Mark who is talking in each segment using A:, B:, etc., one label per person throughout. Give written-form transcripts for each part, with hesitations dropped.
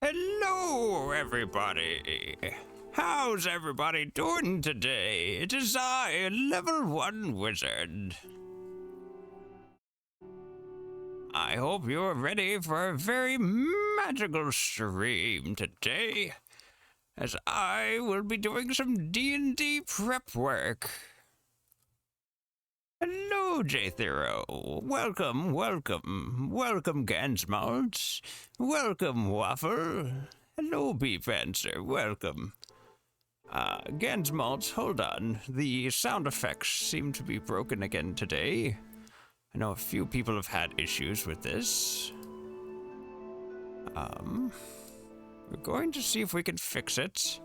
A: Hello, everybody. How's everybody doing today? It is I, Level 1 Wizard. I hope you're ready for a very magical stream today, as I will be doing some D&D prep work. Hello, J0. Welcome, welcome. Welcome, Gansmalt. Welcome, Waffle. Hello, Beef Answer. Welcome. Gansmalt, hold on. The sound effects seem to be broken again today. I know a few people have had issues with this. We're going to see if we can fix it.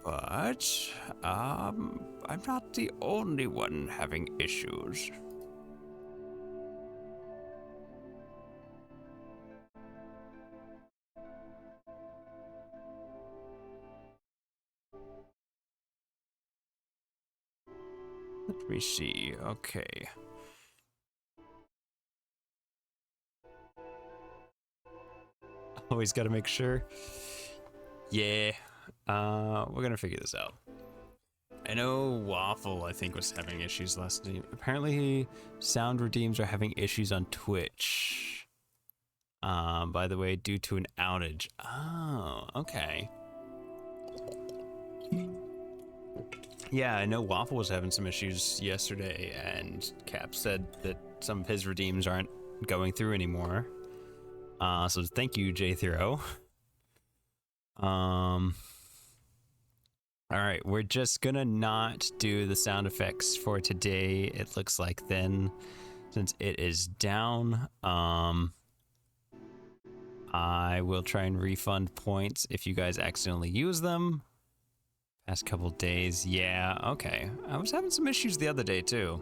A: But, I'm not the only one having issues. Let me see, okay. Always gotta make sure. Yeah. We're gonna figure this out. I know Waffle, I think, was having issues last night. Apparently, Sound Redeems are having issues on Twitch. By the way, due to an outage. Oh, okay. Yeah, I know Waffle was having some issues yesterday, and Cap said that some of his redeems aren't going through anymore. So thank you, J0. Alright, we're just gonna not do the sound effects for today, it looks like then, since it is down. I will try and refund points if you guys accidentally use them. Past couple days, yeah, okay. I was having some issues the other day too.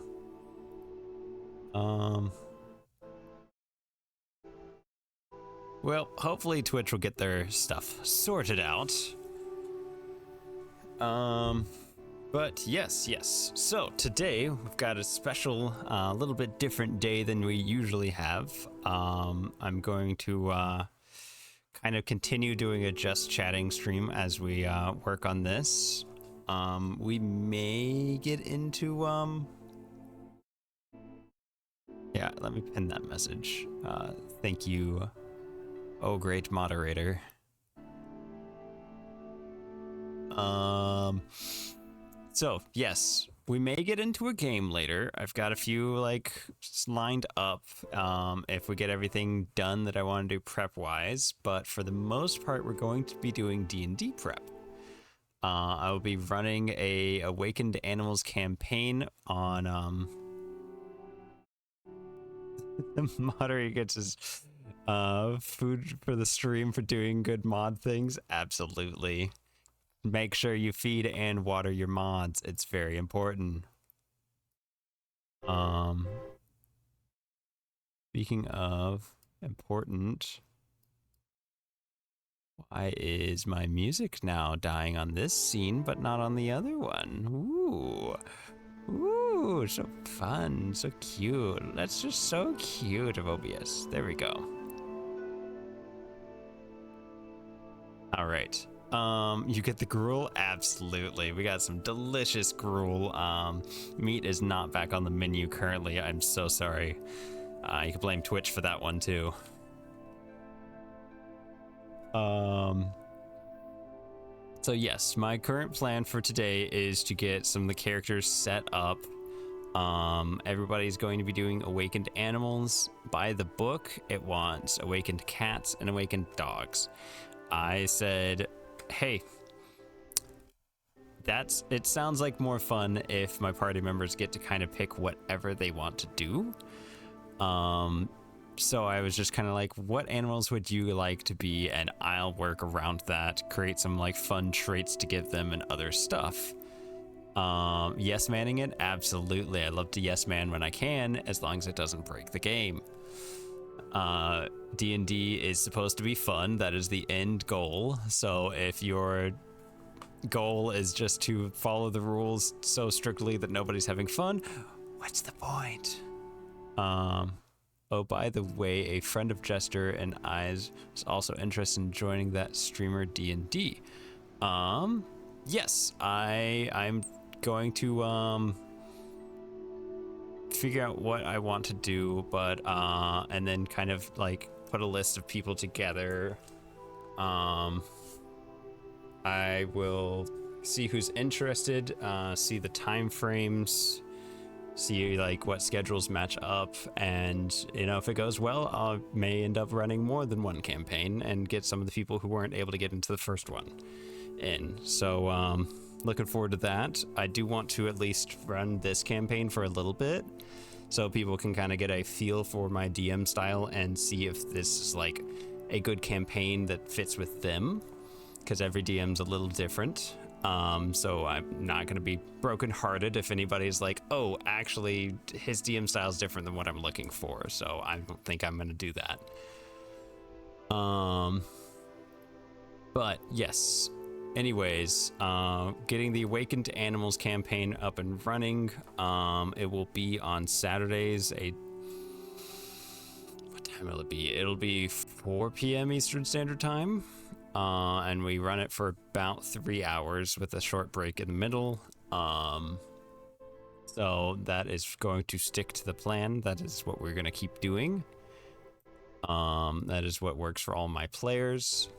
A: Well, hopefully Twitch will get their stuff sorted out. But yes. So today we've got a special, little bit different day than we usually have. I'm going to kind of continue doing a just chatting stream as we work on this. We may get into yeah, let me pin that message. Thank you, oh great moderator. So yes, we may get into a game later. I've got a few like lined up if we get everything done that I want to do prep wise, but for the most part we're going to be doing D&D prep. I will be running a Awakened Animals campaign on the moderator gets his food for the stream for doing good mod things. Absolutely. Make sure you feed and water your mods. It's very important. Speaking of important, why is my music now dying on this scene but not on the other one? Ooh, so fun, so cute. That's just so cute of OBS. There we go. All right. You get the gruel? Absolutely. We got some delicious gruel. Meat is not back on the menu currently. I'm so sorry. You can blame Twitch for that one too. So yes, my current plan for today is to get some of the characters set up. Everybody's going to be doing Awakened Animals. By the book, it wants Awakened Cats and Awakened Dogs. I said, hey, it sounds like more fun if my party members get to kind of pick whatever they want to do. So I was just kind of like, what animals would you like to be? And I'll work around that, create some like fun traits to give them and other stuff. Yes manning it? Absolutely. I love to yes man when I can, as long as it doesn't break the game. D&D is supposed to be fun. That is the end goal. So if your goal is just to follow the rules so strictly that nobody's having fun, what's the point? Oh, by the way, a friend of Jester and I's is also interested in joining that streamer D&D. Yes, I'm going to figure out what I want to do, but and then kind of like put a list of people together. I will see who's interested, see the time frames, see like what schedules match up, and you know, if it goes well, I may end up running more than one campaign and get some of the people who weren't able to get into the first one in. So looking forward to that. I do want to at least run this campaign for a little bit so people can kind of get a feel for my DM style and see if this is like a good campaign that fits with them, because every DM's a little different. So I'm not going to be brokenhearted if anybody's like, oh, actually his DM style is different than what I'm looking for. So I don't think I'm going to do that. But yes, anyways, getting the Awakened Animals campaign up and running. It will be on Saturdays. What time will it be? It'll be 4 p.m. Eastern Standard Time. And we run it for about 3 hours with a short break in the middle. So that is going to stick to the plan. That is what we're going to keep doing. That is what works for all my players.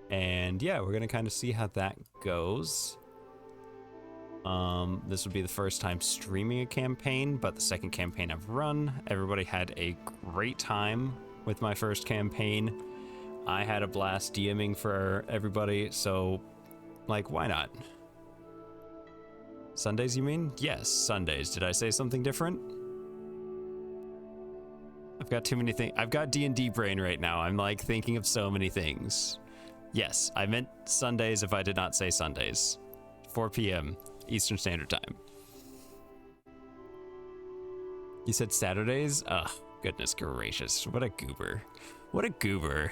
A: And yeah, we're going to kind of see how that goes. This would be the first time streaming a campaign, but the second campaign I've run. Everybody had a great time with my first campaign. I had a blast DMing for everybody, so, like, why not? Sundays, you mean? Yes, Sundays. Did I say something different? I've got too many things. I've got D&D brain right now. I'm, like, thinking of so many things. Yes, I meant Sundays if I did not say Sundays. 4 p.m. Eastern Standard Time. You said Saturdays? Ugh, goodness gracious. What a goober. What a goober.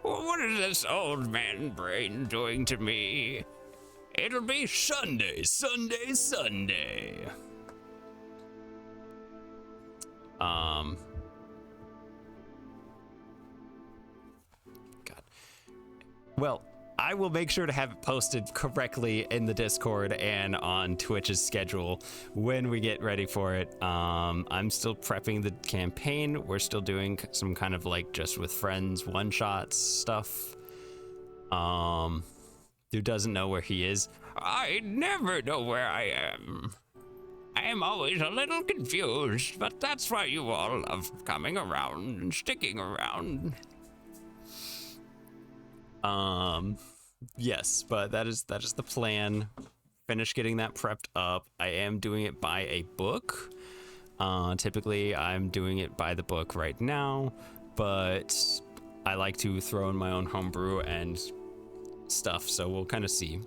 A: What is this old man brain doing to me? It'll be Sunday, Sunday, Sunday. God. Well, I will make sure to have it posted correctly in the Discord and on Twitch's schedule when we get ready for it. I'm still prepping the campaign. We're still doing some kind of like just with friends one-shots stuff. Who doesn't know where he is? I never know where I am. I am always a little confused, but that's why you all love coming around and sticking around. Yes, but that is the plan. Finish getting that prepped up. I am doing it by a book. Typically I'm doing it by the book right now, but I like to throw in my own homebrew and stuff, so we'll kind of see.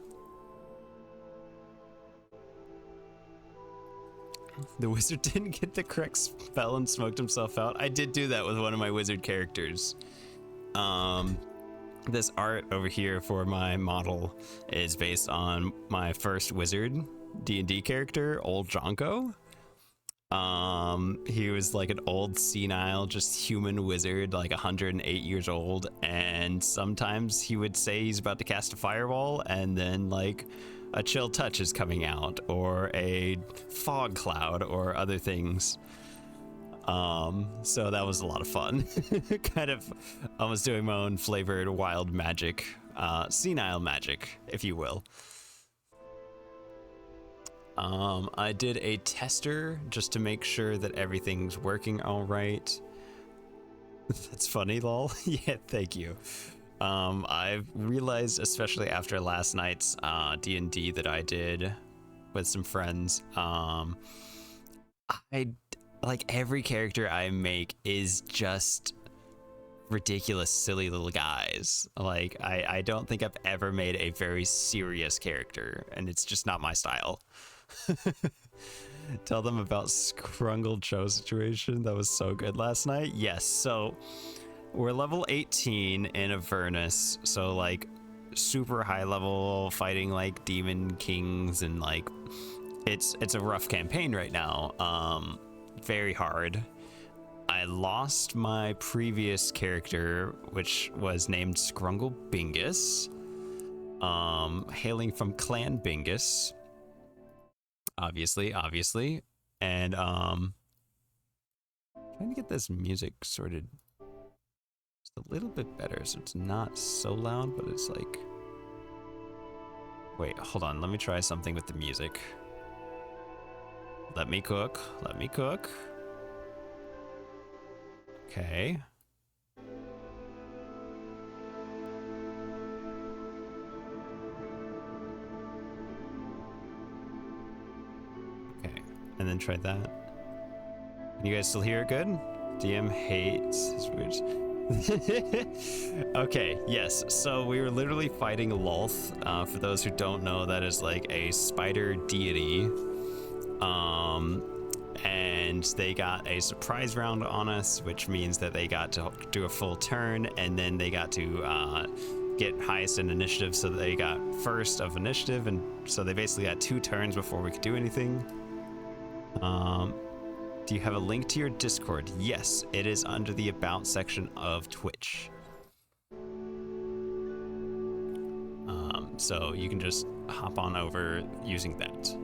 A: The wizard didn't get the correct spell and smoked himself out. I did do that with one of my wizard characters. This art over here for my model is based on my first wizard D&D character, Old Jonko. He was like an old senile, just human wizard, like 108 years old, and sometimes he would say he's about to cast a fireball, and then like a chill touch is coming out, or a fog cloud, or other things. So that was a lot of fun. Kind of almost doing my own flavored wild magic, senile magic, if you will. I did a tester just to make sure that everything's working all right. That's funny, lol. Yeah, thank you. I've realized, especially after last night's D&D that I did with some friends, like every character I make is just ridiculous, silly little guys. Like I don't think I've ever made a very serious character, and it's just not my style. Tell them about Scrungle Cho situation. That was so good last night. Yes, so we're level 18 in Avernus, so like super high level, fighting like demon kings, and like it's a rough campaign right now. Very hard. I lost my previous character, which was named Scrungle Bingus, hailing from Clan Bingus, obviously, and trying to get this music sorted just a little bit better so it's not so loud, but it's like, wait, hold on, let me try something with the music. Let me cook. Okay. Okay, and then try that. Can you guys still hear it good? DM hates his words. Okay, yes, so we were literally fighting Lolth. For those who don't know, that is like a spider deity. And they got a surprise round on us, which means that they got to do a full turn, and then they got to get highest in initiative, so they got first of initiative, and so they basically got 2 turns before we could do anything. Do you have a link to your Discord? Yes, it is under the About section of Twitch. So you can just hop on over using that.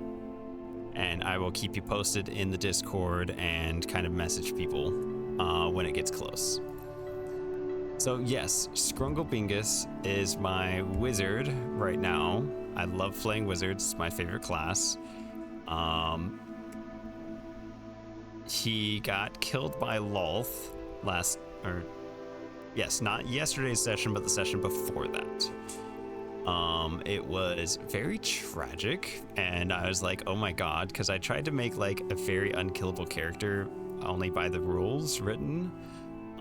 A: And I will keep you posted in the Discord and kind of message people when it gets close. So yes, Scrungle Bingus is my wizard right now. I love playing wizards, it's my favorite class. He got killed by Lolth not yesterday's session, but the session before that. It was very tragic, and I was like, oh my god, because I tried to make like a very unkillable character only by the rules written.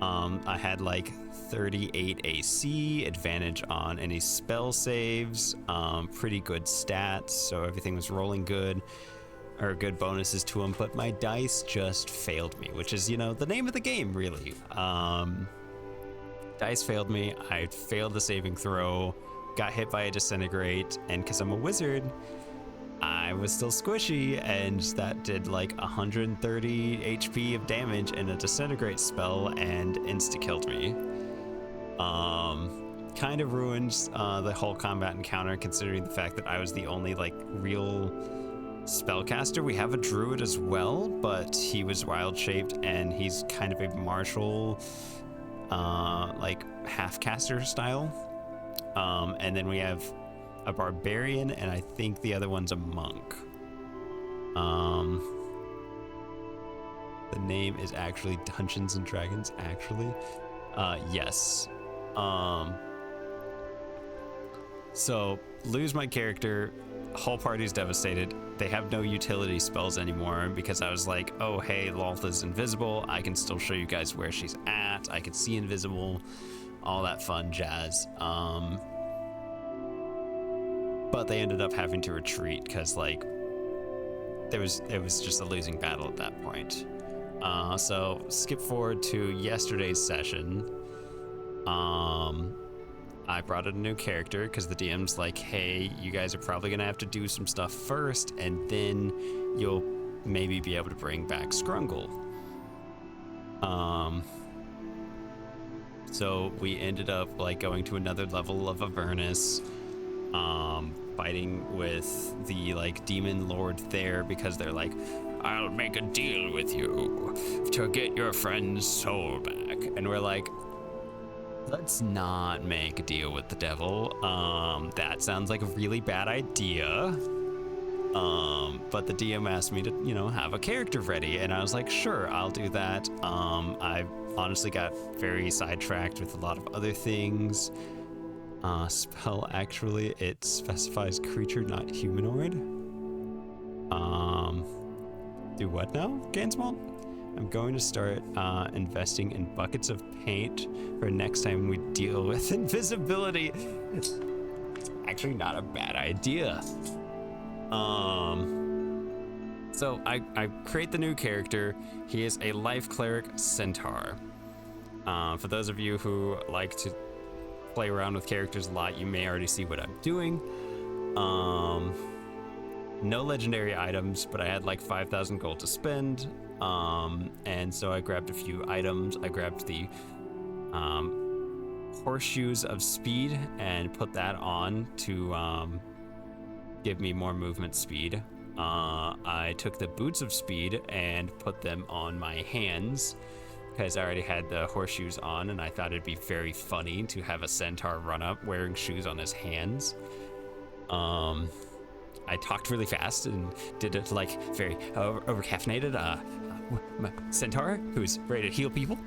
A: I had like 38 AC, advantage on any spell saves, pretty good stats, so everything was rolling good, or good bonuses to him, but my dice just failed me, which is, you know, the name of the game, really. Dice failed me, I failed the saving throw, got hit by a disintegrate, and because I'm a wizard, I was still squishy, and that did like 130 HP of damage in a disintegrate spell and insta-killed me. Kind of ruined the whole combat encounter, considering the fact that I was the only like real spellcaster. We have a druid as well, but he was wild shaped, and he's kind of a martial like half caster style. And then we have a barbarian, and I think the other one's a monk. The name is actually Dungeons and Dragons, actually. Yes. So lose my character, whole party's devastated. They have no utility spells anymore, because I was like, oh hey, Lolth is invisible, I can still show you guys where she's at, I can see invisible, all that fun jazz. But they ended up having to retreat because like it was just a losing battle at that point. So skip forward to yesterday's session. I brought in a new character because the DM's like, hey, you guys are probably gonna have to do some stuff first, and then you'll maybe be able to bring back Scrungle. So we ended up like going to another level of Avernus, fighting with the like demon lord there, because they're like, I'll make a deal with you to get your friend's soul back. And we're like, let's not make a deal with the devil. That sounds like a really bad idea. But the DM asked me to, you know, have a character ready, and I was like, sure, I'll do that. I honestly got very sidetracked with a lot of other things. Spell, actually, it specifies creature, not humanoid. Do what now, Gansmalt? I'm going to start investing in buckets of paint for next time we deal with invisibility. It's actually not a bad idea. So I create the new character. He is a life cleric centaur. For those of you who like to play around with characters a lot, you may already see what I'm doing. no legendary items, but I had like 5,000 gold to spend. And so I grabbed a few items. I grabbed the horseshoes of speed and put that on to give me more movement speed. I took the boots of speed and put them on my hands because I already had the horseshoes on, and I thought it'd be very funny to have a centaur run up wearing shoes on his hands. I talked really fast and did it like very over caffeinated centaur who's ready to heal people,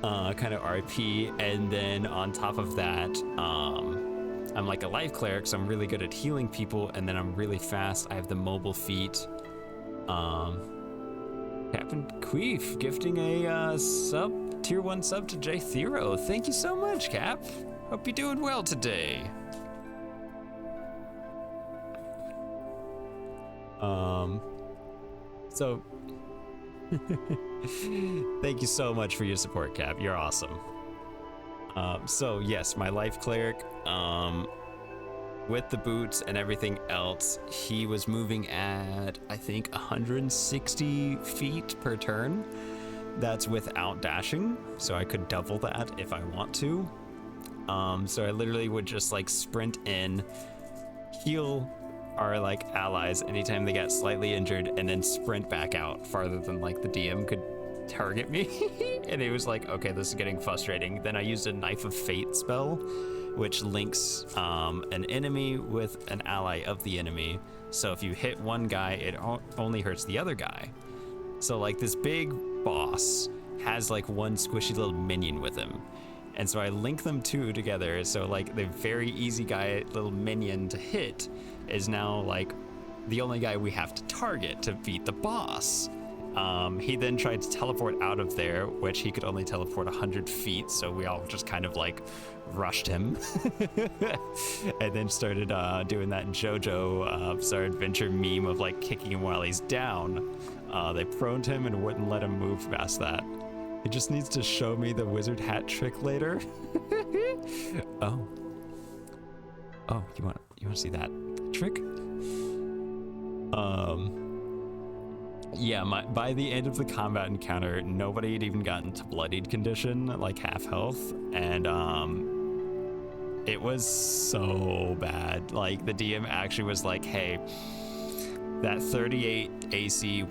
A: kind of RP. And then on top of that, I'm like a life cleric, so I'm really good at healing people, and then I'm really fast. I have the mobile feat. Captain Queef gifting a tier 1 sub to J Thero. Thank you so much, Cap. Hope you're doing well today. So thank you so much for your support, Cap. You're awesome. So yes, my life cleric, with the boots and everything else, he was moving at, I think, 160 feet per turn. That's without dashing, so I could double that if I want to. So I literally would just like sprint in, heal our like allies anytime they got slightly injured, and then sprint back out farther than like the DM could target me. And it was like, okay, this is getting frustrating. Then I used a Knife of Fate spell, which links an enemy with an ally of the enemy. So if you hit one guy, it only hurts the other guy. So like this big boss has like one squishy little minion with him. And so I link them two together. So like the very easy guy, little minion to hit, is now like the only guy we have to target to beat the boss. He then tried to teleport out of there, which he could only teleport 100 feet, so we all just kind of like rushed him. And then started doing that JoJo Bizarre Adventure meme of like kicking him while he's down. They proned him and wouldn't let him move past that. He just needs to show me the wizard hat trick later. Oh, you want to see that trick? Yeah, by the end of the combat encounter, nobody had even gotten to bloodied condition, like half health, and it was so bad. Like the DM actually was like, hey, that 38 AC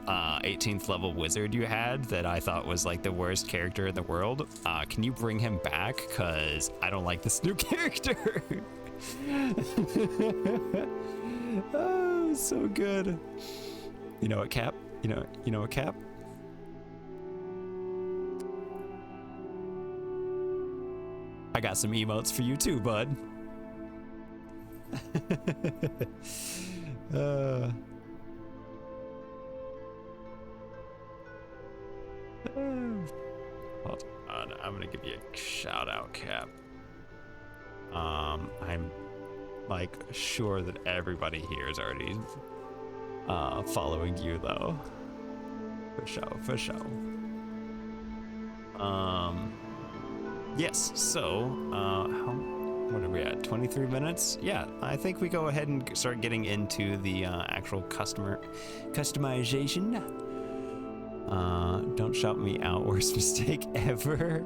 A: 18th level wizard you had that I thought was like the worst character in the world, can you bring him back? Cause I don't like this new character. Oh, so good. You know what, Cap? You know what, Cap? I got some emotes for you too, bud. Hold on, I'm gonna give you a shout out, Cap. I'm like sure that everybody here is already following you though. For sure. Yes, so what are we at? 23 minutes? Yeah, I think we go ahead and start getting into the actual customization. Don't shout me out, worst mistake ever.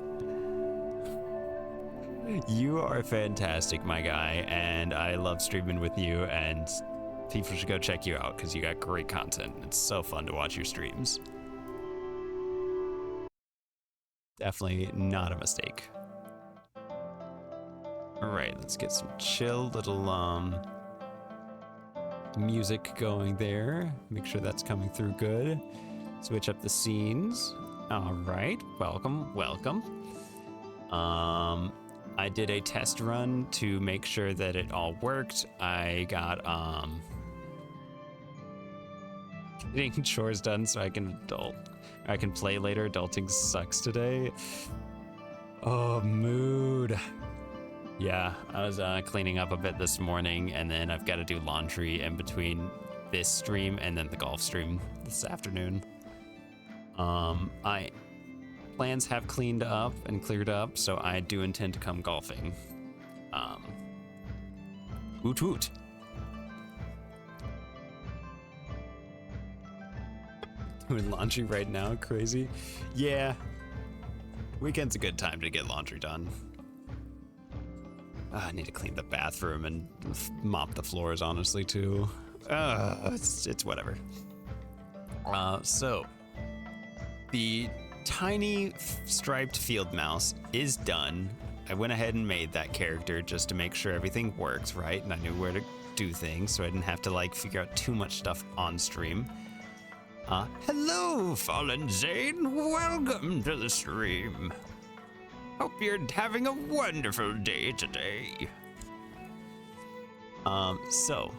A: You are fantastic, my guy, and I love streaming with you, and people should go check you out because you got great content. It's so fun to watch your streams. Definitely not a mistake. All right, let's get some chill little music going there. Make sure that's coming through good. Switch up the scenes. All right, welcome. I did a test run to make sure that it all worked. I got getting chores done so I can play later. Adulting sucks today. Oh, mood. Yeah, I was cleaning up a bit this morning, and then I've got to do laundry in between this stream and then the golf stream this afternoon. Plans have cleaned up and cleared up, so I do intend to come golfing. Woot woot. Doing laundry right now, crazy. Yeah, weekend's a good time to get laundry done. I need to clean the bathroom and mop the floors, honestly, too. It's whatever. So the tiny striped field mouse is done. I went ahead and made that character just to make sure everything works right, and I knew where to do things, so I didn't have to like figure out too much stuff on stream. Hello, Fallen Zane. Welcome to the stream. Hope you're having a wonderful day today. So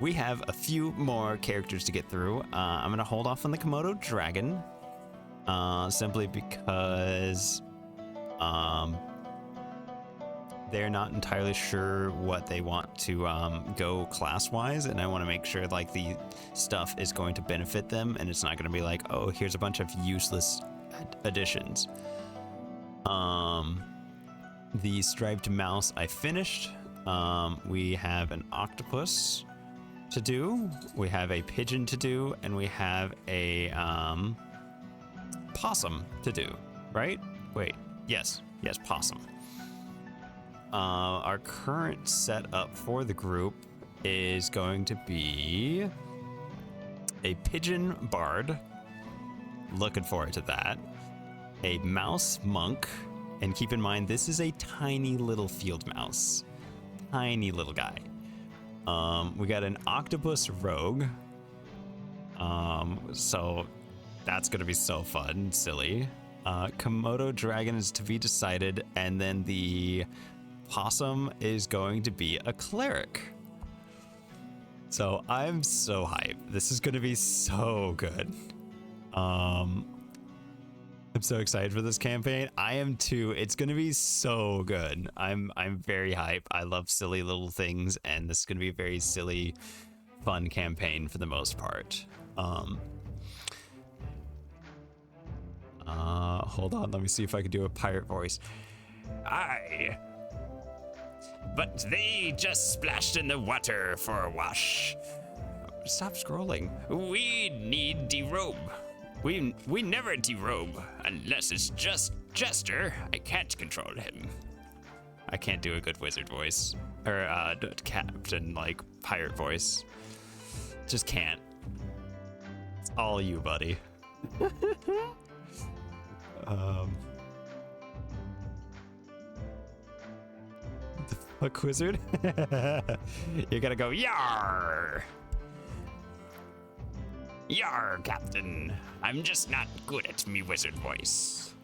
A: we have a few more characters to get through. I'm gonna hold off on the Komodo dragon, simply because they're not entirely sure what they want to go class-wise, and I want to make sure like the stuff is going to benefit them, and it's not going to be like, oh, here's a bunch of useless additions. The striped mouse I finished. We have an octopus to do, we have a pigeon to do, and we have a possum to do, right? Wait, yes, possum. Our current setup for the group is going to be a pigeon bard. Looking forward to that. A mouse monk. And keep in mind, this is a tiny little field mouse. Tiny little guy. We got an octopus rogue. So that's going to be so fun and silly. Komodo dragon is to be decided. And then the possum is going to be a cleric. So I'm so hyped. This is going to be so good. I'm so excited for this campaign. I am too. It's going to be so good. I'm very hyped. I love silly little things, and this is going to be a very silly, fun campaign for the most part. Hold on. Let me see if I can do a pirate voice. But they just splashed in the water for a wash. Stop scrolling. We need derobe. We never derobe unless it's just Jester. I can't control him. I can't do a good wizard voice or captain like pirate voice. Just can't. It's all you, buddy. The fuck, wizard? You're gonna go yar. Yar, Captain. I'm just not good at me wizard voice.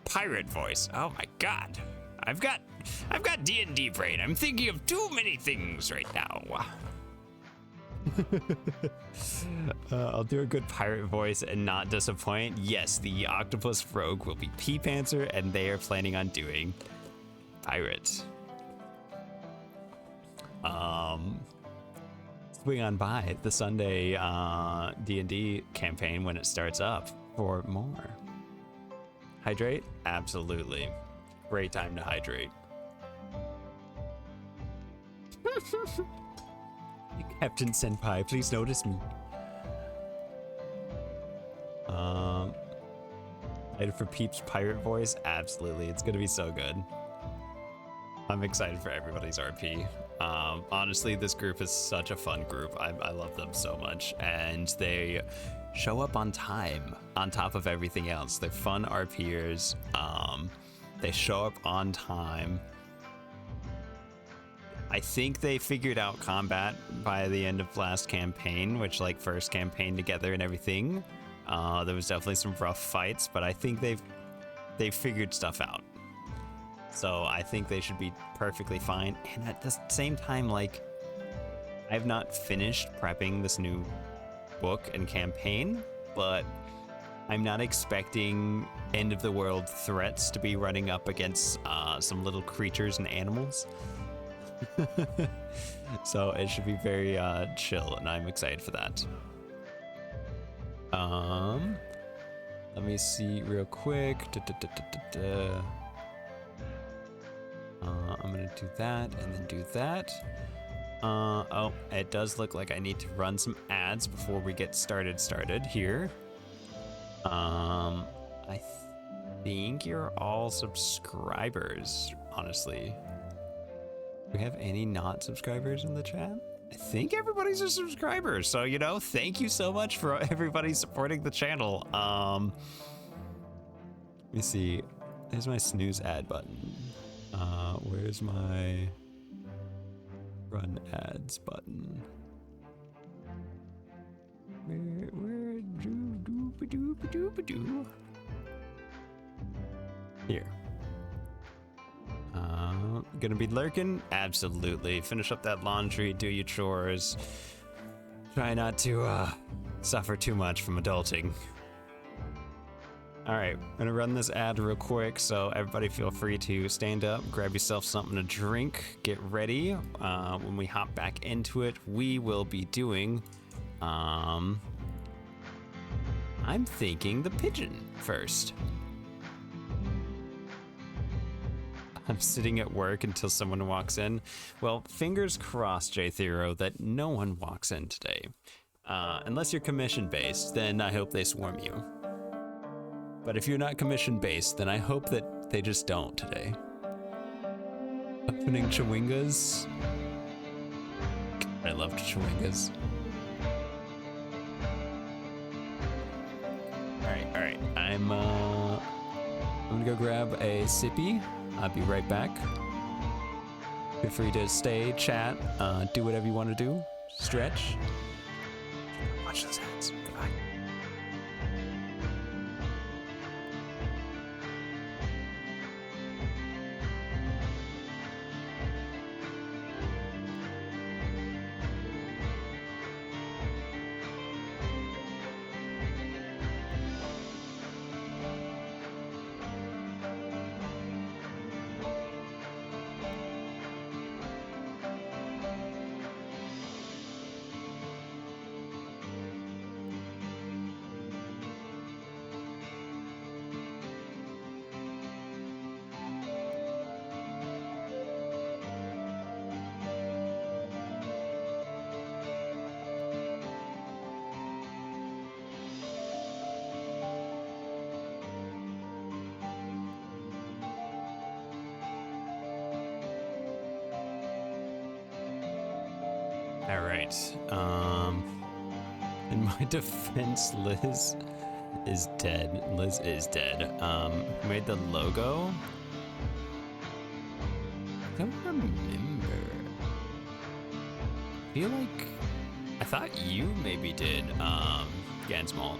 A: Pirate voice. Oh my god. I've got D&D brain. I'm thinking of too many things right now. I'll do a good pirate voice and not disappoint. Yes, the octopus rogue will be P-Pantser, and they are planning on doing pirate. Swing on by the Sunday D&D campaign when it starts up for more. Hydrate? Absolutely. Great time to hydrate. Captain Senpai, please notice me. Excited for Peep's pirate voice? Absolutely. It's gonna be so good. I'm excited for everybody's RP. Honestly, this group is such a fun group. I love them so much, and they show up on time on top of everything else. They're fun RPers. They show up on time. I think they figured out combat by the end of last campaign, which like first campaign together and everything. There was definitely some rough fights, but I think they've figured stuff out. So I think they should be perfectly fine. And at the same time, like, I have not finished prepping this new book and campaign, but I'm not expecting end of the world threats to be running up against some little creatures and animals. So it should be very chill, and I'm excited for that. Let me see real quick. I'm gonna do that and then do that. Oh, it does look like I need to run some ads before we get started here. I think you're all subscribers, honestly. Do we have any not subscribers in the chat? I think everybody's a subscriber, so, you know, thank you so much for everybody supporting the channel. Let me see. There's my snooze ad button. Where's my run ads button? Where do here. Gonna be lurking? Absolutely. Finish up that laundry, do your chores. Try not to suffer too much from adulting. All right, I'm gonna run this ad real quick, so everybody feel free to stand up, grab yourself something to drink, get ready. When we hop back into it, we will be doing, I'm thinking the pigeon first. I'm sitting at work until someone walks in. Well, fingers crossed, J Thero, that no one walks in today. Unless you're commission-based, then I hope they swarm you. But if you're not commission-based, then I hope that they just don't today. Opening Chewingas. I love Chewingas. All right. I'm gonna go grab a sippy. I'll be right back. Feel free to stay, chat, do whatever you want to do. Stretch. Watch those ads. Goodbye. All right. In my defense, Liz is dead. Liz is dead. Who made the logo? I don't remember. I feel like I thought you maybe did, Gansmall.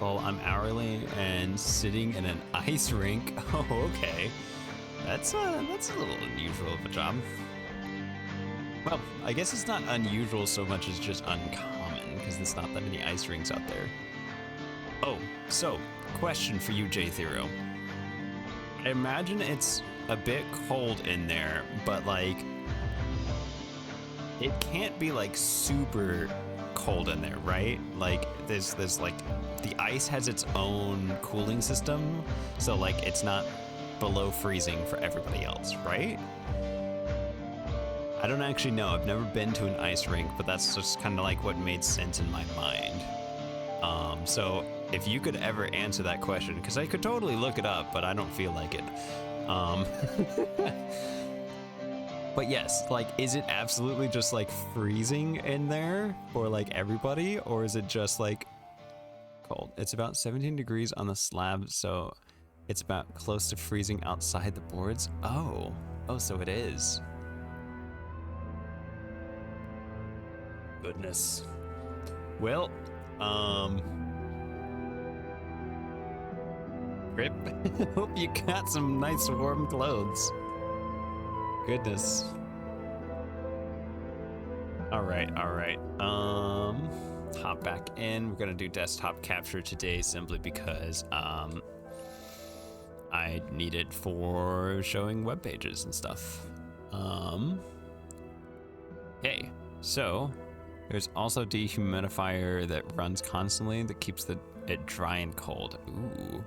A: Well, I'm hourly and sitting in an ice rink. Oh, okay. That's a little unusual of a job. Well, I guess it's not unusual so much as just uncommon, because there's not that many ice rinks out there. Oh, so, question for you, J Thero. I imagine it's a bit cold in there, but like, it can't be like super cold in there, right? Like, there's like, the ice has its own cooling system, so like, it's not below freezing for everybody else, right? I don't actually know. I've never been to an ice rink, but that's just kind of like what made sense in my mind. So if you could ever answer that question, because I could totally look it up, but I don't feel like it. But yes, like, is it absolutely just like freezing in there for like everybody, or is it just like cold? It's about 17 degrees on the slab, so it's about close to freezing outside the boards. Oh, so it is. Goodness. Well, Rip, hope you got some nice warm clothes. Goodness. All right. Hop back in. We're gonna do desktop capture today simply because, I need it for showing web pages and stuff. Okay, so there's also dehumidifier that runs constantly that keeps it dry and cold. Ooh.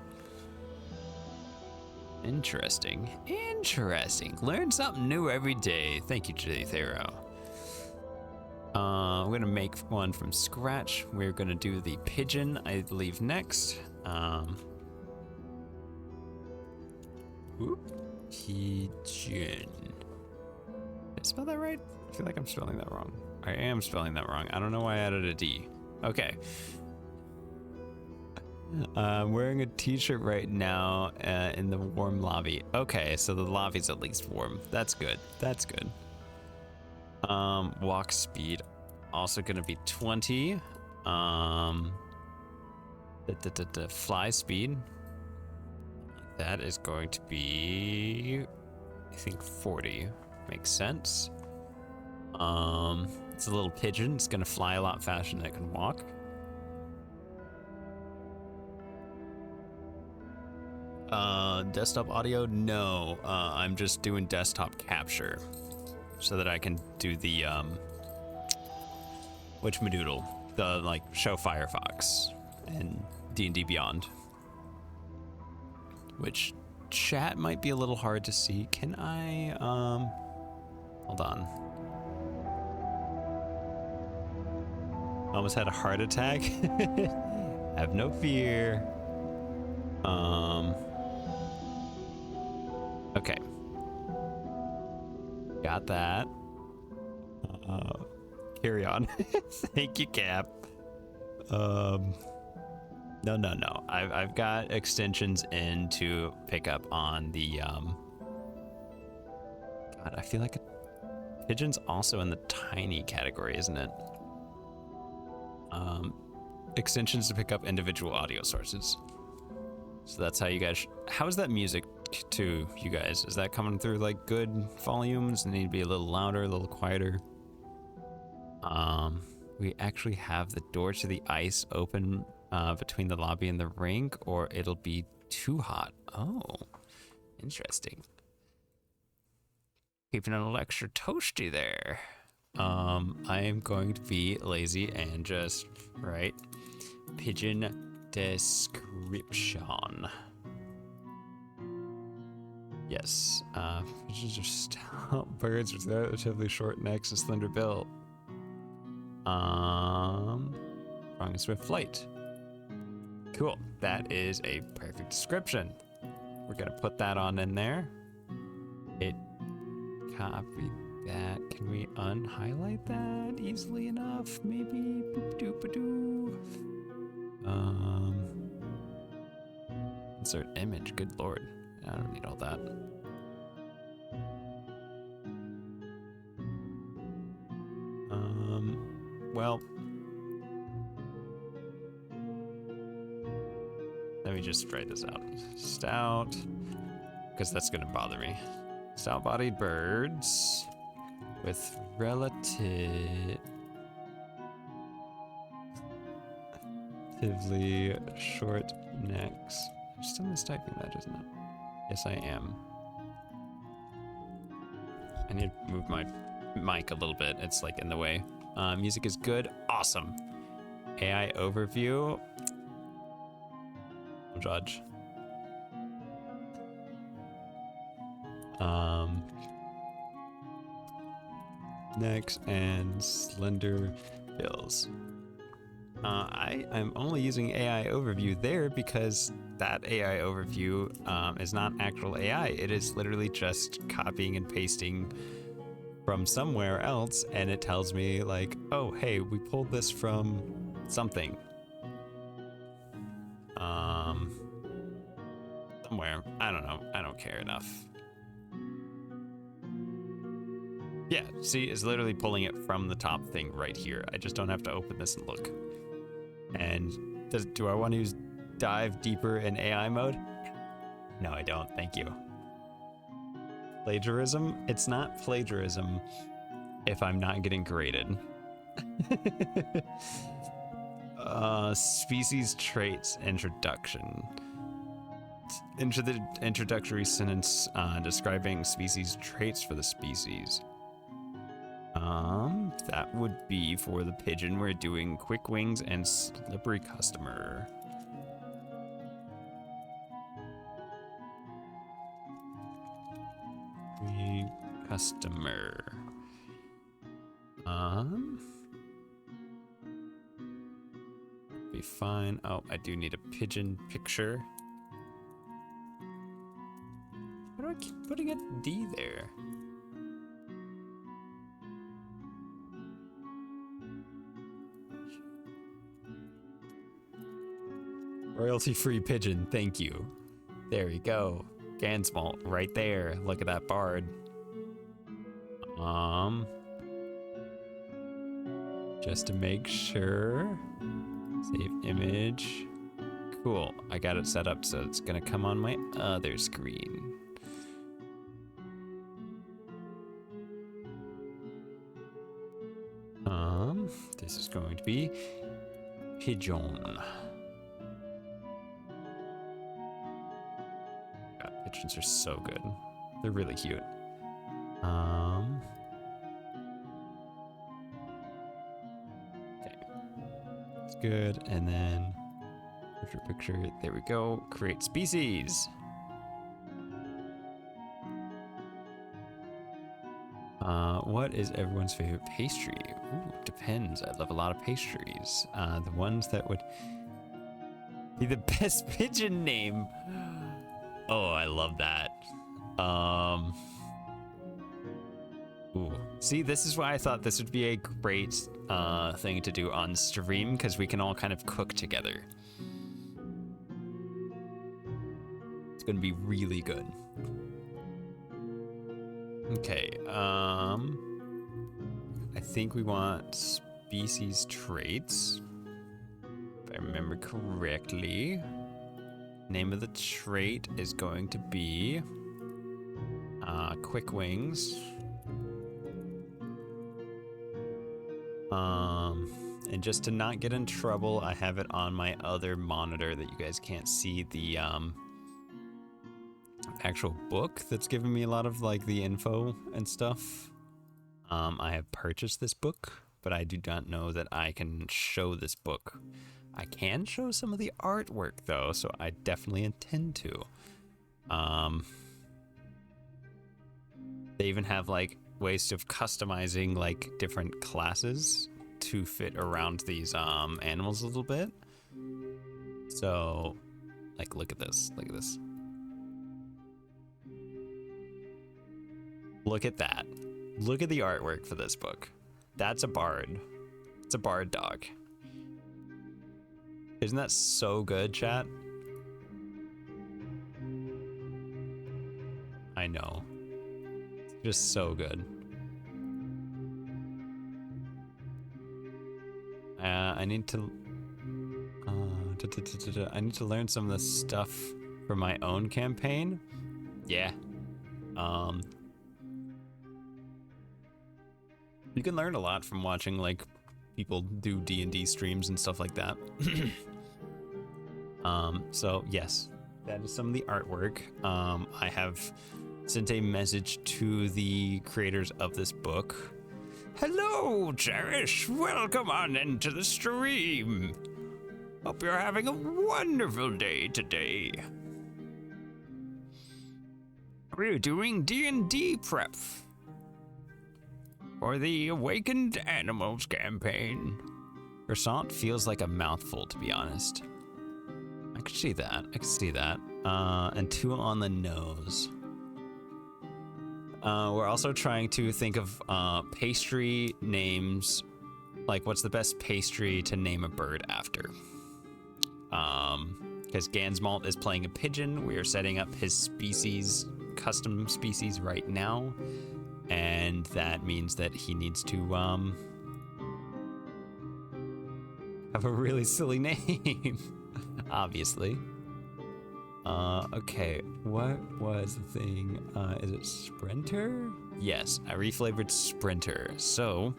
A: Interesting. Interesting. Learn something new every day. Thank you, J. Thero. We're gonna make one from scratch. We're gonna do the pigeon, I believe, next. Pigeon. Did I spell that right? I feel like I'm spelling that wrong. I am spelling that wrong. I don't know why I added a D. Okay. I'm wearing a t-shirt right now in the warm lobby. Okay, so the lobby's at least warm. That's good. That's good. Walk speed also gonna be 20. Fly speed. That is going to be, I think, 40. Makes sense. It's a little pigeon. It's gonna fly a lot faster than it can walk. Desktop audio? No. I'm just doing desktop capture so that I can do the whatchamadoodle, the like show Firefox and D&D Beyond, which chat might be a little hard to see. Can I hold on. Almost had a heart attack. Have no fear. Okay. Got that. Carry on. Thank you, Cap. No. I've got extensions in to pick up on the God, I feel like pigeon's also in the tiny category, isn't it? Extensions to pick up individual audio sources. So that's how you guys. How is that music to you guys? Is that coming through like good volumes? Need to be a little louder, a little quieter. We actually have the door to the ice open between the lobby and the rink, or it'll be too hot. Oh, interesting. Keeping it extra toasty there. I am going to be lazy and just write pigeon description. Yes, pigeons are stout birds with relatively short necks and slender bill. Strong and swift flight. Cool. That is a perfect description. We're gonna put that on in there. It copied that. Can we unhighlight that easily enough? Maybe. Boop doop a doo. Insert image. Good lord. I don't need all that. Well, let me just write this out. Stout, because that's gonna bother me. Stout-bodied birds with relatively short necks. I'm still mistyping that, isn't it? Yes, I am. I need to move my mic a little bit. It's like in the way. Music is good. Awesome. AI overview. I'll judge. Necks and slender bills. I'm only using AI overview there because that AI overview is not actual AI. It is literally just copying and pasting from somewhere else, and it tells me like, oh, hey, we pulled this from something. Somewhere. I don't know. I don't care enough. Yeah, see, it's literally pulling it from the top thing right here. I just don't have to open this and look. And do I want to dive deeper in AI mode? No, I don't. Thank you. Plagiarism? It's not plagiarism if I'm not getting graded. Species traits introduction. Into the introductory sentence describing species traits for the species. That would be for the pigeon. We're doing quick wings and slippery customer. customer. Be fine. Oh, I do need a pigeon picture. How do I keep putting a D there? Royalty-free pigeon, thank you. There we go. Gansmalt, right there. Look at that bard. Just to make sure. Save image. Cool. I got it set up so it's gonna come on my other screen. This is going to be pigeon. God, pigeons are so good. They're really cute. Okay. That's good. And then picture. There we go. Create species. What is everyone's favorite pastry? Ooh, depends. I love a lot of pastries. The ones that would be the best pigeon name. Oh, I love that. Ooh. See, this is why I thought this would be a great thing to do on stream, because we can all kind of cook together. It's gonna be really good. Okay, I think we want species traits, if I remember correctly. Name of the trait is going to be quick wings. And just to not get in trouble, I have it on my other monitor that you guys can't see, the actual book that's giving me a lot of like the info and stuff. I have purchased this book, but I do not know that I can show this book. I can show some of the artwork though, so I definitely intend to. They even have like ways of customizing like different classes to fit around these animals a little bit. So like look at this, look at this. Look at that. Look at the artwork for this book. That's a bard. It's a bard dog. Isn't that so good, chat? I know. It's just so good. I need to I need to learn some of the stuff for my own campaign. Yeah. You can learn a lot from watching like people do D&D streams and stuff like that. So yes, that is some of the artwork. I have sent a message to the creators of this book. Hello, Cherish. Welcome on into the stream. Hope you're having a wonderful day today. We're doing D&D Prep for the Awakened Animals campaign. Croissant feels like a mouthful, to be honest. I could see that. I could see that. And too on the nose. We're also trying to think of pastry names. Like, what's the best pastry to name a bird after? Because Gansmalt is playing a pigeon. We are setting up his species, custom species right now. And that means that he needs to have a really silly name, obviously. Okay, what was the thing? Is it Sprinter? Yes, I reflavored Sprinter. So,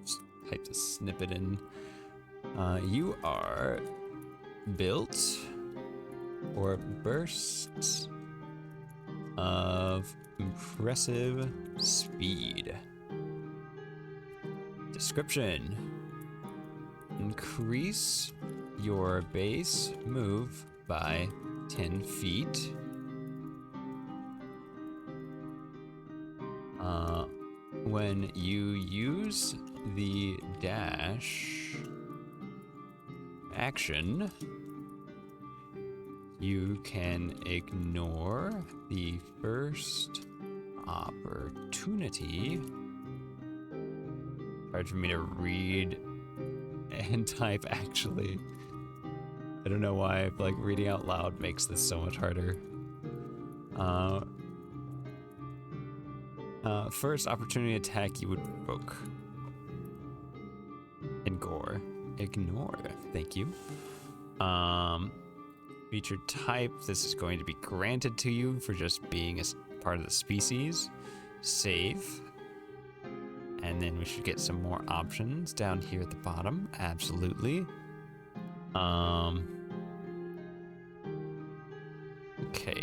A: just type the snippet in. You are built or bursts of impressive speed. Description: increase your base move by 10 feet when you use the dash action, you can ignore the first opportunity. Hard for me to read and type, actually. I don't know why, like, reading out loud makes this so much harder. First opportunity attack you would provoke. Ignore, thank you. Feature type, this is going to be granted to you for just being a part of the species. Save. And then we should get some more options down here at the bottom. Absolutely. Okay.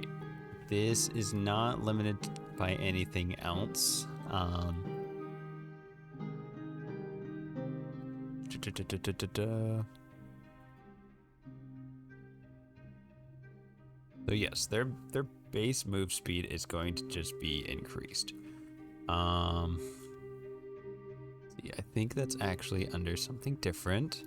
A: This is not limited by anything else. So yes, their base move speed is going to just be increased. See, I think that's actually under something different.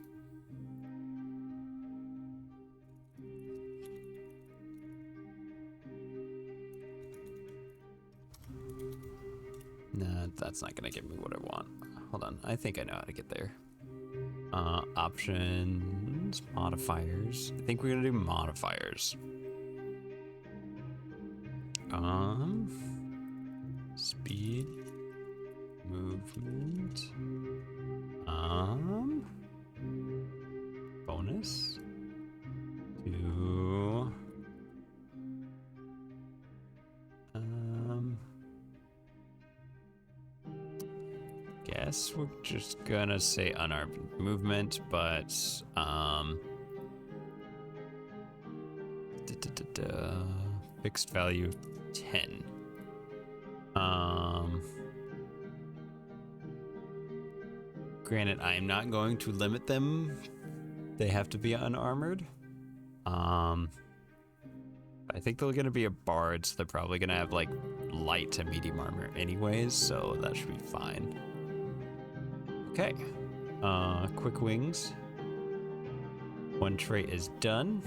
A: Nah, that's not gonna give me what I want. Hold on, I think I know how to get there. Options, modifiers. I think we're gonna do modifiers. Speed, movement, bonus to, guess we're just gonna say unarmed movement, but, fixed value 10. Granted, I am not going to limit them. They have to be unarmored. I think they're gonna be a bard, so they're probably gonna have like light to medium armor anyways, so that should be fine. Okay. Quick wings. One trait is done.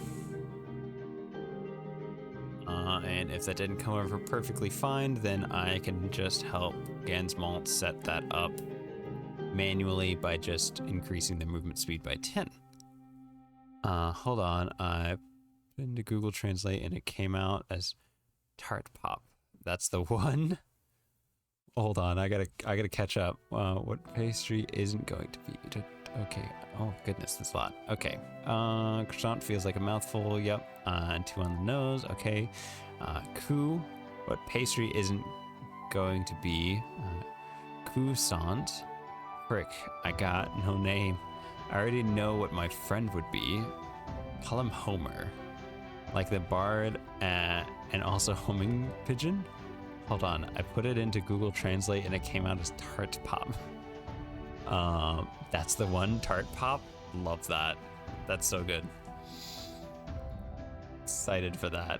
A: And if that didn't come over perfectly fine, then I can just help Gansmalt set that up manually by just increasing the movement speed by 10. Hold on, I put into Google Translate and it came out as Tart Pop. That's the one. Hold on, I gotta catch up. What pastry isn't going to be? Okay. Oh goodness, that's a lot. Okay. Croissant feels like a mouthful. Yep. And 2 on the nose. Okay. Coup. What pastry isn't going to be? Croissant. Frick. I got no name. I already know what my friend would be. Call him Homer. Like the bard and also homing pigeon. Hold on. I put it into Google Translate and it came out as Tart Pop. That's the one, Tart Pop. Love that. That's so good. Excited for that.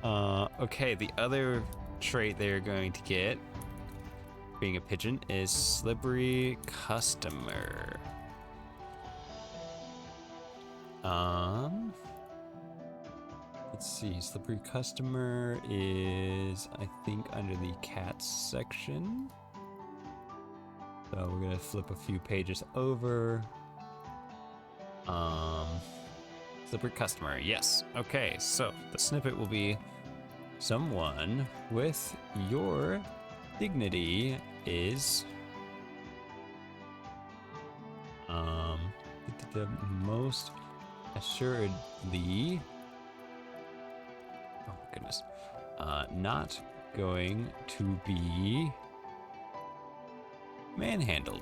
A: Okay, the other trait they're going to get, being a pigeon, is Slippery Customer. Let's see, Slippery Customer is, I think, under the cats section. So we're gonna flip a few pages over. Slippery Customer, yes. Okay, so the snippet will be someone with your dignity is the most assuredly, oh goodness, not going to be manhandled.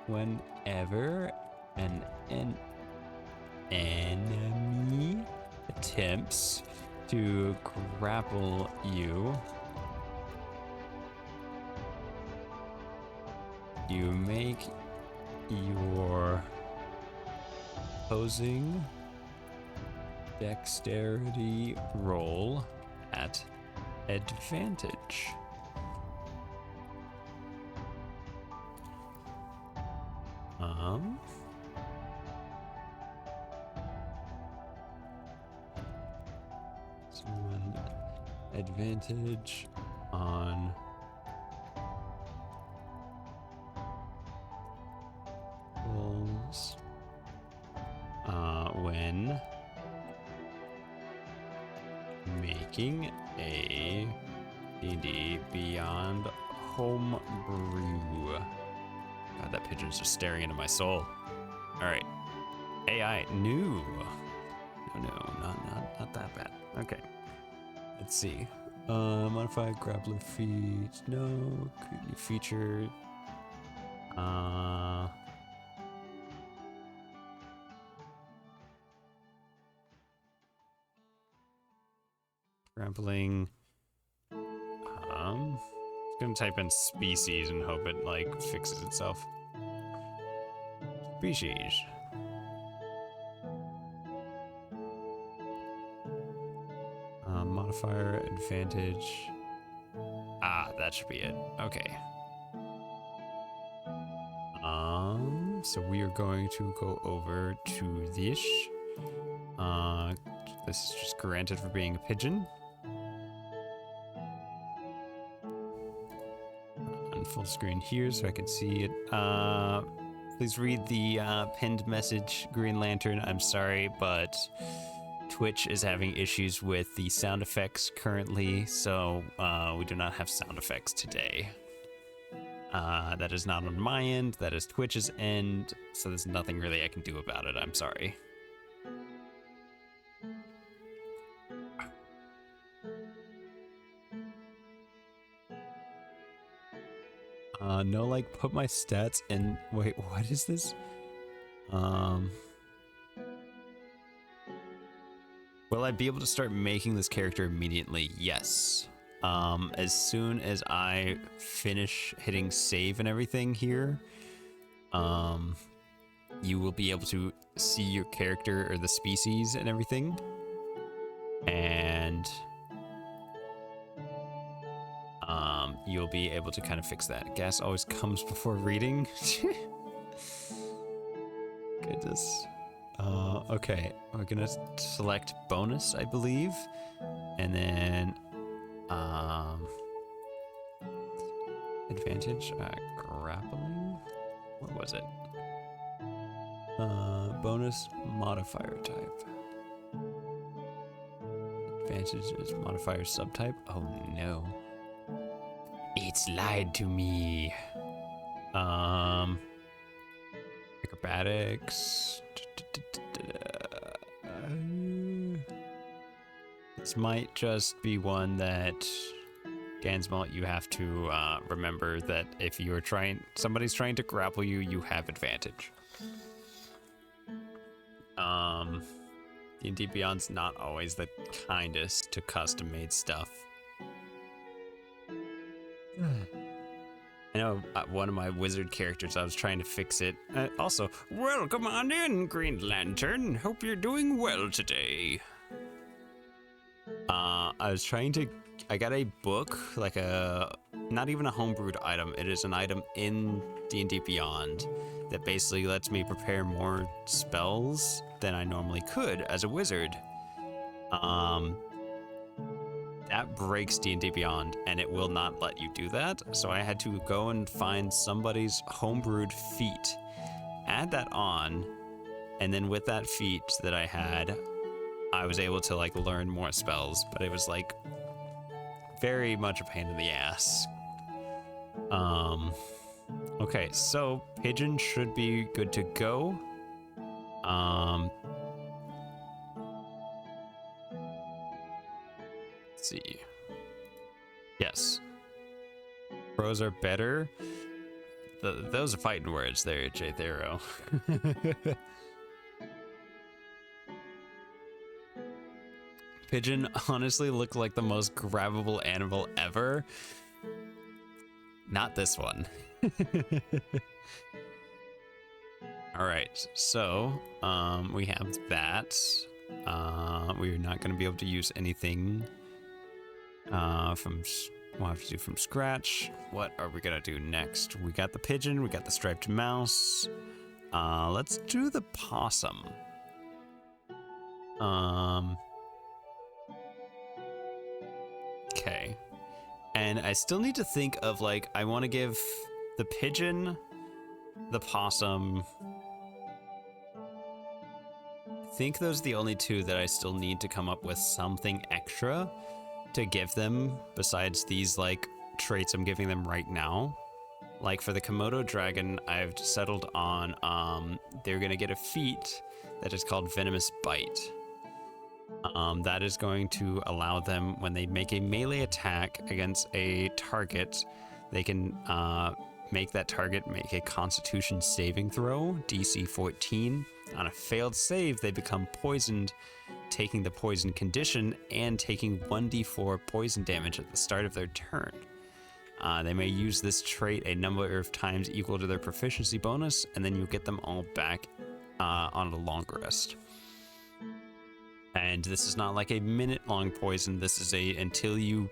A: Whenever an enemy attempts to grapple you, you make your opposing dexterity roll at advantage. Someone advantage on rolls when making a D&D Beyond home brew. God, that pigeon's just staring into my soul. All right, AI new. No, not that bad. Okay, let's see. Modify grappler feet. No, creepy feature. Grappling. Gonna type in species and hope it like fixes itself. Species. Modifier advantage. Ah, that should be it. Okay. So we are going to go over to this. This is just granted for being a pigeon. On full screen here so I can see it. Please read the pinned message, Green Lantern. I'm sorry, but Twitch is having issues with the sound effects currently, so we do not have sound effects today. That is not on my end, that is Twitch's end, so there's nothing really I can do about it. I'm sorry. No, like, put my stats in. Wait, what is this? Will I be able to start making this character immediately? Yes. As soon as I finish hitting save and everything here, you will be able to see your character or the species and everything. And you'll be able to kind of fix that. Gas always comes before reading. Goodness. Okay, we're gonna select bonus, I believe, and then advantage grappling. What was it? Bonus modifier type. Advantage is modifier subtype. Oh no. It's lied to me. Acrobatics. This might just be one that, Gansmalt, you have to remember that if you're somebody's trying to grapple you, you have advantage. D&D Beyond's not always the kindest to custom-made stuff. I know one of my wizard characters, I was trying to fix it. Also, welcome on in, Green Lantern. Hope you're doing well today. I got a book, like not even a homebrewed item. It is an item in D&D Beyond that basically lets me prepare more spells than I normally could as a wizard. That breaks D&D Beyond, and it will not let you do that. So I had to go and find somebody's homebrewed feat, add that on, and then with that feat that I had, I was able to like learn more spells, but it was like very much a pain in the ass. Okay, so Pigeon should be good to go. Let's see. Yes. Pros are better. Those are fighting words there, J Thero. Pigeon honestly looked like the most grabbable animal ever. Not this one. All right, so we have that. We're not going to be able to use anything We'll have to do from scratch. What are we gonna do next? We got the pigeon, we got the striped mouse. Let's do the possum. Okay. And I still need to think of, like, I want to give the pigeon, the possum. I think those are the only two that I still need to come up with something extra to give them besides these, like, traits I'm giving them right now. Like for the Komodo dragon, I've settled on they're gonna get a feat that is called Venomous Bite. That is going to allow them, when they make a melee attack against a target, they can make that target make a Constitution saving throw, DC 14. On a failed save, they become poisoned, taking the poison condition and taking 1d4 poison damage at the start of their turn. They may use this trait a number of times equal to their proficiency bonus, and then you'll get them all back on a long rest. And this is not like a minute-long poison. This is a until you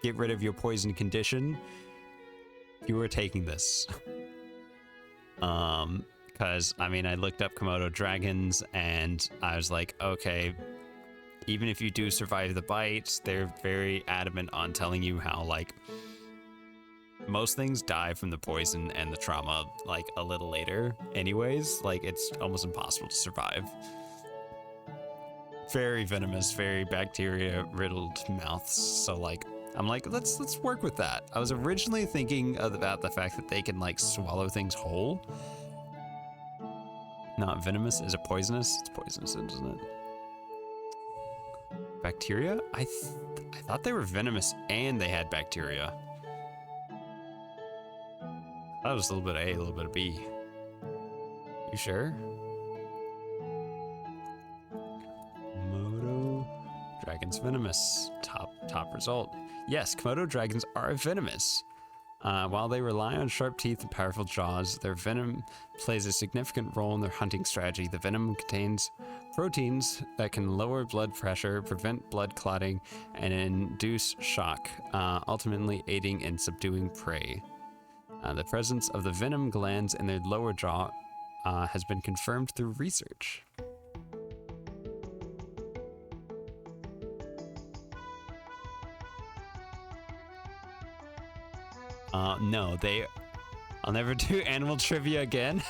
A: get rid of your poison condition, you are taking this. Because, I mean, I looked up Komodo dragons, and I was like, okay, even if you do survive the bite, they're very adamant on telling you how, like, most things die from the poison and the trauma, like, a little later anyways. Like, it's almost impossible to survive. Very venomous, very bacteria-riddled mouths. So, like, I'm like, let's work with that. I was originally thinking about the fact that they can, like, swallow things whole. Not venomous. Is it poisonous? It's poisonous, isn't it? Bacteria? I thought they were venomous and they had bacteria. That was a little bit of A, a little bit of B. You sure? Komodo dragons venomous. Top result. Yes, Komodo dragons are venomous. While they rely on sharp teeth and powerful jaws, their venom plays a significant role in their hunting strategy. The venom contains proteins that can lower blood pressure, prevent blood clotting, and induce shock, ultimately aiding in subduing prey. The presence of the venom glands in their lower jaw has been confirmed through research. No, I'll never do animal trivia again.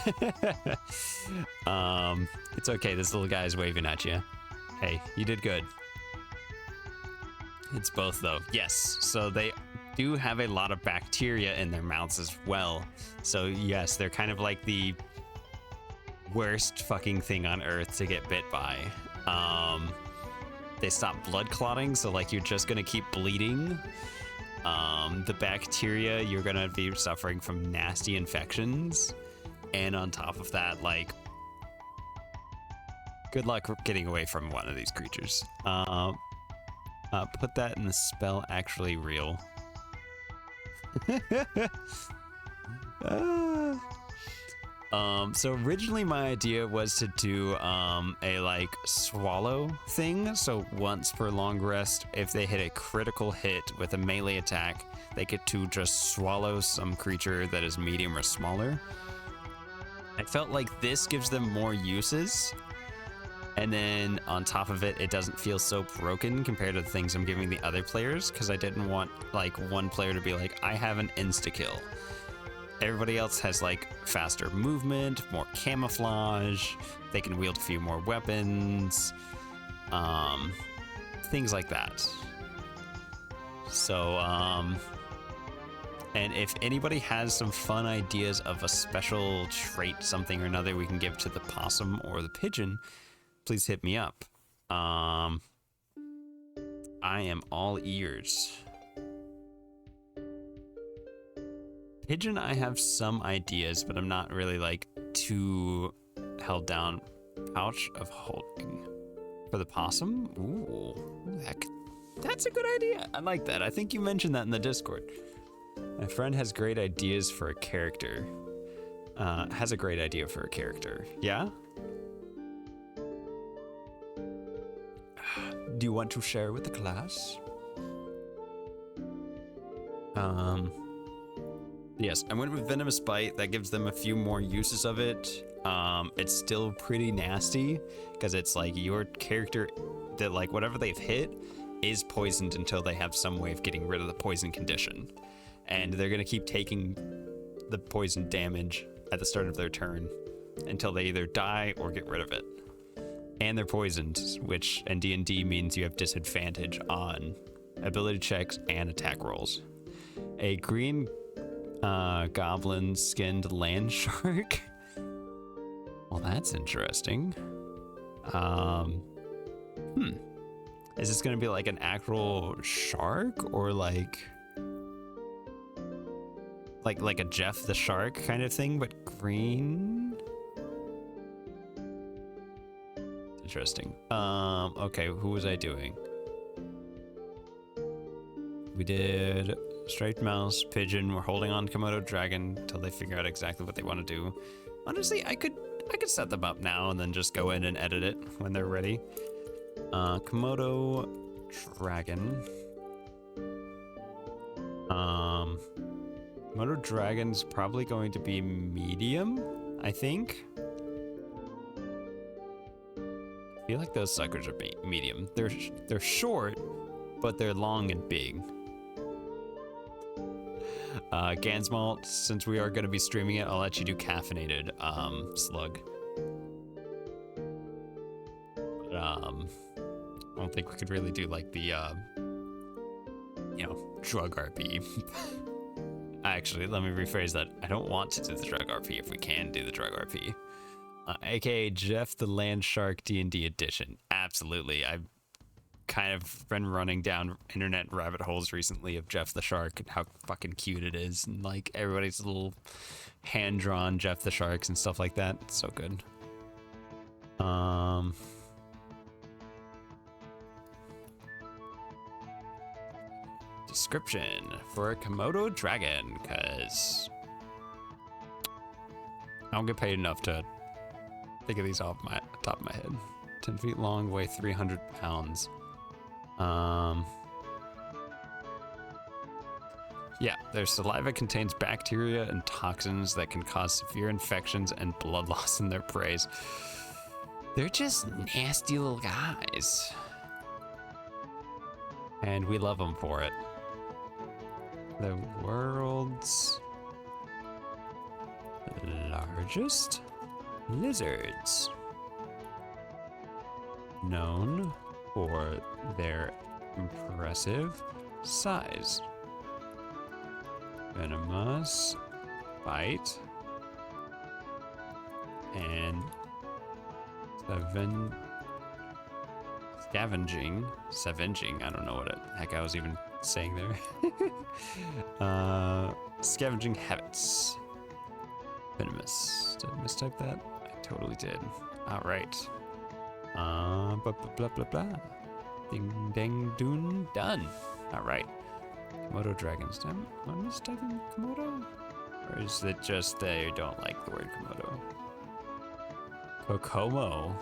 A: It's okay, this little guy is waving at you. Hey, you did good. It's both though, yes. So they do have a lot of bacteria in their mouths as well. So yes, they're kind of like the worst fucking thing on earth to get bit by. They stop blood clotting, so like you're just gonna keep bleeding. The bacteria, you're gonna be suffering from nasty infections, and on top of that, like, good luck getting away from one of these creatures. Put that in the spell actually real. So originally my idea was to do a like swallow thing. So once per long rest, if they hit a critical hit with a melee attack, they get to just swallow some creature that is medium or smaller. I felt like this gives them more uses. And then on top of it, it doesn't feel so broken compared to the things I'm giving the other players, because I didn't want like one player to be like, I have an insta-kill. Everybody else has like faster movement, more camouflage, they can wield a few more weapons, things like that. So, and if anybody has some fun ideas of a special trait, something or another we can give to the possum or the pigeon, please hit me up. I am all ears. Pigeon, I have some ideas, but I'm not really like too held down. Pouch of holding. For the possum? Ooh, heck, that's a good idea. I like that. I think you mentioned that in the Discord. My friend has great ideas for a character. Has a great idea for a character. Yeah? Do you want to share with the class? Yes, I went with Venomous Bite. That gives them a few more uses of it. It's still pretty nasty because it's like your character that like whatever they've hit is poisoned until they have some way of getting rid of the poison condition. And they're going to keep taking the poison damage at the start of their turn until they either die or get rid of it. And they're poisoned, which in D&D means you have disadvantage on ability checks and attack rolls. A green goblin skinned land shark. Well, that's interesting. Is this gonna be like an actual shark or like a Jeff the Shark kind of thing, but green? Interesting. Okay, who was I doing? We did striped mouse, pigeon. We're holding on to Komodo dragon until they figure out exactly what they want to do. Honestly, I could set them up now and then just go in and edit it when they're ready. Komodo dragon. Komodo dragon's probably going to be medium, I think. I feel like those suckers are medium. They're short, but they're long and big. Gansmalt, since we are going to be streaming it, I'll let you do caffeinated slug. But, I don't think we could really do like the, drug RP. Actually, let me rephrase that. I don't want to do the drug RP if we can do the drug RP. AKA Jeff the Land Shark D&D edition. Absolutely. I've kind of been running down internet rabbit holes recently of Jeff the Shark and how fucking cute it is, and like everybody's little hand-drawn Jeff the Sharks and stuff like that. It's so good. Description for a Komodo dragon, because I don't get paid enough to think of these off my top of my head. 10 feet long, weigh 300 pounds. Yeah, their saliva contains bacteria and toxins that can cause severe infections and blood loss in their prey. They're just nasty little guys. And we love them for it. The world's largest lizards. Known for their impressive size. Venomous bite and scavenging. I don't know what the heck I was even saying there. Scavenging habits. Venomous. Did I mistype that? I totally did. All right. Blah, blah, blah, blah. Ding, dang, doon, done. All right. Komodo dragons. Am I mistyping Komodo? Or is it just they don't like the word Komodo? Kokomo.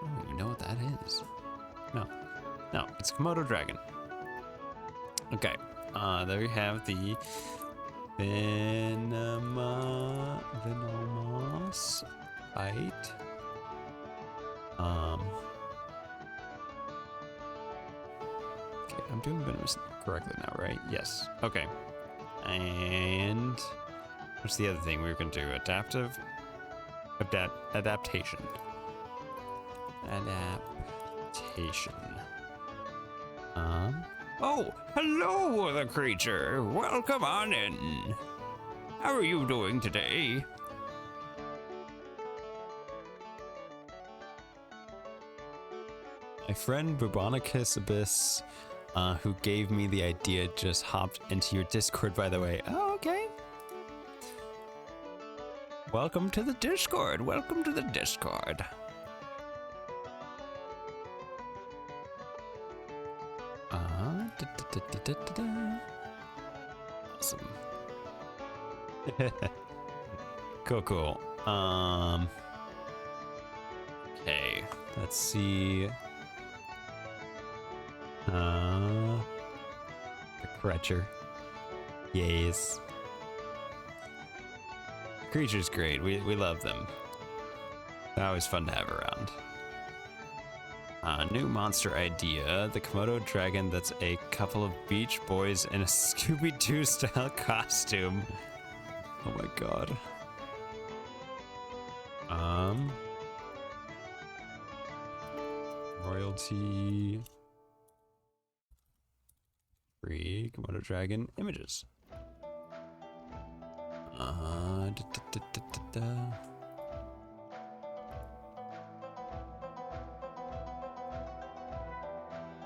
A: I don't even know what that is. No, it's Komodo dragon. Okay. There we have the venomous bite. Okay, I'm doing venomous correctly now, right? Yes. Okay. And what's the other thing we were going to do? Adaptation. Adaptation. Oh, hello, other creature. Welcome on in. How are you doing today? My friend Bubonicus Abyss, who gave me the idea, just hopped into your Discord, by the way. Oh, okay. Welcome to the Discord. Welcome to the Discord. Awesome. Cool. Okay, let's see. The Crutcher. Yes. Creature's great. We love them. They're always fun to have around. New monster idea. The Komodo dragon that's a couple of Beach Boys in a Scooby-Doo style costume. Oh my god. Royalty free Komodo dragon images.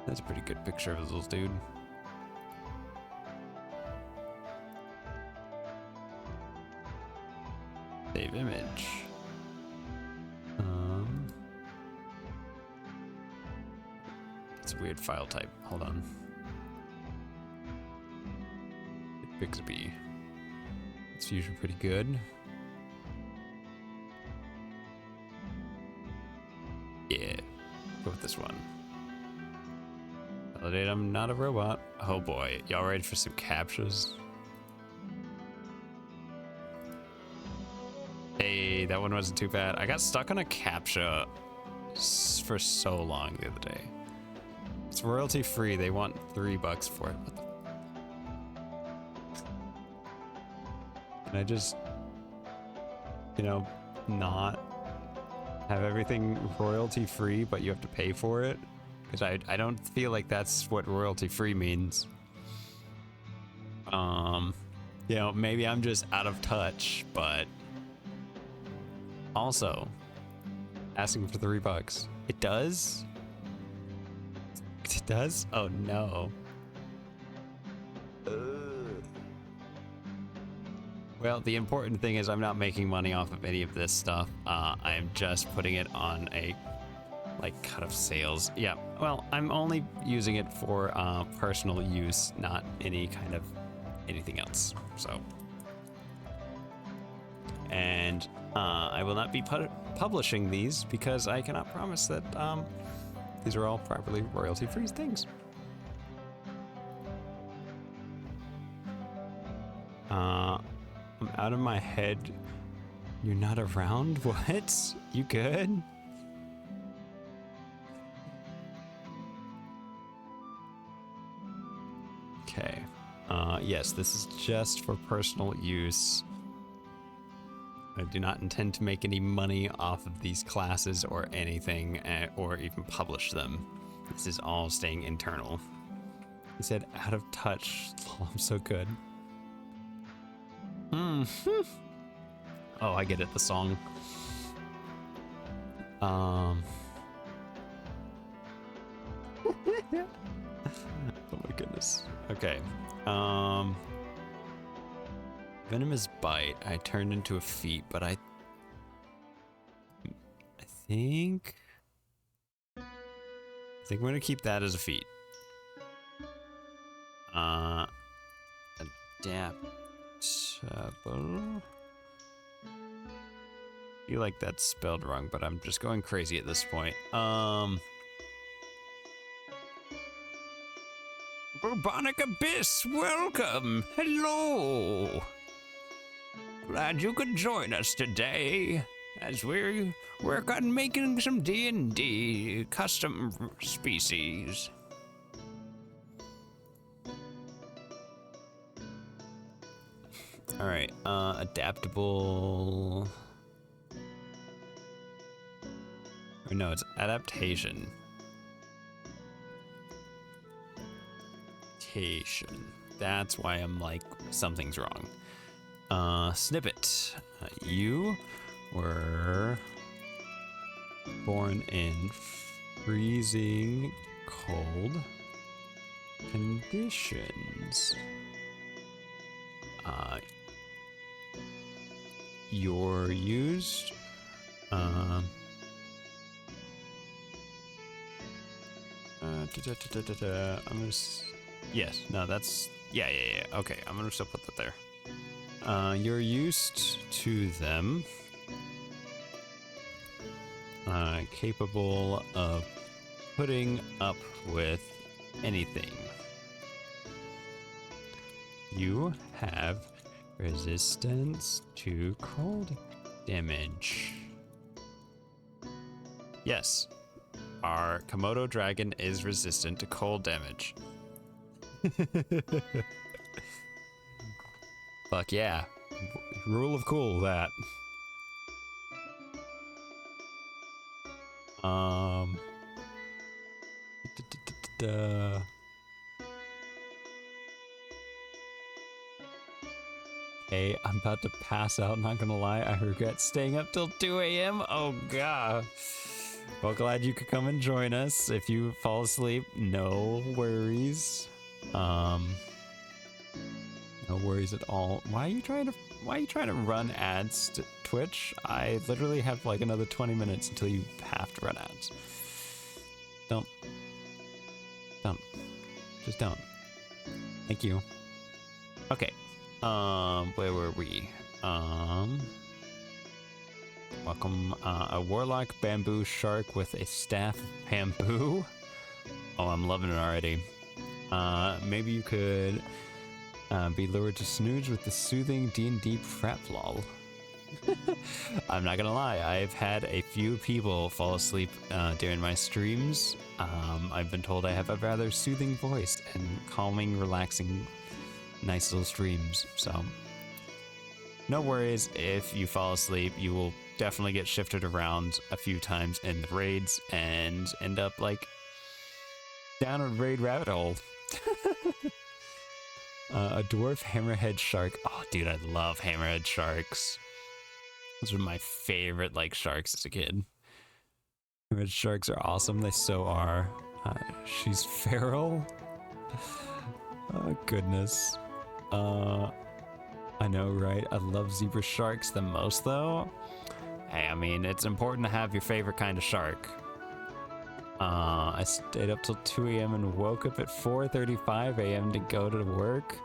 A: That's a pretty good picture of this little dude. Save image. It's a weird file type. Hold on. Bixby. It's usually pretty good. Yeah, go with this one. Validate I'm not a robot. Oh boy, y'all ready for some captures? Hey, that one wasn't too bad. I got stuck on a captcha for so long the other day. It's royalty free. They want $3 for it. What the? Can I just, you know, not have everything royalty free, but you have to pay for it? Because I don't feel like that's what royalty free means. You know, maybe I'm just out of touch, but also asking for $3. It does? It does? Oh no. Well, the important thing is I'm not making money off of any of this stuff. I'm just putting it on a cut of sales. Yeah, well, I'm only using it for personal use, not any kind of anything else. So, and I will not be publishing these because I cannot promise that these are all properly royalty-free things. I'm out of my head. You're not around? What? You good? Okay. Yes, this is just for personal use. I do not intend to make any money off of these classes or anything, or even publish them. This is all staying internal. He said, out of touch. Oh, I'm so good. Oh, I get it, the song. Oh my goodness. Okay. Venomous bite. I turned into a feat, but I think I'm gonna keep that as a feat. Adaptable. I feel like that's spelled wrong, but I'm just going crazy at this point. Bubonic Abyss, welcome! Hello! Glad you could join us today as we work on making some D&D custom species. Alright, adaptable... Or no, it's adaptation. That's why I'm like, something's wrong. Snippet. You were born in freezing cold conditions. You're used. I'm gonna. Yes, no, that's. Yeah. Okay, I'm gonna still put that there. You're used to them. Capable of putting up with anything. You have resistance to cold damage. Yes, our Komodo dragon is resistant to cold damage. Fuck yeah. Rule of cool, that. Hey, I'm about to pass out, not gonna lie. I regret staying up till 2 a.m. Oh, God. Well, glad you could come and join us. If you fall asleep, no worries. No worries at all. Why are you trying to run ads to Twitch? I literally have like another 20 minutes until you have to run ads. Don't. Just don't. Thank you. Okay. Where were we? Welcome, a warlock bamboo shark with a staff of bamboo. Oh, I'm loving it already. Maybe you could be lured to snooze with the soothing D&D Prep lol. I'm not gonna lie, I've had a few people fall asleep during my streams. I've been told I have a rather soothing voice and calming, relaxing, nice little streams, so no worries if you fall asleep. You will definitely get shifted around a few times in the raids and end up like down a raid rabbit hole. A dwarf hammerhead shark. Oh, dude, I love hammerhead sharks. Those were my favorite like sharks as a kid. Hammerhead sharks are awesome. They so are. She's feral. Oh, goodness. I know, right? I love zebra sharks the most, though. Hey, I mean, it's important to have your favorite kind of shark. I stayed up till 2 a.m. and woke up at 4:35 a.m. to go to work.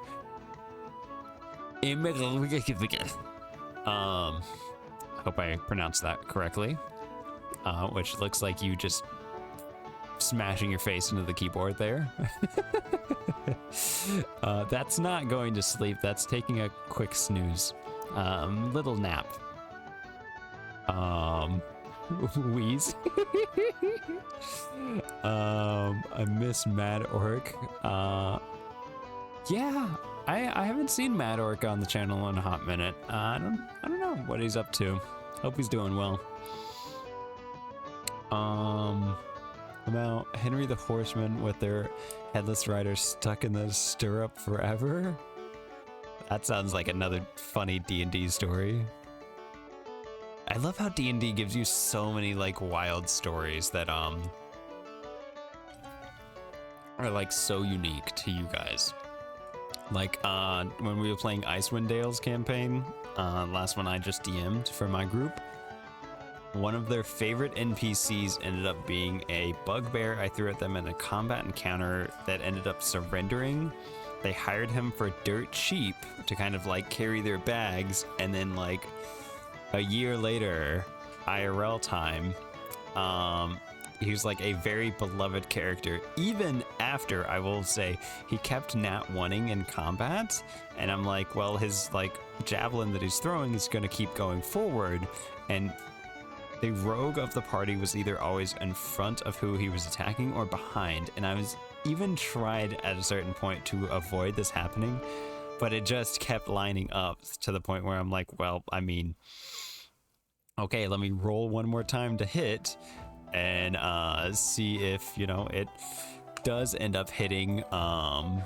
A: Hope I pronounced that correctly. Which looks like you just smashing your face into the keyboard there. That's not going to sleep. That's taking a quick snooze. Little nap. Wheeze. I miss Mad Orc. Yeah, I haven't seen Mad Orc on the channel in a hot minute. I don't know what he's up to. Hope he's doing well. About Henry the Horseman with their headless rider stuck in the stirrup forever. That sounds like another funny D&D story. I love how D&D gives you so many like wild stories that are like so unique to you guys. Like when we were playing Icewind Dale's campaign, last one I just DM'd for my group. One of their favorite NPCs ended up being a bugbear I threw at them in a combat encounter that ended up surrendering. They hired him for dirt cheap to kind of like carry their bags, and then like a year later, IRL time, he was like a very beloved character, even after, I will say, he kept nat 1ing in combat, and I'm like, well, his like javelin that he's throwing is going to keep going forward, and the rogue of the party was either always in front of who he was attacking or behind, and I was even tried at a certain point to avoid this happening, but it just kept lining up to the point where I'm like, well, I mean, okay, let me roll one more time to hit and see if, you know, it does end up hitting. Oh,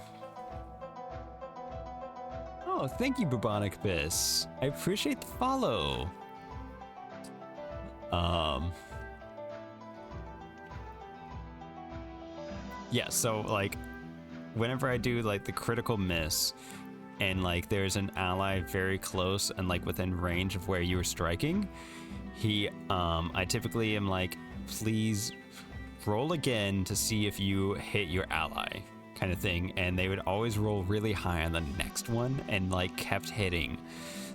A: thank you, Bubonic Biss. I appreciate the follow. Yeah, so like whenever I do like the critical miss and like there's an ally very close and like within range of where you were striking, I typically am like, please roll again to see if you hit your ally, kind of thing, and they would always roll really high on the next one and like kept hitting.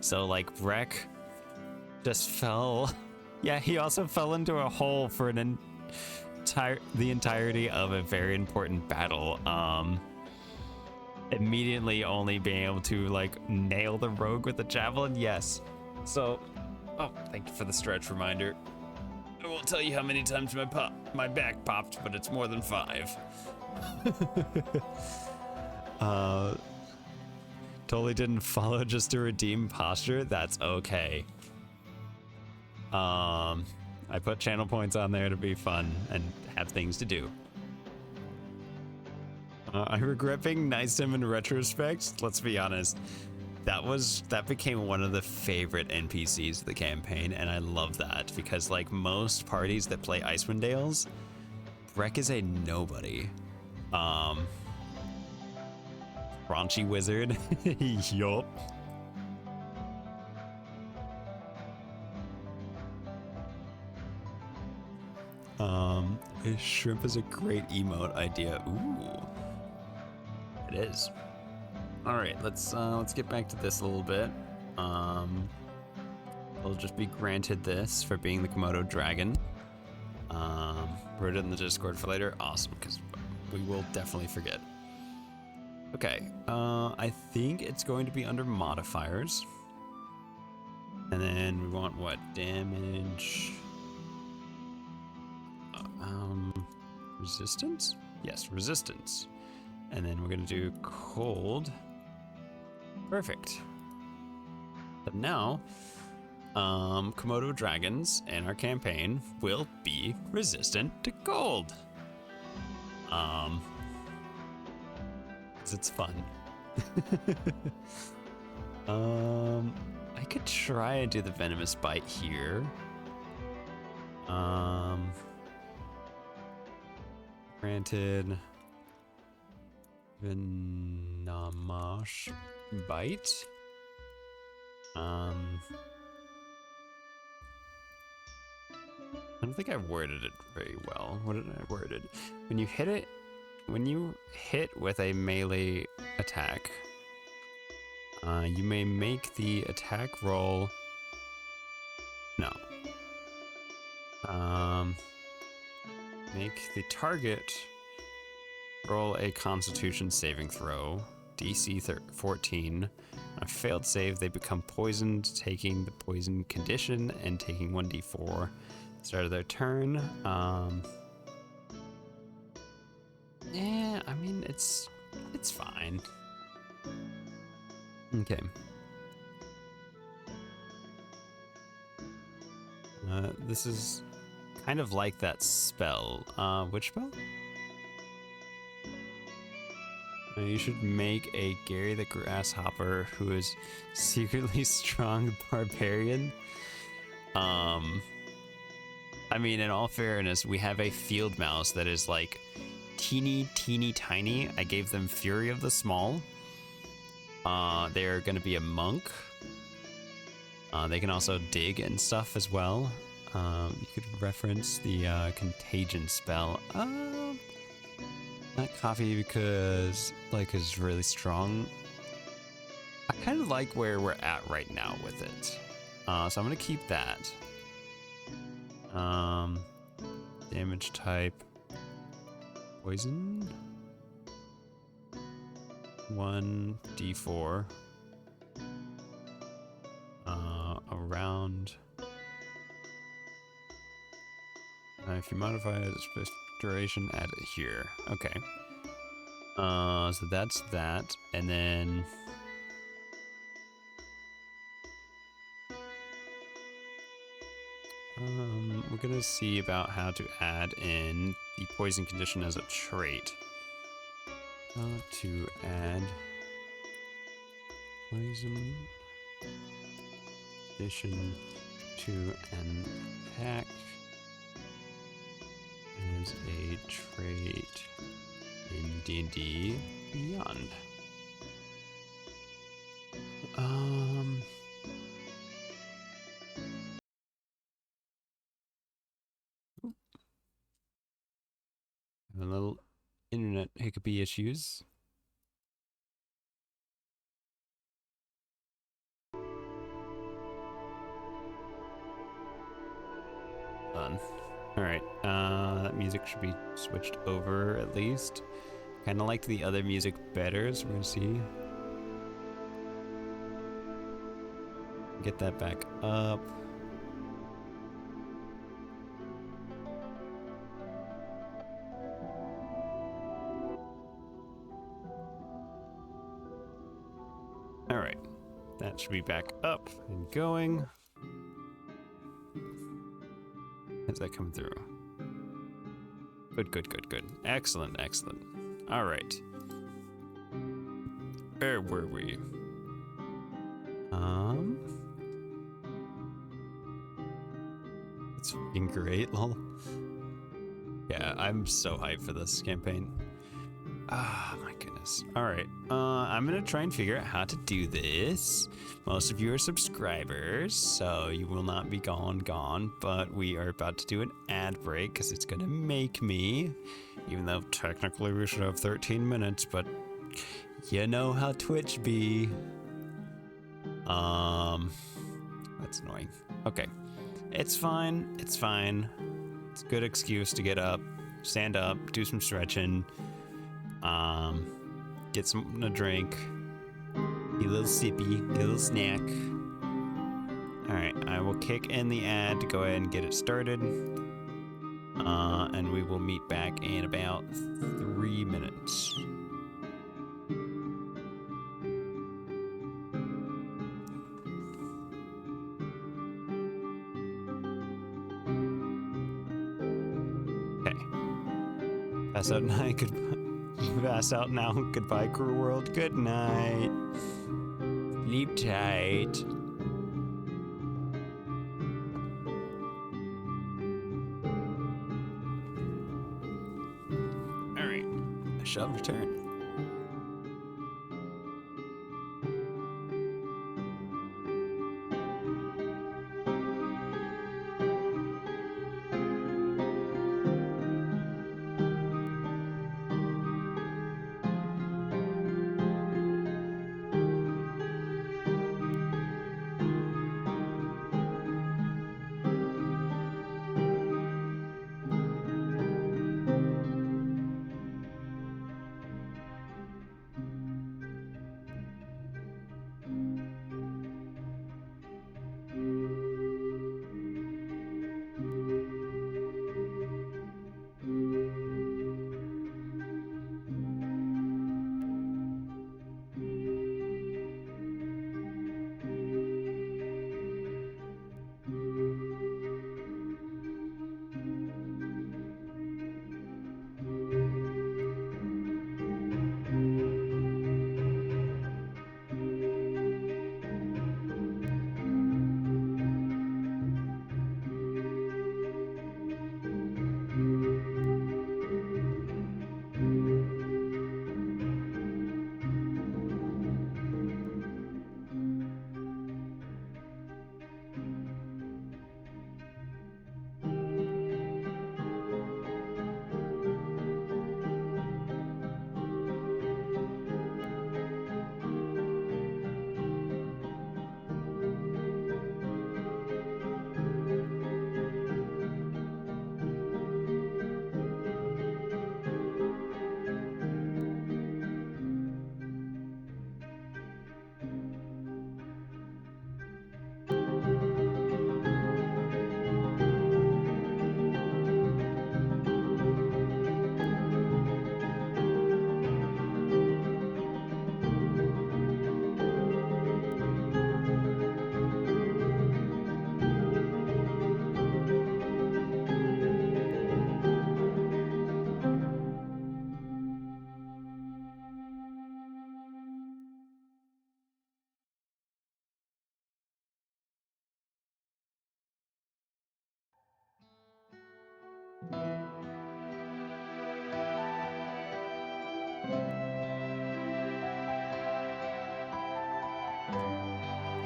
A: So like Breck just fell. Yeah, he also fell into a hole for the entirety of a very important battle. immediately only being able to like nail the rogue with the javelin. Yes. So, oh, thank you for the stretch reminder. I won't tell you how many times my back popped, but it's more than 5. Totally didn't follow just to redeem posture. That's okay. I put channel points on there to be fun and have things to do. I regret being nice to him in retrospect. Let's be honest. That became one of the favorite NPCs of the campaign, and I love that because like most parties that play Icewind Dales, Breck is a nobody. Raunchy wizard. Yup. Shrimp is a great emote idea. Ooh. It is. All right, let's get back to this a little bit. We'll just be granted this for being the Komodo dragon. Wrote it in the Discord for later. Awesome, because we will definitely forget. Okay, I think it's going to be under modifiers. And then we want what? Damage. Resistance? Yes, resistance. And then we're gonna do cold. Perfect. But now, Komodo dragons in our campaign will be resistant to cold. 'Cause it's fun. I could try and do the venomous bite here. Granted, venomous bite. I don't think I worded it very well. What did I word it? When you hit with a melee attack, you may make the attack roll. No. Make the target roll a Constitution saving throw, DC 14. On a failed save, they become poisoned, taking the poison condition and taking 1d4. Start of their turn. Yeah, I mean it's fine. Okay. This is kind of like that spell. Which spell? You should make a Gary the Grasshopper who is secretly strong barbarian. I mean, in all fairness, we have a field mouse that is like teeny tiny. I gave them Fury of the Small. They're gonna be a monk. They can also dig and stuff as well. You could reference the contagion spell. Not coffee because Blake is really strong. I kind of like where we're at right now with it. So I'm gonna keep that. Damage type. Poison. 1d4. Around. If you modify it, it's duration, add it here. Okay. So that's that, and then we're gonna see about how to add in the poison condition as a trait. To add poison condition to an attack as a trait in D&D Beyond. A little internet hiccupy issues. Fun. All right, that music should be switched over at least. Kind of liked the other music better, so we're gonna see. Get that back up. All right, that should be back up and going. How's that come through? Good, good, good, good. Excellent, excellent. All right. Where were we? It's fucking great, lol. Yeah, I'm so hyped for this campaign. Ah, my goodness. All right, I'm gonna try and figure out how to do this. Most of you are subscribers, so you will not be gone, but we are about to do an ad break because it's gonna make me, even though technically we should have 13 minutes, but you know how Twitch be. That's annoying. Okay, it's fine, it's fine. It's a good excuse to get up, stand up, do some stretching, get something to drink, get a little sippy, get a little snack. Alright, I will kick in the ad to go ahead and get it started. And we will meet back in about 3 minutes. Pass out now. Pass out now. Goodbye, crew world. Good night. Sleep tight. All right, I shall return.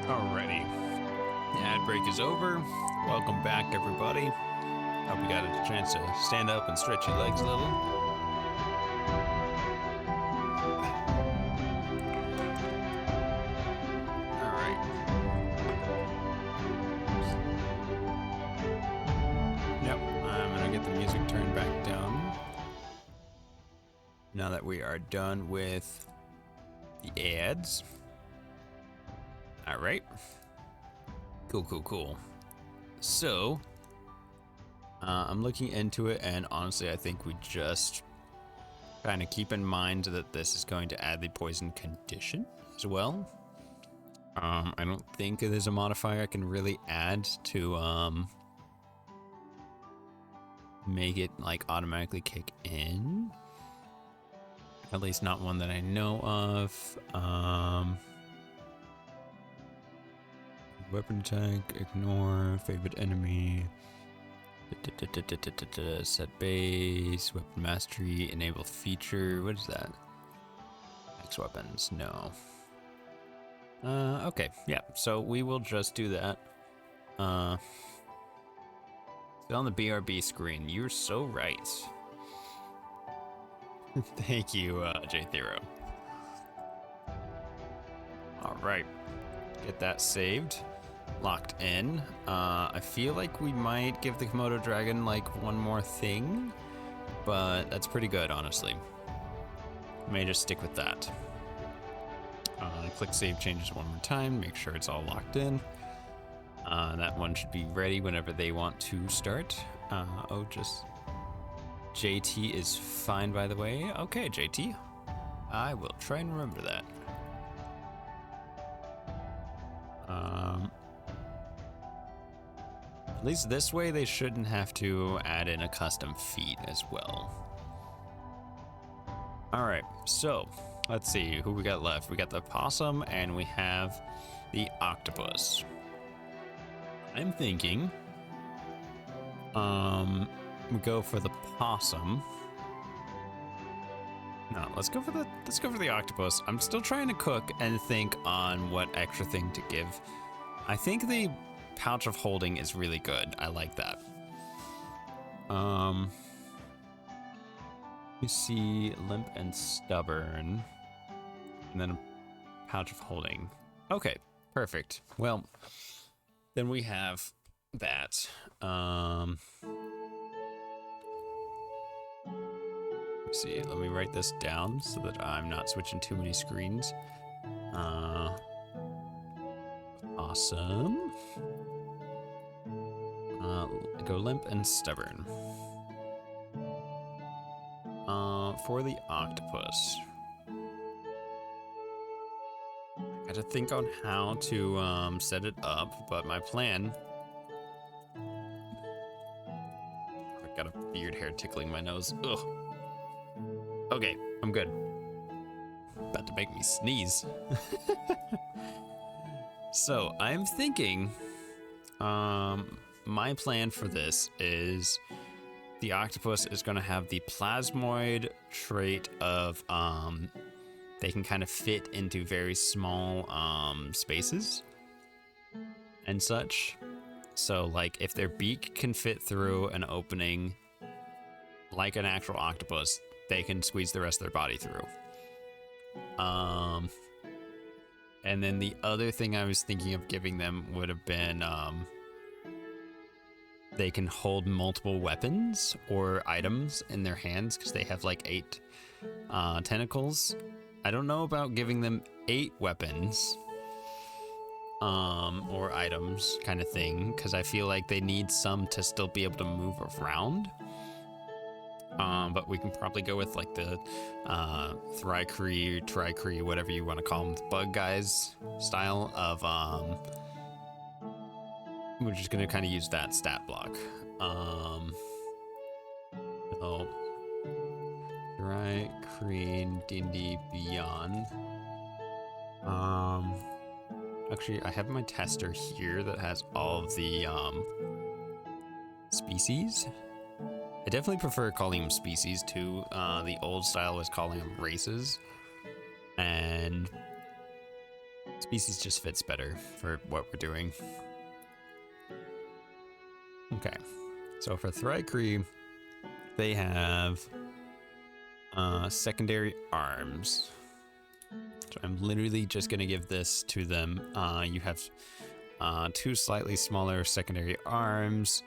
A: Alrighty, the ad break is over. Welcome back, everybody. Hope you got a chance to stand up and stretch your legs a little. Alright. Yep, I'm gonna get the music turned back down. Now that we are done with the ads. All right. Cool. So, I'm looking into it, and honestly, I think we just kind of keep in mind that this is going to add the poison condition as well. I don't think there's a modifier I can really add to make it like automatically kick in. At least not one that I know of. Weapon attack, ignore, favorite enemy, set base, weapon mastery, enable feature. What is that? X weapons, no. Okay, yeah, so we will just do that. Still on the BRB screen, you're so right. Thank you, J Thero. All right, get that saved, locked in. I feel like we might give the Komodo dragon like one more thing, but that's pretty good, honestly. May just stick with that. Click save changes one more time, make sure it's all locked in. That one should be ready whenever they want to start. Just JT is fine, by the way. Okay, JT. I will try and remember that. At least this way they shouldn't have to add in a custom feat as well. All right, so let's see who we got left. We got the possum and we have the octopus. I'm thinking we go for the possum. No, let's go for the octopus. I'm still trying to cook and think on what extra thing to give. I think the pouch of holding is really good. I like that. Let me see, limp and stubborn, and then a pouch of holding. Okay, perfect. Well, then we have that. Let's see, let me write this down so that I'm not switching too many screens. Awesome. Go limp and stubborn. For the octopus, I gotta think on how to set it up, but my plan. I've got a beard hair tickling my nose. Ugh. Okay, I'm good. About to make me sneeze. So I'm thinking, my plan for this is the octopus is going to have the plasmoid trait of they can kind of fit into very small spaces and such. So like if their beak can fit through an opening like an actual octopus, they can squeeze the rest of their body through. And then the other thing I was thinking of giving them would have been they can hold multiple weapons or items in their hands because they have like 8 tentacles. I don't know about giving them 8 weapons or items kind of thing, because I feel like they need some to still be able to move around. But we can probably go with like the Thrycree, whatever you want to call them, the bug guys style of we're just gonna kind of use that stat block. So Thrycree D&D Beyond. Actually, I have my tester here that has all of the species. I definitely prefer calling them species to the old style was calling them races, and species just fits better for what we're doing. Okay, so for Thrycree, they have secondary arms. So I'm literally just gonna give this to them. You have 2 slightly smaller secondary arms.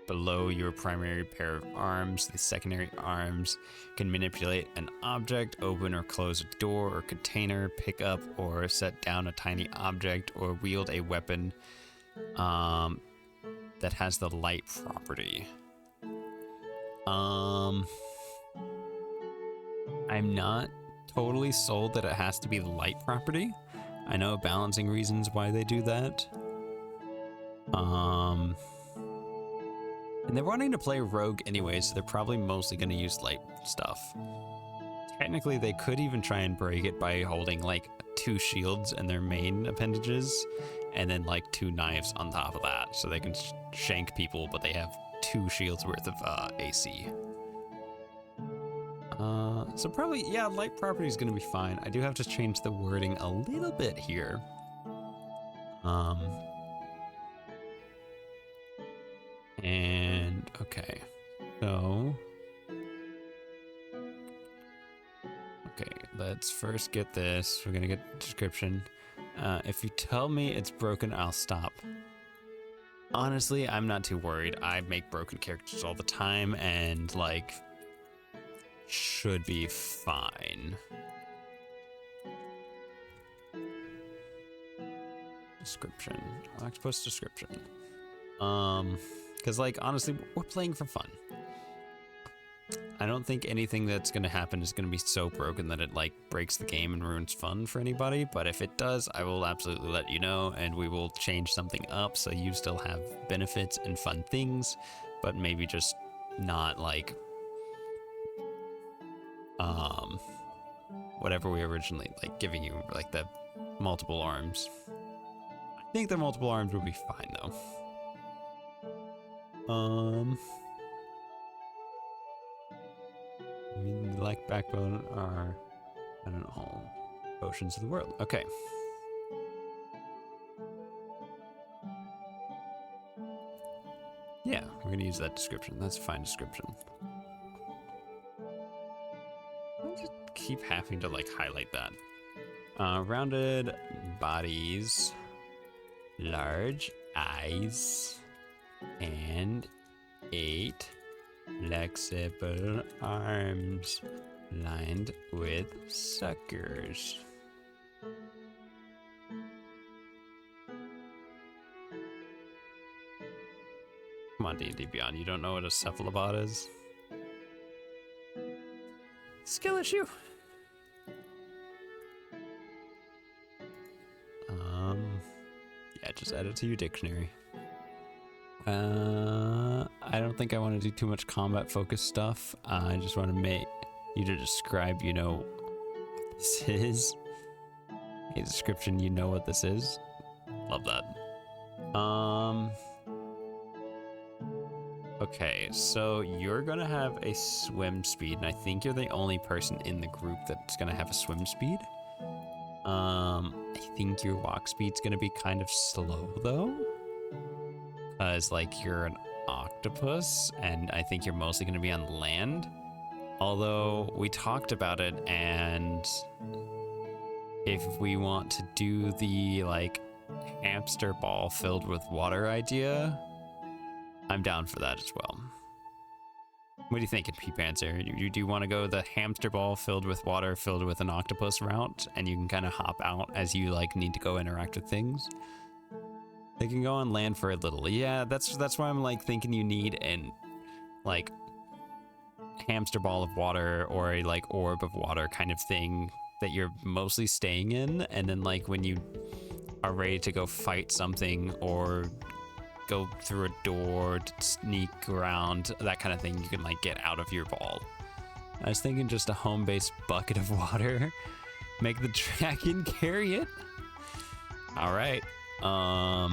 A: below your primary pair of arms. The secondary arms can manipulate an object, open or close a door or container, pick up or set down a tiny object, or wield a weapon that has the light property. I'm not totally sold that it has to be light property. I know balancing reasons why they do that. And they're wanting to play rogue anyway, so they're probably mostly going to use light stuff. Technically, they could even try and break it by holding like 2 shields in their main appendages, and then like 2 knives on top of that, so they can shank people, but they have 2 shields worth of AC. So probably, yeah, light property is going to be fine. I do have to change the wording a little bit here. And okay, so okay, let's first get this. We're gonna get description. If you tell me it's broken, I'll stop. Honestly, I'm not too worried. I make broken characters all the time, and like, should be fine. Description. Octopus description. Because like, honestly, we're playing for fun. I don't think anything that's going to happen is going to be so broken that it like breaks the game and ruins fun for anybody. But if it does, I will absolutely let you know, and we will change something up so you still have benefits and fun things, but maybe just not like whatever we originally like giving you, like the multiple arms. I think the multiple arms would be fine though. I mean, the like backbone are, I don't know, oceans of the world. Okay. Yeah, we're gonna use that description. That's a fine description. I just keep having to like highlight that. Rounded bodies, large eyes, and 8 flexible arms lined with suckers. Come on, D&D Beyond, you don't know what a cephalopod is? Skill issue. Yeah, just add it to your dictionary. I don't think I want to do too much combat focused stuff. I just want to make you to describe, you know, what this is. A description, you know what this is. Love that. Okay, so you're gonna have a swim speed, and I think you're the only person in the group that's gonna have a swim speed. I think your walk speed's gonna be kind of slow though, because like you're an octopus, and I think you're mostly gonna be on land. Although we talked about it, and if we want to do the like hamster ball filled with water idea, I'm down for that as well. What are you thinking, P-Panzer? Do you want to go the hamster ball filled with water, filled with an octopus route, and you can kind of hop out as you like need to go interact with things? They can go on land for a little. Yeah, that's why I'm like thinking you need an like hamster ball of water or a like orb of water kind of thing that you're mostly staying in, and then like when you are ready to go fight something or go through a door to sneak around, that kind of thing, you can like get out of your ball. I was thinking just a home-based bucket of water. Make the dragon carry it. All right. I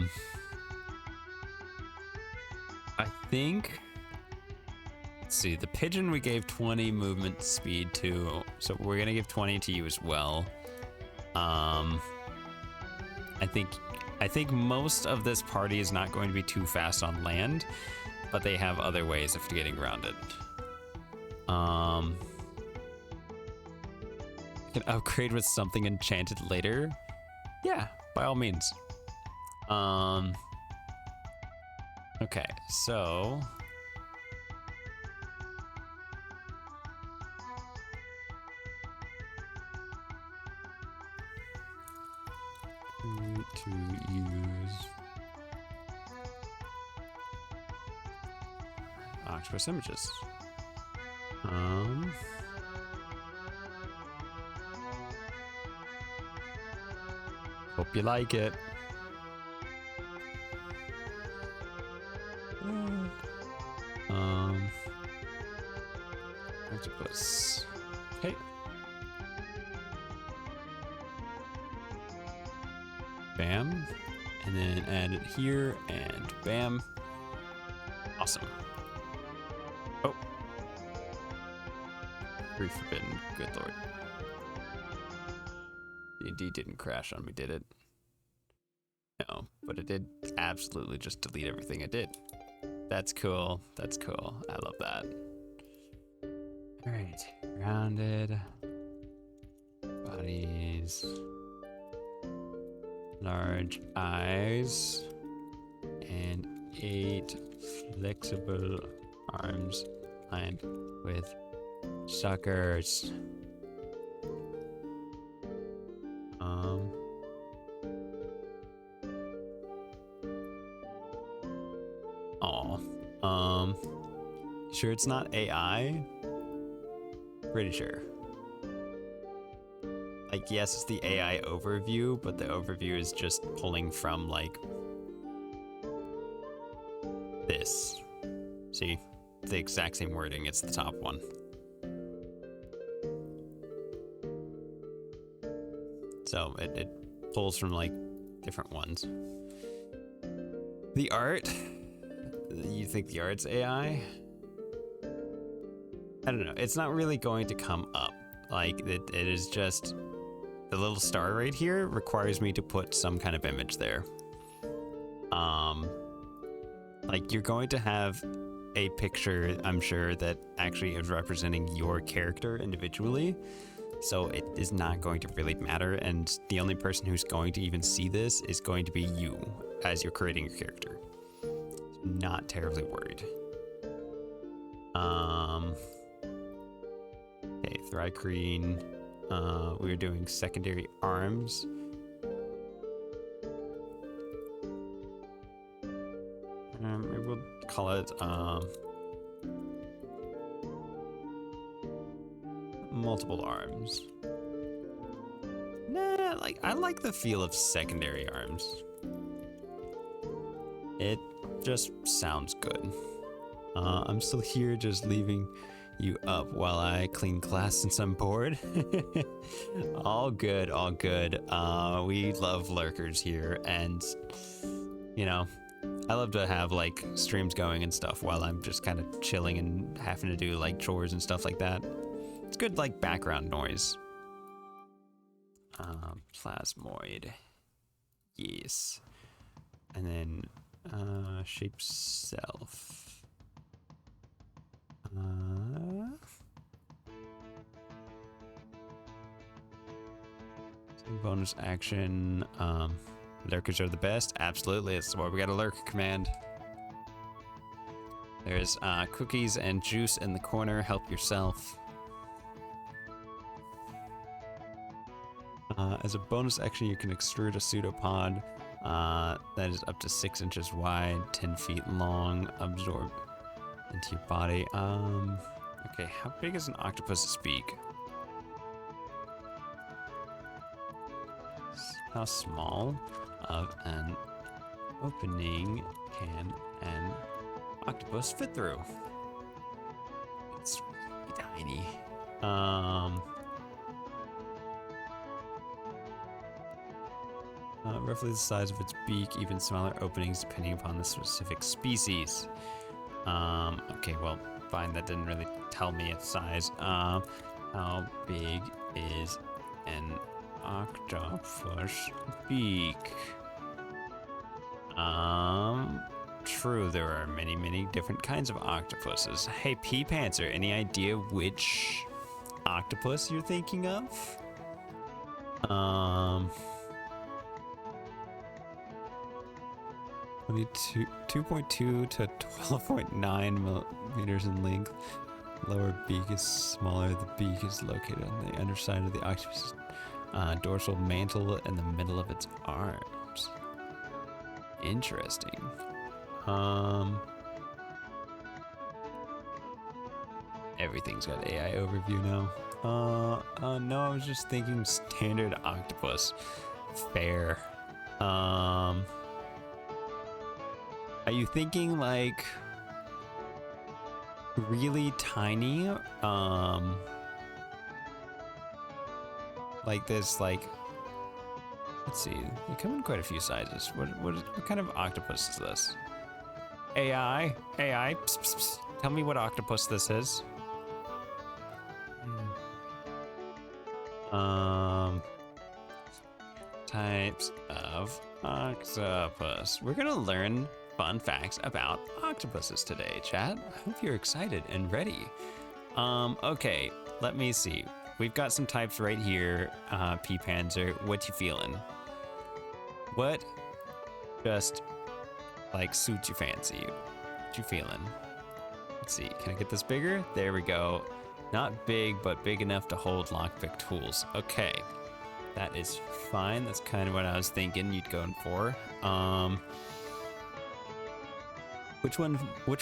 A: think, let's see, the pigeon we gave 20 movement speed to, so we're gonna give 20 to you as well. I think most of this party is not going to be too fast on land, but they have other ways of getting around it. Can upgrade with something enchanted later? Yeah, by all means. Okay, so to use octopus images. Hope you like it. Octopus. Okay. Bam. And then add it here and bam. Awesome. Oh. Free forbidden. Good lord. D&D didn't crash on me, did it? No, but it did absolutely just delete everything I did. That's cool. That's cool. I love that. All right. Rounded. Bodies. Large eyes. And 8 flexible arms lined with suckers. Sure it's not AI? Pretty sure. Like, yes, it's the AI overview, but the overview is just pulling from, like, this. See? The exact same wording, it's the top one. So, it pulls from, like, different ones. The art? You think the art's AI? I don't know. It's not really going to come up. Like, it is just... The little star right here requires me to put some kind of image there. Like, you're going to have a picture, I'm sure, that actually is representing your character individually. So it is not going to really matter. And the only person who's going to even see this is going to be you as you're creating your character. Not terribly worried. Okay, Thrycreen. We're doing secondary arms. Maybe we'll call it multiple arms. Nah, like I like the feel of secondary arms. It just sounds good. I'm still here, just leaving you up while I clean class since I'm bored. All good, all good. We love lurkers here, and you know, I love to have like streams going and stuff while I'm just kind of chilling and having to do like chores and stuff like that. It's good like background noise. Plasmoid. Yes. And then shape self. Bonus action. Lurkers are the best. Absolutely, that's why we got a lurker command. There's cookies and juice in the corner. Help yourself. As a bonus action, you can extrude a pseudopod that is up to 6 inches wide, 10 feet long, absorb into your body. Okay, how big is an octopus's beak? How small of an opening can an octopus fit through? It's really tiny. Roughly the size of its beak, even smaller openings depending upon the specific species. Okay, well, fine, that didn't really tell me its size. How big is an octopus beak? True, there are many, many different kinds of octopuses. Hey, Pea Panther, any idea which octopus you're thinking of? 2.2 to 12.9 millimeters in length. Lower beak is smaller. The beak is located on the underside of the octopus. Dorsal mantle in the middle of its arms. Interesting. Everything's got AI overview now. No, I was just thinking standard octopus. Fair. Are you thinking like really tiny? Like this, like, let's see, they come in quite a few sizes. What kind of octopus is this? AI, psst, psst, psst. Tell me what octopus this is. Types of octopus. We're gonna learn fun facts about octopuses today, chat. I hope you're excited and ready. Okay, let me see. We've got some types right here. P Panzer, what you feeling? What just like suits your fancy? What you feeling? Let's see, can I get this bigger? There we go. Not big, but big enough to hold lockpick tools. Okay, that is fine. That's kind of what I was thinking you'd go for. Which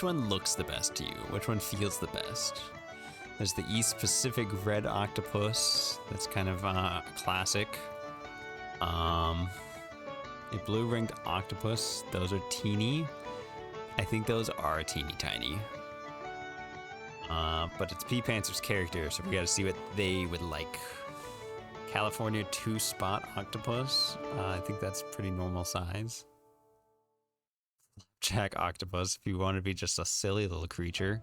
A: one looks the best to you? Which one feels the best? There's the East Pacific red octopus. That's kind of classic. A blue-ringed octopus. Those are teeny. I think those are teeny tiny. But it's P Panzer's character, so we gotta see what they would like. California 2-spot octopus. I think that's pretty normal size. Jack octopus, if you want to be just a silly little creature.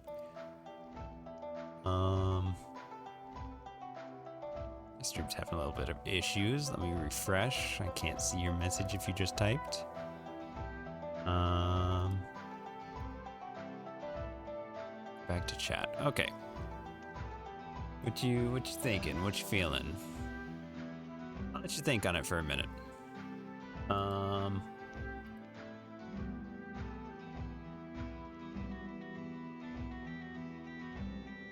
A: My stream's having a little bit of issues. Let me refresh. I can't see your message if you just typed. Back to chat. Okay. What you thinking? What you feeling? I'll let you think on it for a minute.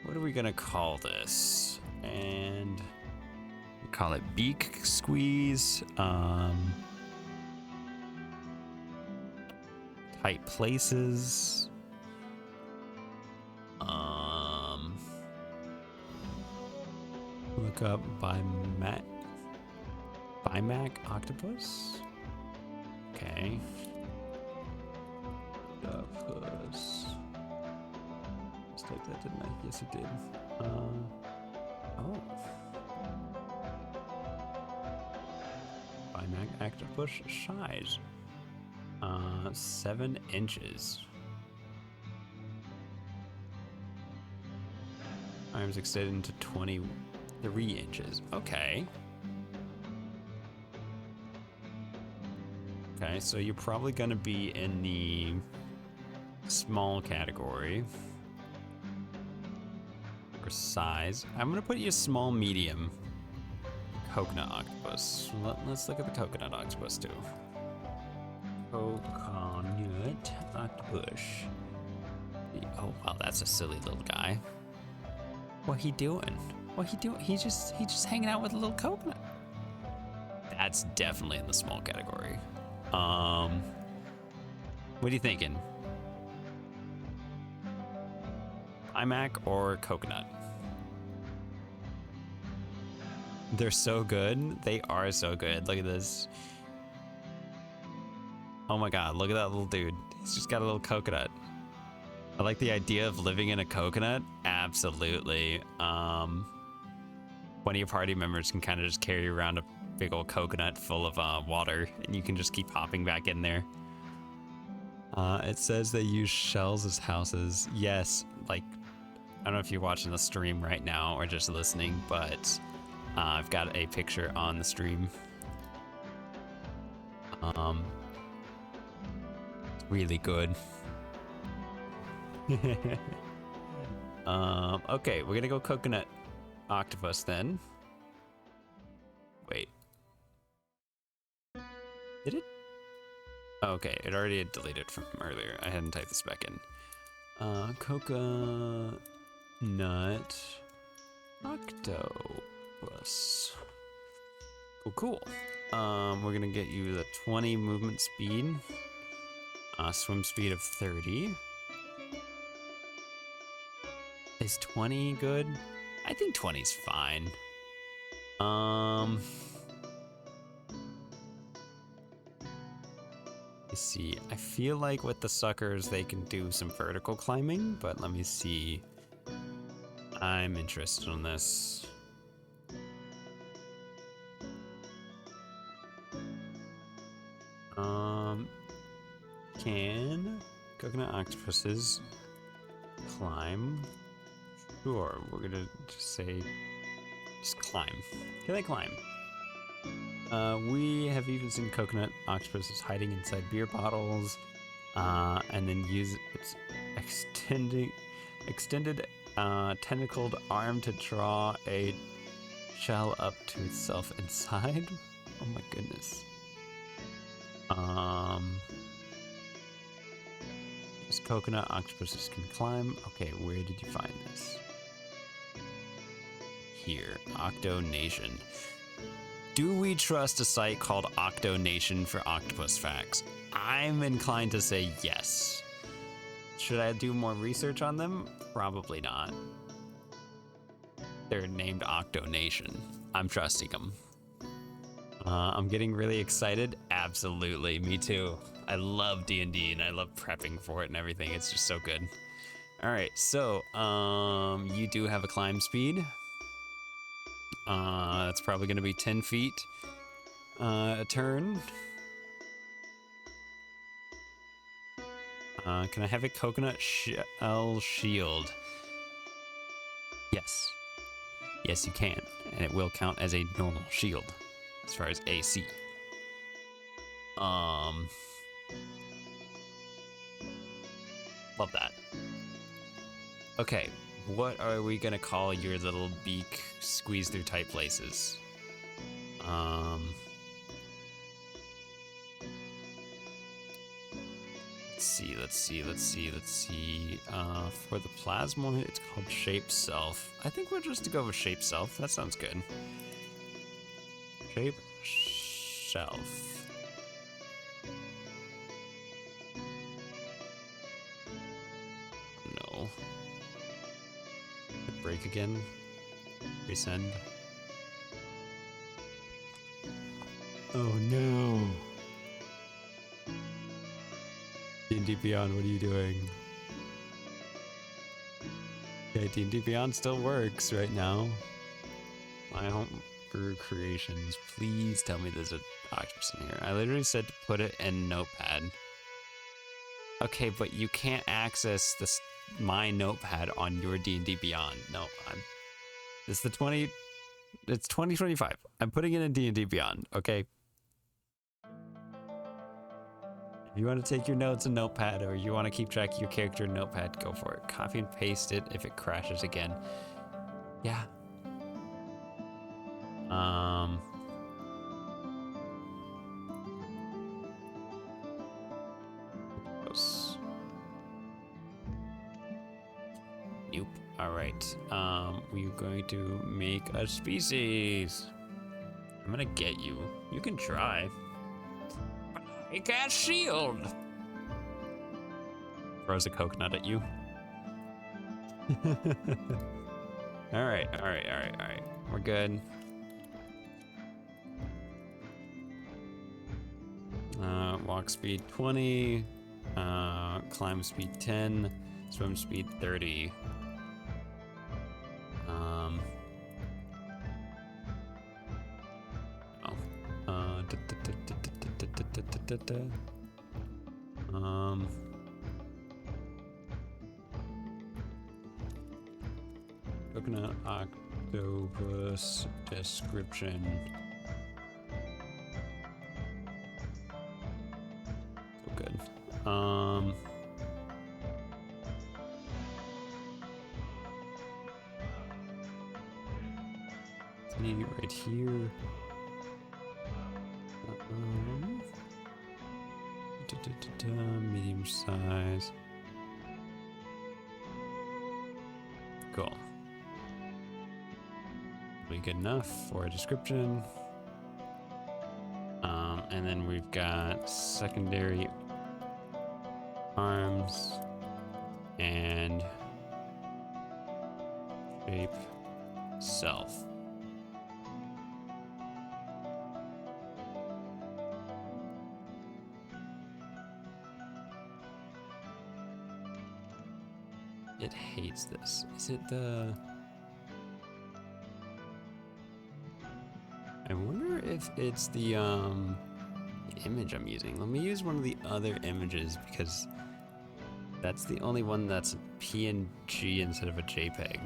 A: What are we gonna call this? And we call it beak squeeze. Tight places. Look up Bimac octopus. Okay. Octopus. Just type that, didn't I? Yes, it did. Oh. Bimac octopus size. 7 inches. Arms extended into 23 inches. Okay. Okay, so you're probably gonna be in the small category for size. I'm gonna put you small, medium. Coconut octopus. Let's look at the coconut octopus too. Coconut octopus. Oh wow, that's a silly little guy. What he doing? He's just hanging out with a little coconut. That's definitely in the small category. What are you thinking? iMac or coconut? They're so good. They are so good. Look at this. Oh my god, look at that little dude. He's just got a little coconut. I like the idea of living in a coconut. Absolutely. One of your party members can kind of just carry around a big old coconut full of water, and you can just keep hopping back in there. It says they use shells as houses. Yes, like, I don't know if you're watching the stream right now or just listening, but I've got a picture on the stream. Really good. Okay, we're gonna go coconut octopus then. Wait. Did it? Okay, it already had deleted from earlier. I hadn't typed this back in. Coconut octopus. Cool. We're gonna get you the 20 movement speed, swim speed of 30. Is 20 good? I think 20's fine. Let's see. I feel like with the suckers they can do some vertical climbing, but let me see. I'm interested in this. Can coconut octopuses climb? Sure, we're gonna just say, just climb. Can they climb? We have even seen coconut octopuses hiding inside beer bottles, and then use its extended tentacled arm to draw a shell up to itself inside. Oh my goodness. These coconut octopuses can climb. Okay, where did you find this? Here, Octo Nation. Do we trust a site called Octo Nation for octopus facts? I'm inclined to say yes. Should I do more research on them? Probably not. They're named Octo Nation. I'm trusting them. I'm getting really excited. Absolutely, me too. I love D&D and I love prepping for it and everything. It's just so good. All right, so you do have a climb speed. That's probably going to be 10 feet a turn. Can I have a coconut shell shield? Yes. Yes, you can. And it will count as a normal shield as far as AC. Love that. Okay, what are we gonna call your little beak squeeze through tight places? Let's see. For the plasmoid, it's called Shape Self. I think we're just to go with Shape Self. That sounds good. Shape Self. No. Break again. Resend. Oh no. D&D Beyond, what are you doing? Okay, D&D Beyond still works right now. My home brew creations. Please tell me there's an octopus in here. I literally said to put it in Notepad. Okay, but you can't access this my Notepad on your D&D Beyond. No, it's 2025. I'm putting it in D&D Beyond, okay? If you want to take your notes in Notepad or you want to keep track of your character in Notepad, go for it. Copy and paste it if it crashes again. Yeah. Gross. Nope. All right. We're going to make a species. I'm gonna get you. You can try. I can't shield. Throws a coconut at you. All right. We're good. Walk speed 20, climb speed 10, swim speed 30. Coconut octopus description. So good. See right here. Medium size. Cool. Be good enough for a description. And then we've got secondary arms and shape self. It hates this. Is it the... I wonder if it's the image I'm using. Let me use one of the other images because that's the only one that's a PNG instead of a JPEG.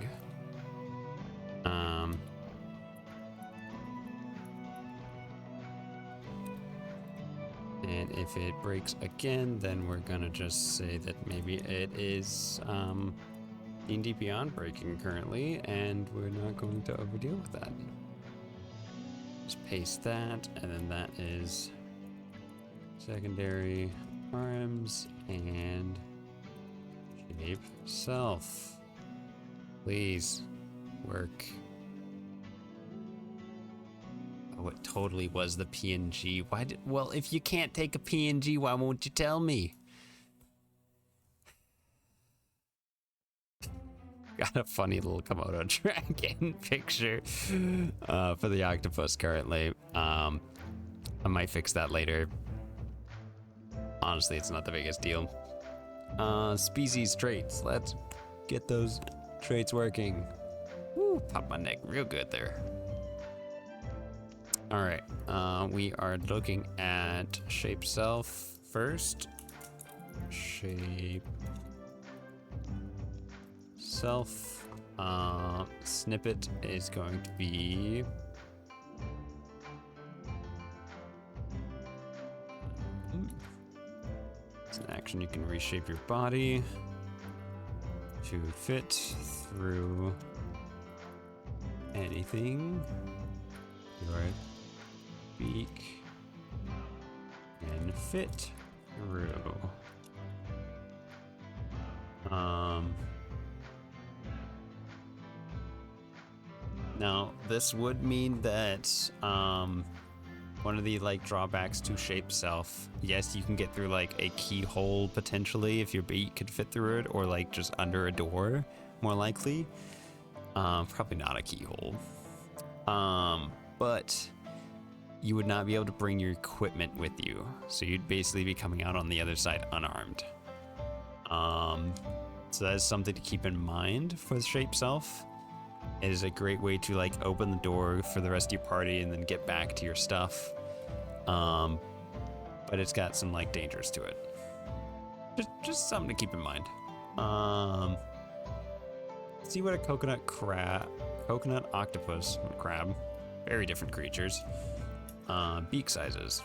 A: And if it breaks again, then we're gonna just say that maybe it is D&D Beyond breaking currently, and we're not going to overdeal with that. Just paste that, and then that is secondary arms and shape self. Please work. Oh, it totally was the PNG. Why did, well, if you can't take a PNG, why won't you tell me? Got a funny little Komodo dragon picture for the octopus currently. I might fix that later. Honestly, it's not the biggest deal. Species traits. Let's get those traits working. Woo, pop my neck real good there. All right, we are looking at shape self first. Shape self. Snippet is going to be it's an action. You can reshape your body to fit through anything. Your beak and fit through. Now this would mean that one of the like drawbacks to shape self, yes, you can get through like a keyhole potentially if your beak could fit through it, or like just under a door, more likely. Probably not a keyhole. But you would not be able to bring your equipment with you, so you'd basically be coming out on the other side unarmed. So that's something to keep in mind for the shape self. It is a great way to like open the door for the rest of your party and then get back to your stuff. But it's got some like dangers to it. Just something to keep in mind. See what a coconut octopus, crab, very different creatures. Beak sizes.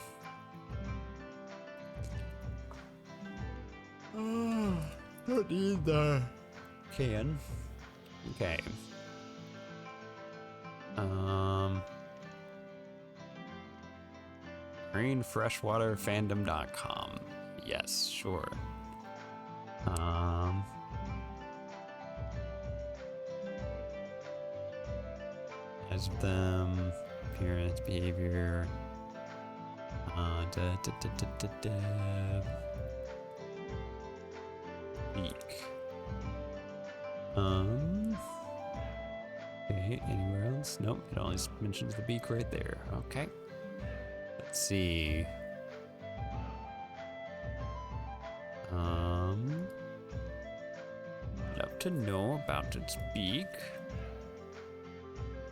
A: Don't need the can. Okay. Greenfreshwaterfandom.com. Yes, sure. As of them, appearance, behavior. Beak. Okay, anywhere else? Nope, it only mentions the beak right there. Okay. Let's see. Love to know about its beak.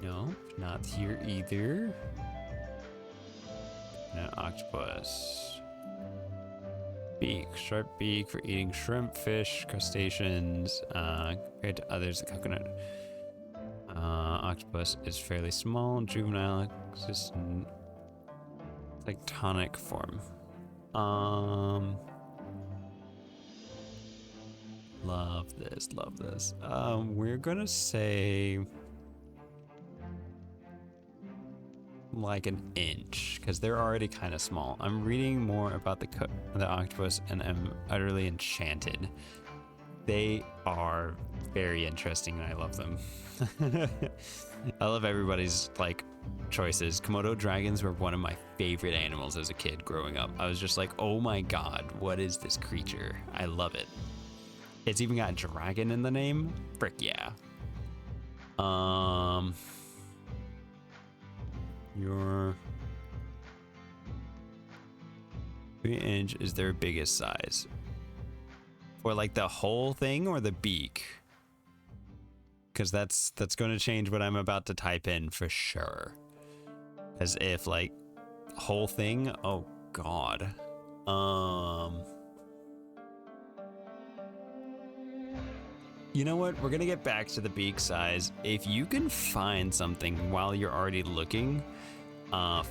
A: Nope, not here either. An octopus. Beak, sharp beak for eating shrimp, fish, crustaceans. Compared to others, the coconut octopus is fairly small, juvenile, existent, like tonic form. Love this, love this. We're gonna say like an inch, because they're already kind of small. I'm reading more about the octopus and I'm utterly enchanted. They are very interesting and I love them. I love everybody's like choices. Komodo dragons were one of my favorite animals as a kid growing up. I was just like, oh my god, what is this creature? I love it. It's even got dragon in the name. Frick yeah. Your 3-inch is their biggest size. For like the whole thing or the beak? Because that's going to change what I'm about to type in for sure. As if like whole thing. Oh god. You know what? We're gonna get back to the beak size. If you can find something while you're already looking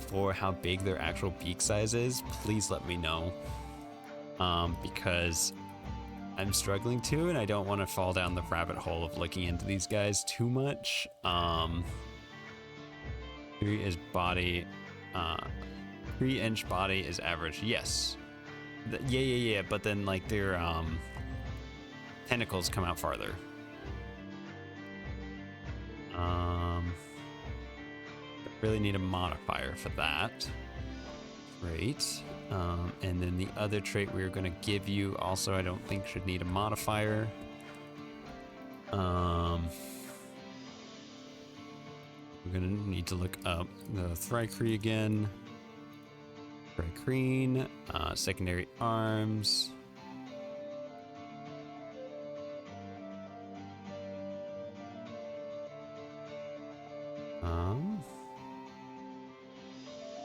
A: for how big their actual beak size is, please let me know. Because I'm struggling to, and I don't want to fall down the rabbit hole of looking into these guys too much. 3 is body. 3-inch body is average. Yes. Yeah. But then like their tentacles come out farther. Really need a modifier for that. Great. And then the other trait we were going to give you also I don't think should need a modifier. We're going to need to look up the Thrycree again. Thrycreen, secondary arms.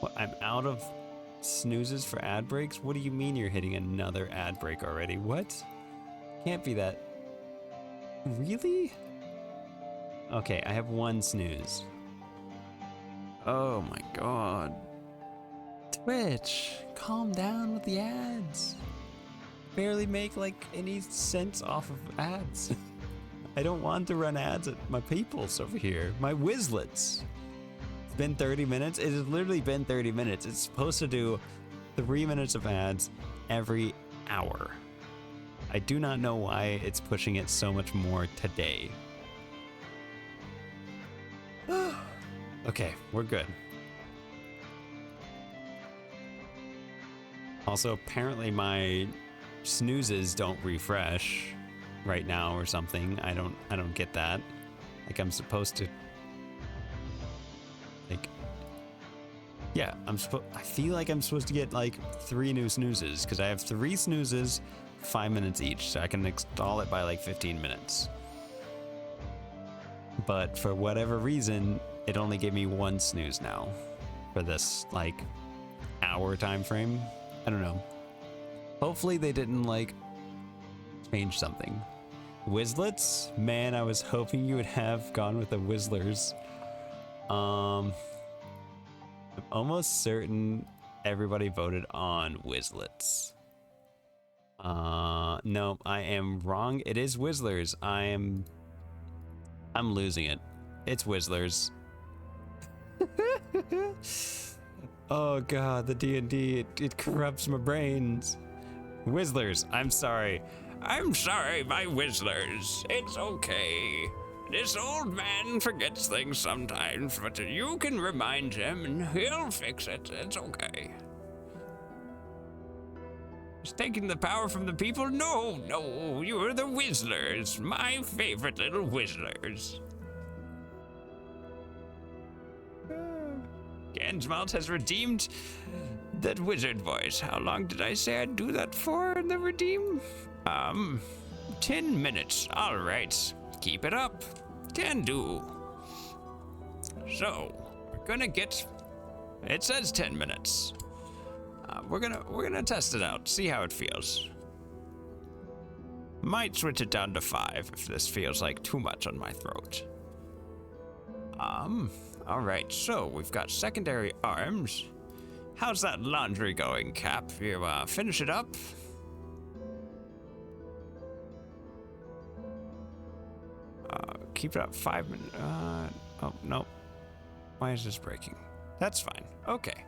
A: What, I'm out of snoozes for ad breaks? What do you mean you're hitting another ad break already? What? Can't be that. Really? Okay, I have 1 snooze. Oh my god. Twitch, calm down with the ads. Barely make like any sense off of ads. I don't want to run ads at my peoples over here. My Wizlets. It's been 30 minutes. It has literally been 30 minutes. It's supposed to do 3 minutes of ads every hour. I do not know why it's pushing it so much more today. Okay, we're good. Also, apparently my snoozes don't refresh right now or something. I don't get that. Like I'm supposed to. Like, yeah, I feel like I'm supposed to get like 3 new snoozes because I have 3 snoozes, 5 minutes each, so I can install it by like 15 minutes. But for whatever reason, it only gave me 1 snooze now for this like hour time frame. I don't know. Hopefully they didn't like change something. Wizlets? Man, I was hoping you would have gone with the Wizzlers. I'm almost certain everybody voted on Wizlets. No, I am wrong. It is Wizzlers. I'm losing it. It's Wizzlers. Oh god, the D&D, it corrupts my brains. Wizzlers, I'm sorry. I'm sorry, my Wizzlers. It's okay. This old man forgets things sometimes, but you can remind him and he'll fix it. It's okay. He's taking the power from the people? No, you're the Wizzlers. My favorite little Wizzlers. Gansmalt has redeemed that wizard voice. How long did I say I'd do that for in the redeem? 10 minutes. All right. Keep it up. Can do. So, we're gonna get... It says 10 minutes. We're gonna test it out. See how it feels. Might switch it down to 5 if this feels like too much on my throat. All right, so we've got secondary arms. How's that laundry going, Cap? You, finish it up? Keep it up 5 minutes. Oh, no. Why is this breaking? That's fine. Okay.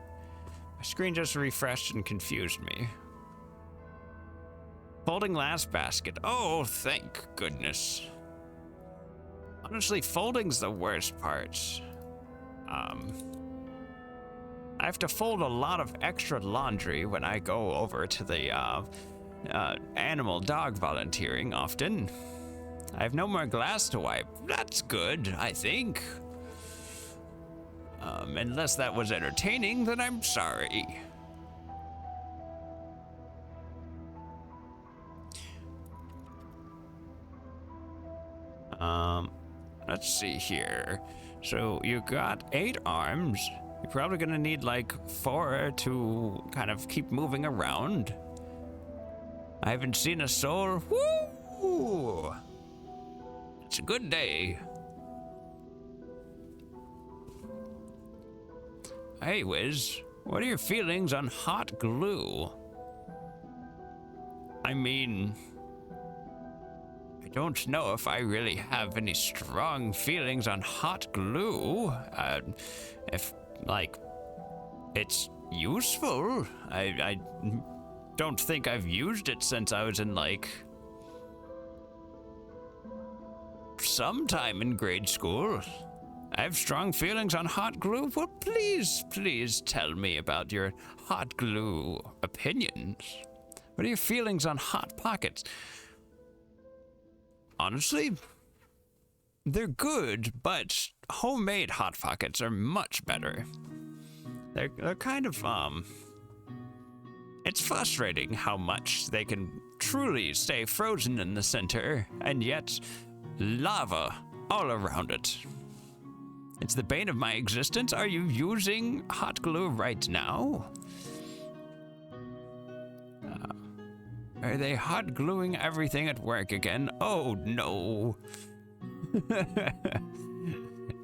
A: My screen just refreshed and confused me. Folding last basket. Oh, thank goodness. Honestly, folding's the worst part. I have to fold a lot of extra laundry when I go over to the animal dog volunteering often. I have no more glass to wipe. That's good, I think. Unless that was entertaining, then I'm sorry. Let's see here. So you got 8 arms. You're probably gonna need like 4 to kind of keep moving around. I haven't seen a soul. Woo! It's a good day. Hey, Wiz, what are your feelings on hot glue? I mean, I don't know if I really have any strong feelings on hot glue. If, like, it's useful. I don't think I've used it since I was in, like, sometime in grade school. I have strong feelings on hot glue. Well, please tell me about your hot glue opinions. What are your feelings on Hot Pockets? Honestly, they're good, but homemade Hot Pockets are much better. They're kind of, it's frustrating how much they can truly stay frozen in the center, and yet lava all around it. It's the bane of my existence. Are you using hot glue right now? Are they hot gluing everything at work again? Oh no.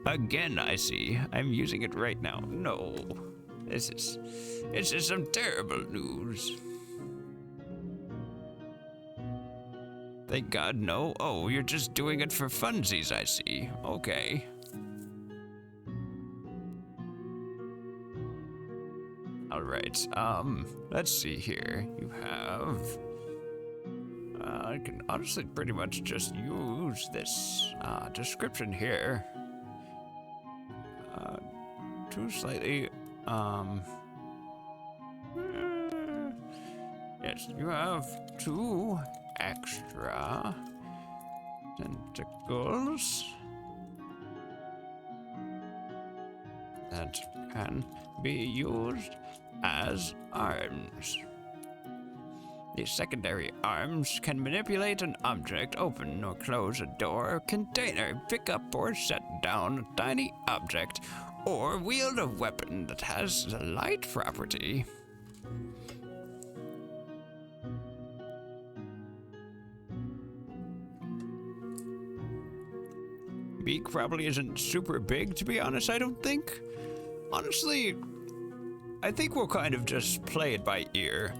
A: Again, I see. I'm using it right now. No. This is some terrible news. Thank God, no. Oh, you're just doing it for funsies, I see. Okay. All right, let's see here. You have, I can honestly pretty much just use this, description here. Too slightly, yes, you have 2 extra tentacles that can be used as arms. These secondary arms can manipulate an object, open or close a door or container, pick up or set down a tiny object, or wield a weapon that has the light property. Beak probably isn't super big, to be honest, I don't think. Honestly, I think we'll kind of just play it by ear.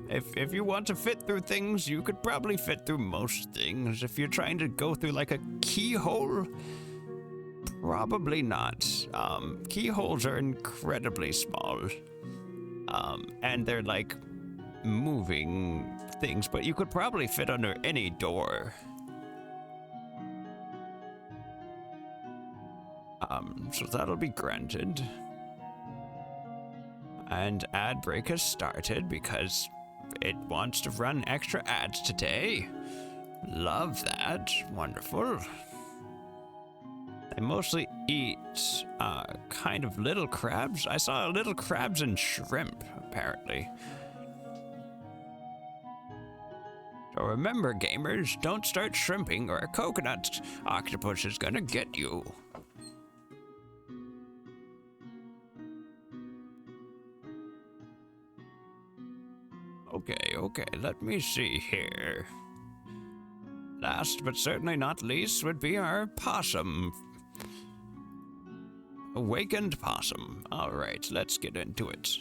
A: If you want to fit through things, you could probably fit through most things. If you're trying to go through like a keyhole, probably not. Keyholes are incredibly small. And they're like moving things, but you could probably fit under any door. So that'll be granted. And ad break has started because it wants to run extra ads today. Love that. Wonderful. They mostly eat kind of little crabs. I saw little crabs and shrimp, apparently. So remember, gamers, don't start shrimping or a coconut octopus is gonna get you. Okay, let me see here. Last but certainly not least would be our possum. Awakened possum. All right, let's get into it.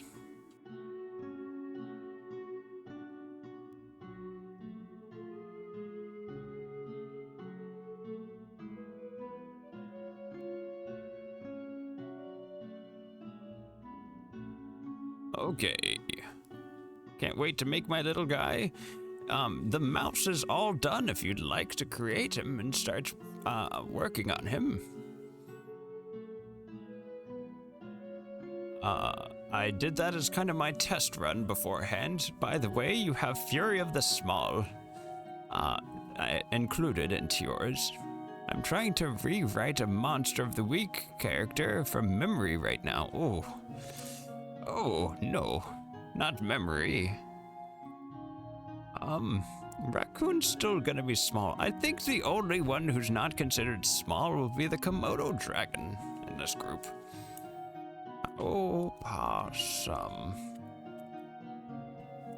A: Okay. Can't wait to make my little guy. The mouse is all done if you'd like to create him and start working on him. I did that as kind of my test run beforehand. By the way, you have Fury of the Small included into yours. I'm trying to rewrite a Monster of the Week character from memory right now. Oh, no, not memory. Raccoon's still gonna be small. I think the only one who's not considered small will be the Komodo dragon in this group. Oh, possum.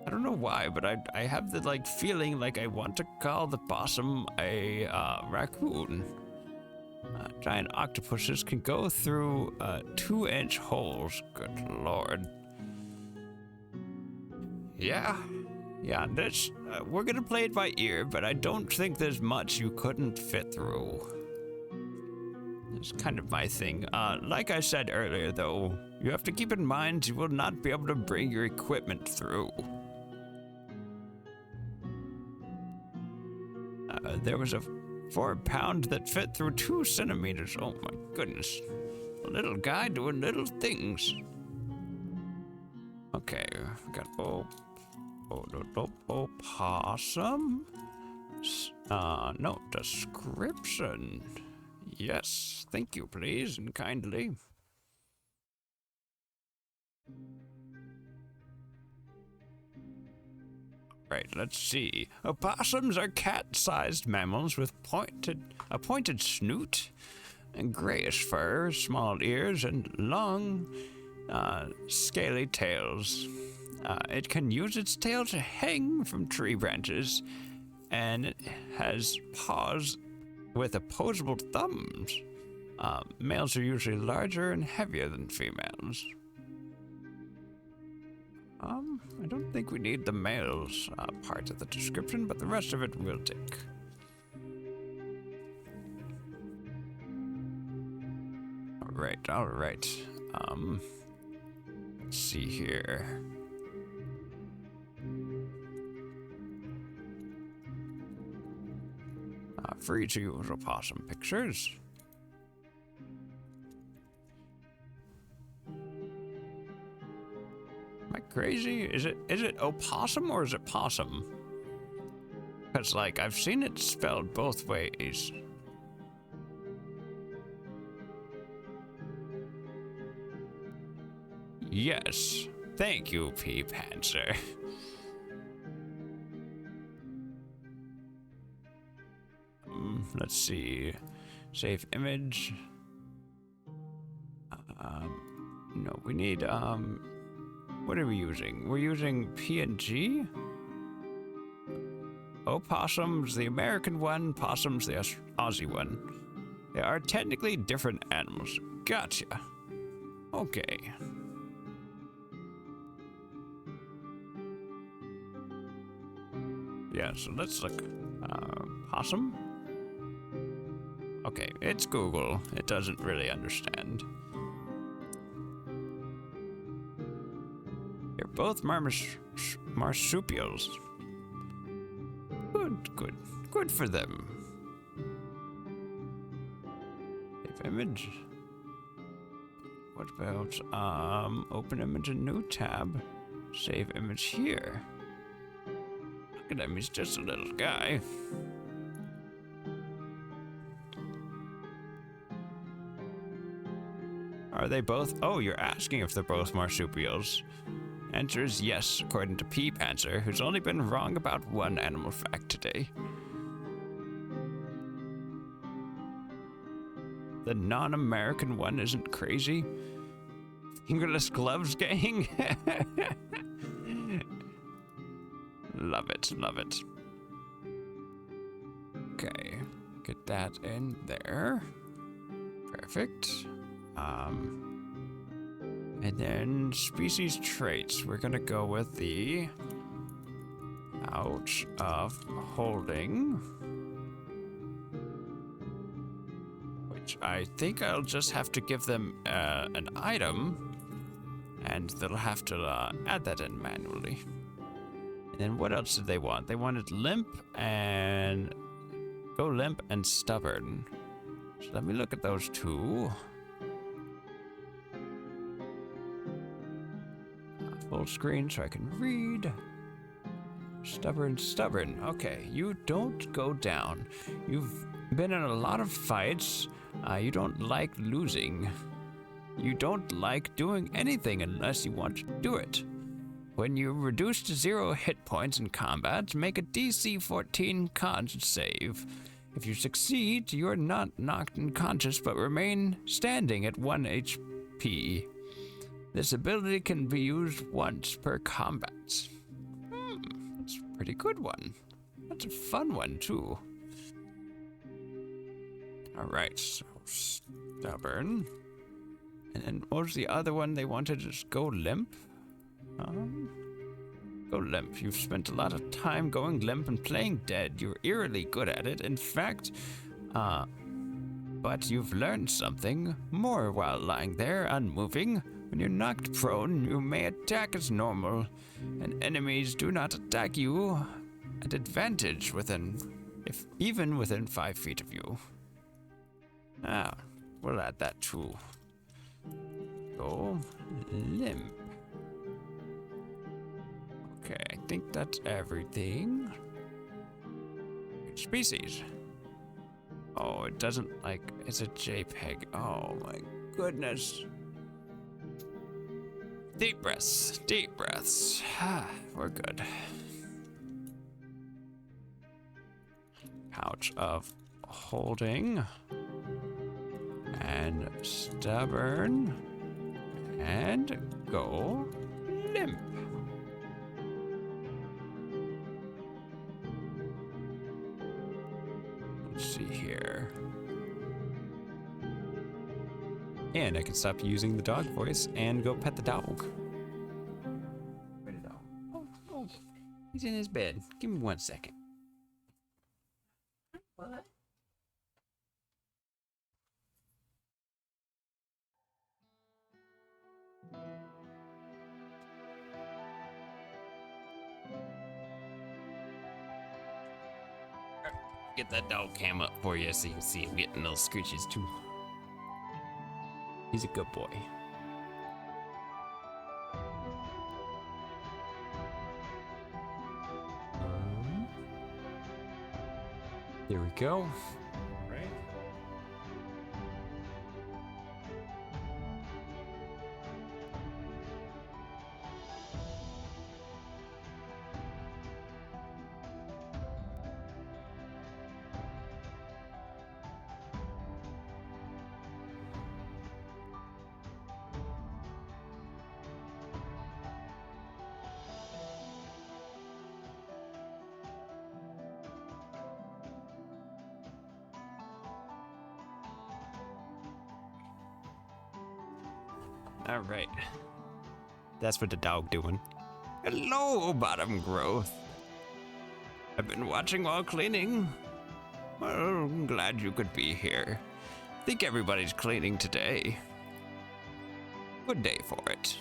A: I don't know why, but I have the feeling like I want to call the possum a raccoon. Giant octopuses can go through 2-inch holes. Good lord. Yeah, this we're gonna play it by ear, but I don't think there's much you couldn't fit through. It's kind of my thing. Like I said earlier, though, you have to keep in mind you will not be able to bring your equipment through. There was a 4-pound that fit through 2 centimeters. Oh my goodness. A little guy doing little things. Okay, got possum. No, description. Yes, thank you, please, and kindly. Right, let's see. Opossums are cat-sized mammals with a pointed snoot, and grayish fur, small ears, and long, scaly tails. It can use its tail to hang from tree branches, and it has paws with opposable thumbs. Males are usually larger and heavier than females. I don't think we need the males part of the description, but the rest of it we'll take. All right. Let's see here. Free to use opossum pictures. Am I crazy? Is it opossum or is it possum? Because I've seen it spelled both ways. Yes. Thank you, P. Panzer. Let's see. Save image. No, we need, what are we using? We're using PNG? Opossum's the American one, possum's the Aussie one. They are technically different animals. Gotcha. Okay. Yeah, so let's look. Possum? Okay, it's Google. It doesn't really understand. They're both marsupials. Good for them. Save image. What about, open image in new tab. Save image here. Look at him, he's just a little guy. Are they both? Oh, you're asking if they're both marsupials. Answer is yes, according to P. Panzer, who's only been wrong about one animal fact today. The non-American one isn't crazy. Fingerless gloves gang? Love it, love it. Okay, get that in there. Perfect. And then species traits. We're gonna go with the pouch of holding, which I think I'll just have to give them an item, and they'll have to add that in manually. And then what else did they want? They wanted limp and go limp and stubborn. So let me look at those two. Full screen so I can read. Stubborn. Okay, you don't go down. You've been in a lot of fights. You don't like losing. You don't like doing anything unless you want to do it. When you're reduced to 0 hit points in combat, make a DC 14 con save. If you succeed, you're not knocked unconscious but remain standing at 1 HP. This ability can be used once per combat. That's a pretty good one. That's a fun one, too. Alright, so stubborn. And then what was the other one they wanted to just go limp? Go limp. You've spent a lot of time going limp and playing dead. You're eerily good at it. In fact, but you've learned something more while lying there unmoving. When you're knocked prone, you may attack as normal, and enemies do not attack you at advantage even within 5 feet of you. We'll add that too. Go limp. Okay, I think that's everything. Species. Oh, it doesn't it's a JPEG. Oh my goodness. Deep breaths. We're good. Pouch of holding. And stubborn. And go limp. Let's see here. And I can stop using the dog voice and go pet the dog. Where'd the dog? Oh, he's in his bed. Give me 1 second. What? Get that dog cam up for you so you can see him getting those screeches too. He's a good boy. There we go. Right. All right. That's what the dog doing. Hello, bottom growth. I've been watching while cleaning. Well, I'm glad you could be here. Think everybody's cleaning today. Good day for it.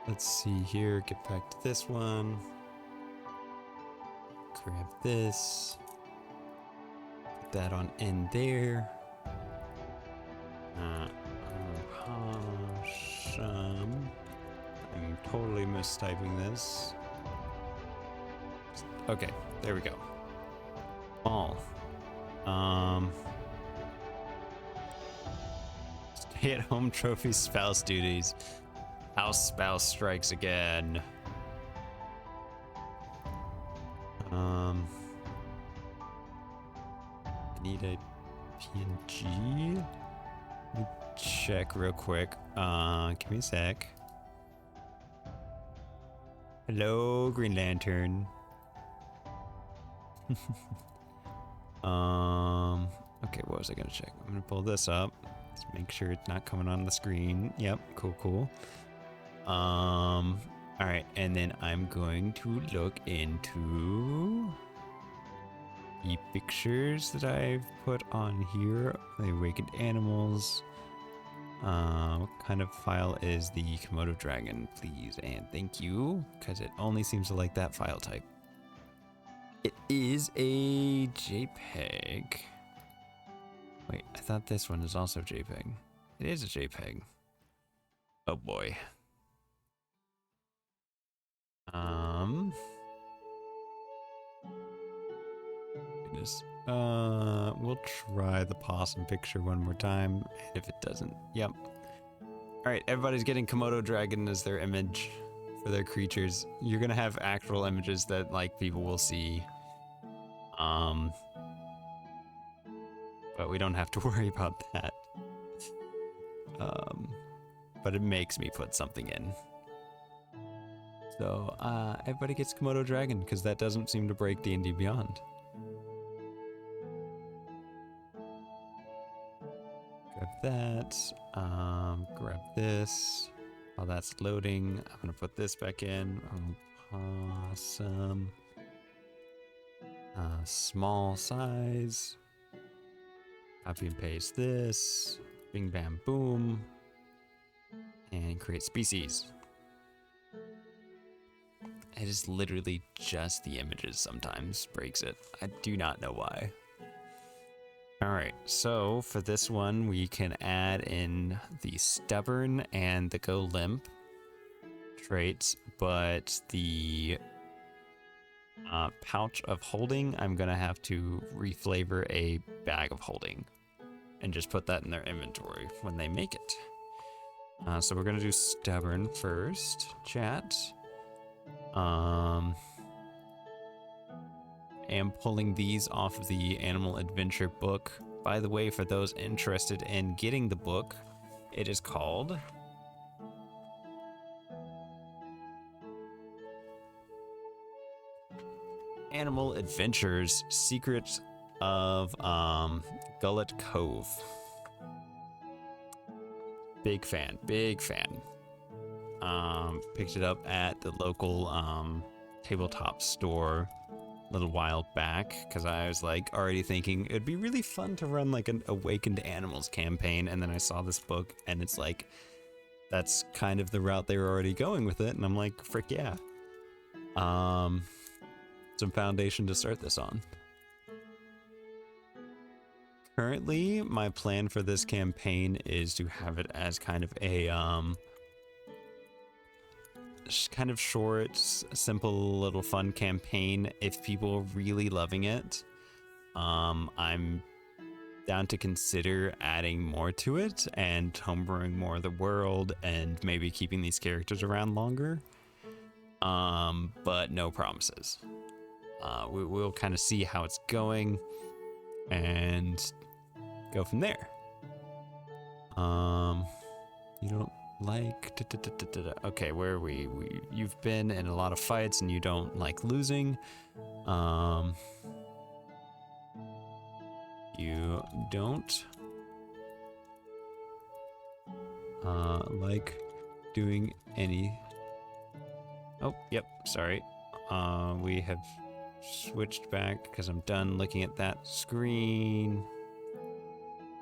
A: Let's see here, get back to this one. Grab this. Put that on end there. Awesome. I'm totally mistyping this. Okay, there we go. All. Stay-at-home trophy spouse duties. House spouse strikes again. I need a PNG. Let me check real quick. Give me a sec. Hello, Green Lantern. Okay, what was I gonna check? I'm gonna pull this up. Let's make sure it's not coming on the screen. Yep, cool. All right, and then I'm going to look into the pictures that I've put on here, the awakened animals. What kind of file is the Komodo dragon, please? And thank you, because it only seems to like that file type. It is a JPEG. Wait, I thought this one is also JPEG. It is a JPEG. Oh boy. Goodness. We'll try the possum picture one more time, and if it doesn't, yep. All right, everybody's getting Komodo dragon as their image for their creatures. You're gonna have actual images that like people will see. But we don't have to worry about that. But it makes me put something in. So, everybody gets Komodo dragon, because that doesn't seem to break D&D Beyond. Grab that, grab this. While that's loading, I'm gonna put this back in. Possum. Small size. Copy and paste this. Bing, bam, boom. And create species. It is literally just the images sometimes breaks it. I do not know why. Alright, so for this one, we can add in the stubborn and the go limp traits, but the pouch of holding, I'm gonna have to reflavor a bag of holding and just put that in their inventory when they make it. So we're gonna do stubborn first, chat. Am pulling these off of the Animal Adventure book. By the way, for those interested in getting the book, it is called Animal Adventures Secrets of Gullet Cove. Big fan, big fan. Picked it up at the local tabletop store a little while back because I was like already thinking it'd be really fun to run like an Awakened Animals campaign, and then I saw this book and it's like that's kind of the route they were already going with it, and I'm like, frick yeah. Some foundation to start this on. Currently, my plan for this campaign is to have it as kind of a kind of short, simple, little fun campaign. If people are really loving it, I'm down to consider adding more to it and homebrewing more of the world and maybe keeping these characters around longer. But no promises. We'll kind of see how it's going and go from there. You don't like okay, where are we? You've been in a lot of fights and you don't like losing. You don't like doing any. Oh, yep, sorry. We have switched back because I'm done looking at that screen.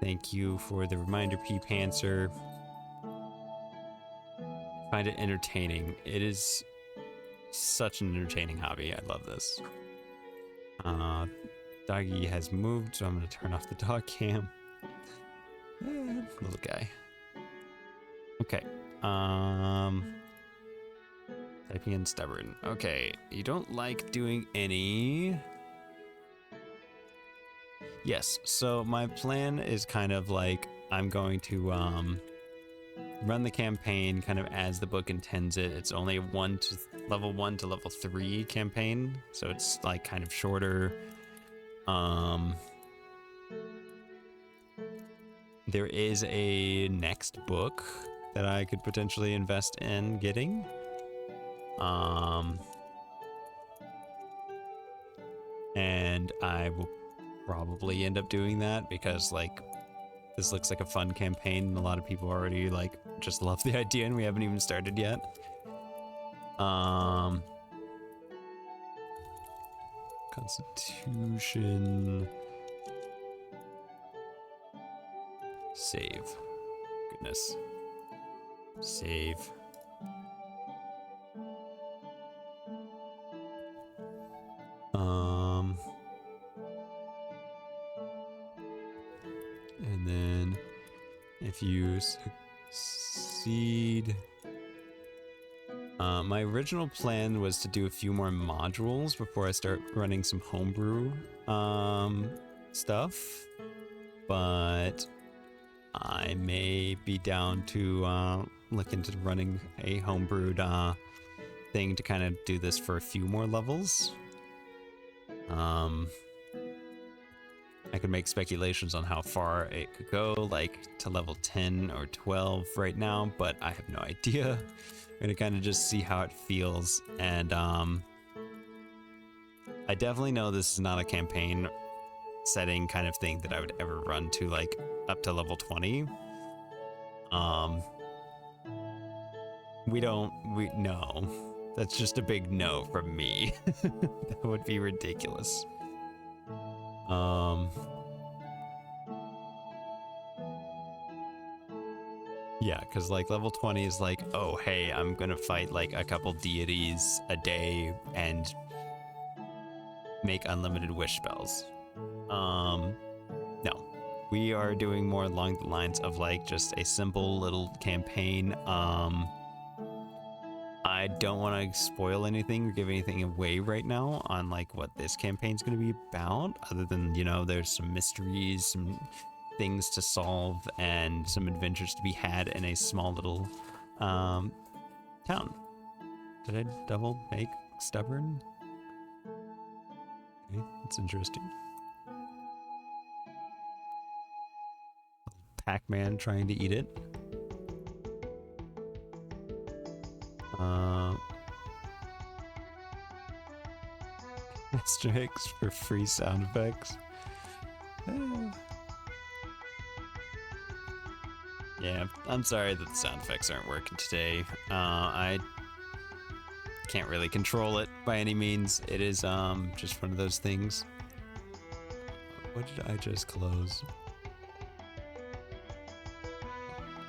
A: Thank you for the reminder, P-Pantser. Find it entertaining. It is such an entertaining hobby. I love this. Doggy has moved, so I'm going to turn off the dog cam. Little guy. Okay. Typing in stubborn. Okay, you don't like doing any. Yes, so my plan is kind of like I'm going to run the campaign kind of as the book intends it. It's only a level 1 to level 3 campaign, so it's like kind of shorter. There is a next book that I could potentially invest in getting. And I will probably end up doing that because like this looks like a fun campaign and a lot of people already like just love the idea and we haven't even started yet. Constitution. Save. Goodness. Save. And then if you succeed, my original plan was to do a few more modules before I start running some homebrew stuff, but I may be down to look into running a homebrewed thing to kind of do this for a few more levels. I could make speculations on how far it could go, like to level 10 or 12 right now, but I have no idea. I'm gonna kind of just see how it feels, and I definitely know this is not a campaign setting kind of thing that I would ever run to like up to level 20. No. That's just a big no from me. That would be ridiculous. Yeah, because like level 20 is like, oh hey, I'm gonna fight like a couple deities a day and make unlimited wish spells. No, we are doing more along the lines of like just a simple little campaign. I don't want to spoil anything or give anything away right now on like what this campaign's going to be about, other than, you know, there's some mysteries, some things to solve, and some adventures to be had in a small little town. Did I double make stubborn? Okay, that's interesting. Pac-Man trying to eat it. Asterisks for free sound effects. Yeah, I'm sorry that the sound effects aren't working today. I can't really control it by any means. It is just one of those things. What did I just close?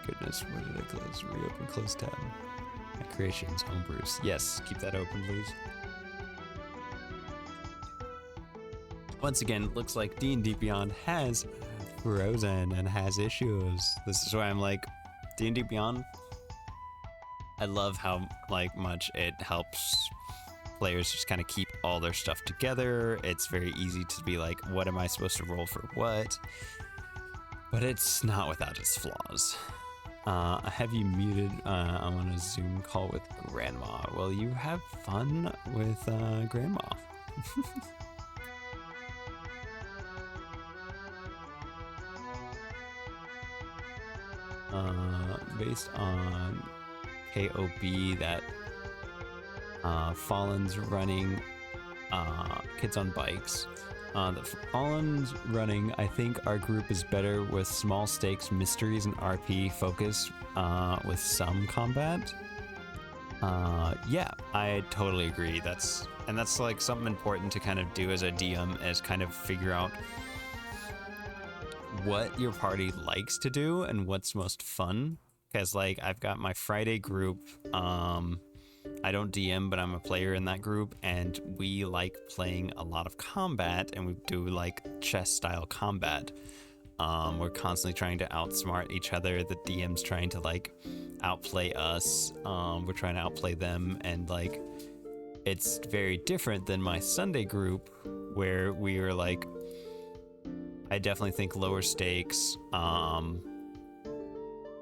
A: Goodness, what did I close? Reopen, close tab. My creations, homebrews. Yes, keep that open, please. Once again, looks like D&D Beyond has frozen and has issues. This is why I'm like, D&D Beyond, I love how like much it helps players just kind of keep all their stuff together. It's very easy to be like, what am I supposed to roll for what? But it's not without its flaws. I have you muted. I'm on a Zoom call with Grandma. Well, you have fun with Grandma. Based on KOB, that Fallen's running Kids on Bikes. The Fallen's running, I think our group is better with small stakes, mysteries, and RP focus with some combat. Yeah, I totally agree. That's like something important to kind of do as a DM, is kind of figure out what your party likes to do and what's most fun. Because like I've got my Friday group, I don't DM, but I'm a player in that group, and we like playing a lot of combat, and we do like chess style combat. We're constantly trying to outsmart each other. The DM's trying to like outplay us. We're trying to outplay them, and like it's very different than my Sunday group, where we are like, I definitely think lower stakes,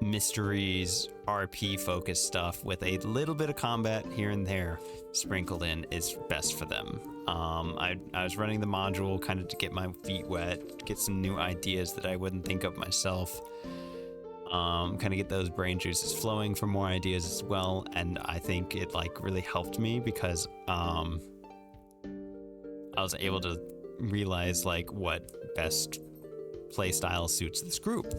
A: mysteries, RP focused stuff with a little bit of combat here and there sprinkled in is best for them. I was running the module kind of to get my feet wet, get some new ideas that I wouldn't think of myself, kind of get those brain juices flowing for more ideas as well. And I think it like really helped me because I was able to realize like what best play style suits this group.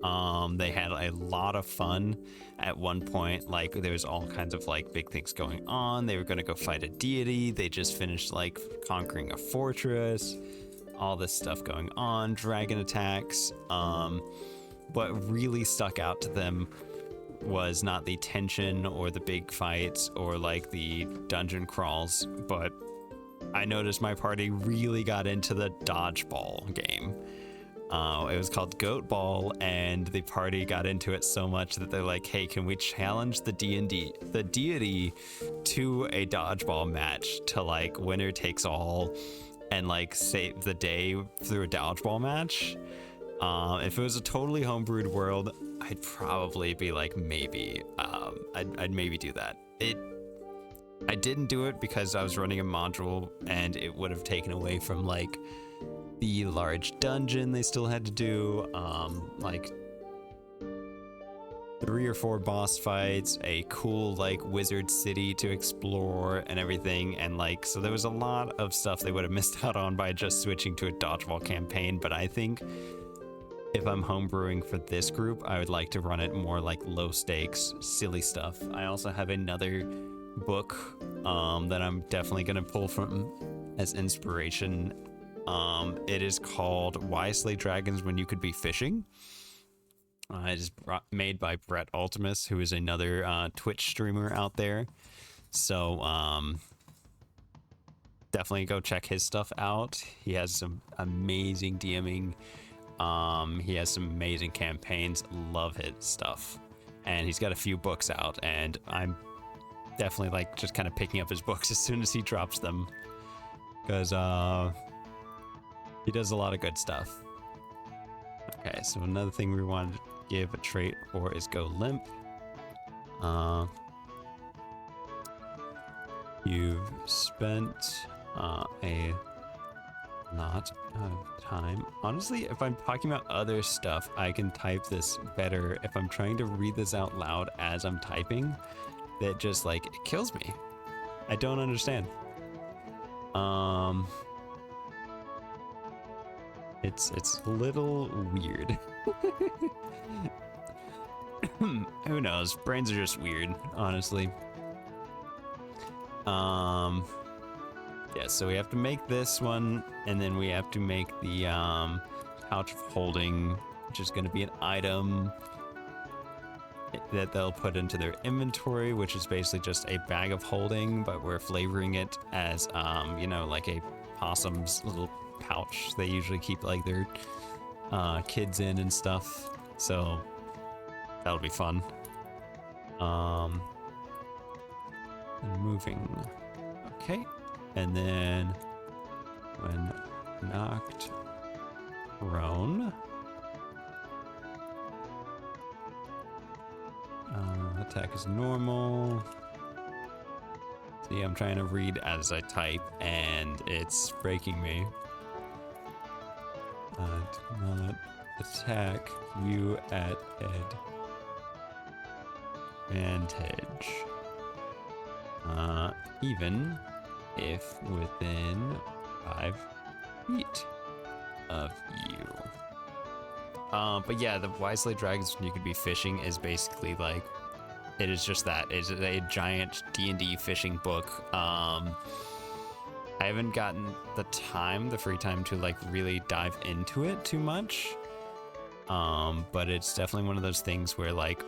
A: They had a lot of fun at one point. Like there was all kinds of like big things going on. They were going to go fight a deity. They just finished like conquering a fortress, all this stuff going on, dragon attacks. What really stuck out to them was not the tension or the big fights or like the dungeon crawls, but I noticed my party really got into the dodgeball game. It was called Goat Ball, and the party got into it so much that they're like, hey, can we challenge the deity to a dodgeball match to like winner takes all and like save the day through a dodgeball match? If it was a totally homebrewed world, I'd probably be like, maybe. I'd maybe do that. I didn't do it because I was running a module and it would have taken away from like the large dungeon they still had to do, like 3 or 4 boss fights, a cool like wizard city to explore and everything, and like so there was a lot of stuff they would have missed out on by just switching to a dodgeball campaign. But I think if I'm homebrewing for this group, I would like to run it more like low stakes, silly stuff. I also have another book that I'm definitely gonna pull from as inspiration. It is called Why Slay Dragons When You Could Be Fishing. It is made by Brett Ultimus, who is another Twitch streamer out there. So definitely go check his stuff out. He has some amazing DMing. He has some amazing campaigns. Love his stuff. And he's got a few books out, and I'm definitely like just kind of picking up his books as soon as he drops them, because he does a lot of good stuff. Okay, so another thing we wanted to give a trait for is Go Limp. You've spent a lot of time. Honestly, if I'm talking about other stuff, I can type this better. If I'm trying to read this out loud as I'm typing, that just like it kills me. I don't understand. It's a little weird. Who knows? Brains are just weird, honestly. Yeah, so we have to make this one, and then we have to make the pouch of holding, which is going to be an item that they'll put into their inventory, which is basically just a bag of holding, but we're flavoring it as you know, like a possum's little pouch they usually keep like their kids in and stuff. So that'll be fun. And moving. Okay. And then when knocked prone, attack is normal. See, I'm trying to read as I type and it's breaking me. Do not attack you at advantage. Even if within 5 feet of you. But yeah, the Why Slay Dragons When You Could Be Fishing is basically like, it is just that. It's a giant D&D fishing book. I haven't gotten the free time to like really dive into it too much. But it's definitely one of those things where like,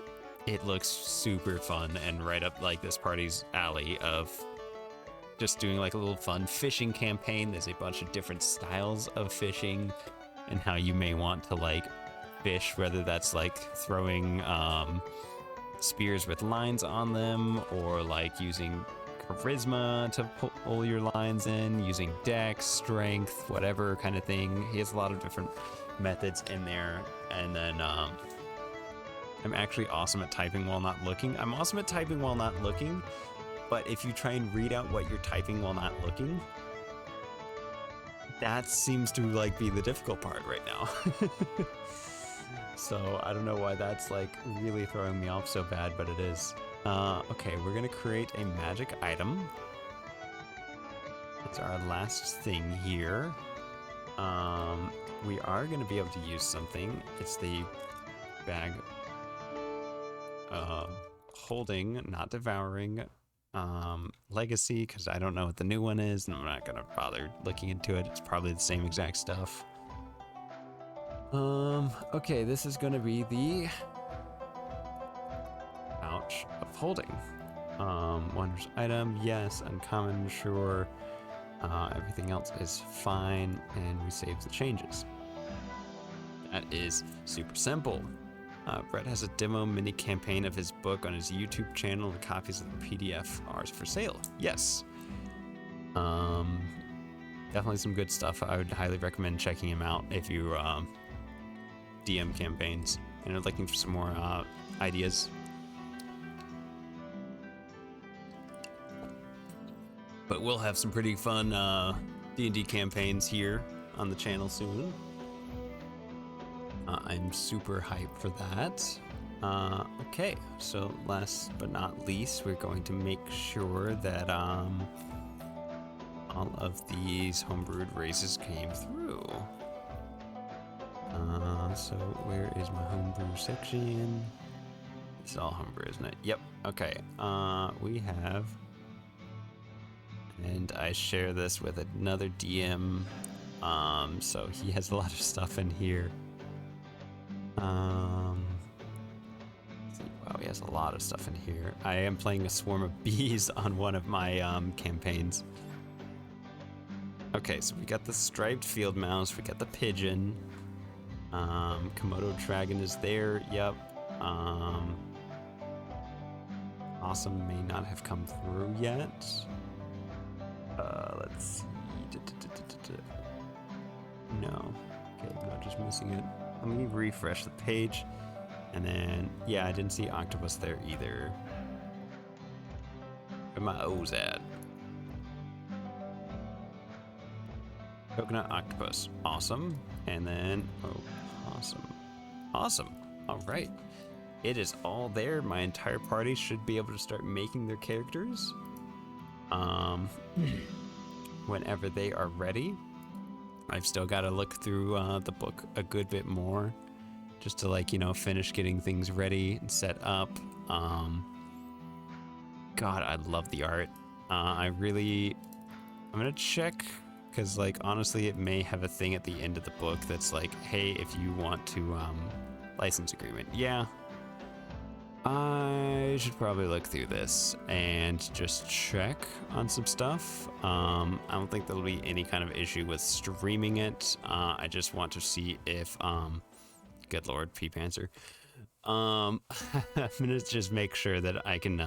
A: it looks super fun and right up like this party's alley of just doing like a little fun fishing campaign. There's a bunch of different styles of fishing and how you may want to like fish, whether that's like throwing spears with lines on them or like using charisma to pull your lines in, using dex, strength, whatever kind of thing. He has a lot of different methods in there. And then I'm actually awesome at typing while not looking. I'm awesome at typing while not looking, but if you try and read out what you're typing while not looking, that seems to like be the difficult part right now. So I don't know why that's like really throwing me off so bad, but it is. Okay, we're gonna create a magic item. It's our last thing here. We are gonna be able to use something. It's the bag. Holding, not devouring. Legacy, because I don't know what the new one is, and I'm not gonna bother looking into it. It's probably the same exact stuff. Okay, this is gonna be the pouch of holding. Wondrous item, yes. Uncommon, sure. Everything else is fine, and we save the changes. That is super simple. Brett has a demo mini campaign of his book on his YouTube channel, and copies of the PDF are for sale. Yes. Definitely some good stuff. I would highly recommend checking him out if you DM campaigns and are looking for some more ideas. But we'll have some pretty fun D&D campaigns here on the channel soon. I'm super hyped for that. Okay, so last but not least, we're going to make sure that all of these homebrewed races came through. So where is my homebrew section? It's all homebrew, isn't it? Yep. Okay. We have, and I share this with another DM. So he has a lot of stuff in here. Wow, he has a lot of stuff in here. I am playing a swarm of bees on one of my campaigns. Okay, so we got the striped field mouse, we got the pigeon. Komodo dragon is there, yep. Awesome may not have come through yet. Let's see. No. Okay, no, just missing it. Let me refresh the page. And then, yeah, I didn't see octopus there either. Where my O's at? Coconut octopus. Awesome. And then, oh, awesome. Awesome. All right. It is all there. My entire party should be able to start making their characters. Whenever they are ready. I've still got to look through the book a good bit more. Just to, like, you know, finish getting things ready and set up. God, I love the art. I'm gonna check, because, like, honestly, it may have a thing at the end of the book that's like, hey, if you want to license agreement. Yeah, I should probably look through this and just check on some stuff. I don't think there'll be any kind of issue with streaming it. I just want to see if good lord, P-Panzer. I'm gonna just make sure that I can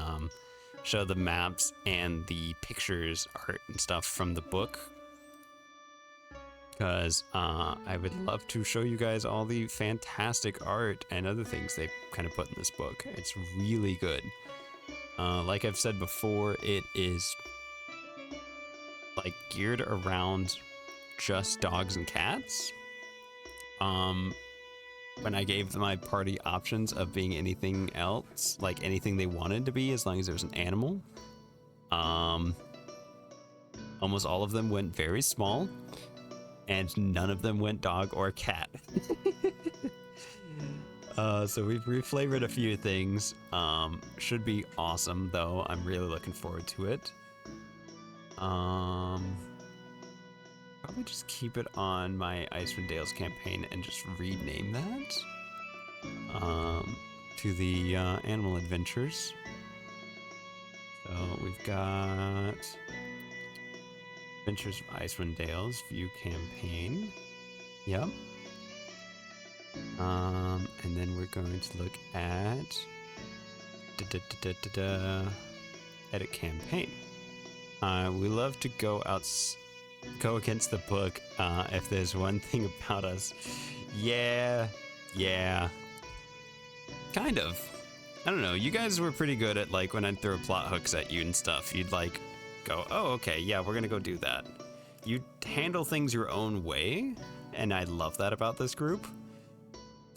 A: show the maps and the pictures, art and stuff from the book, because I would love to show you guys all the fantastic art and other things they kind of put in this book. It's really good. Like I've said before, it is like geared around just dogs and cats. When I gave my party options of being anything else, like anything they wanted to be, as long as there was an animal, almost all of them went very small, and none of them went dog or cat. So we've reflavored a few things. Should be awesome, though. I'm really looking forward to it. Probably just keep it on my Icewind Dale's campaign and just rename that to the Animal Adventures. So we've got Adventures of Icewind Dale's view campaign. Yep. And then we're going to look at edit campaign. We love to go against the book. If there's one thing about us, yeah, kind of. I don't know. You guys were pretty good at, like, when I'd throw plot hooks at you and stuff, you'd like go, oh, okay, yeah, we're gonna go do that. You handle things your own way, and I love that about this group.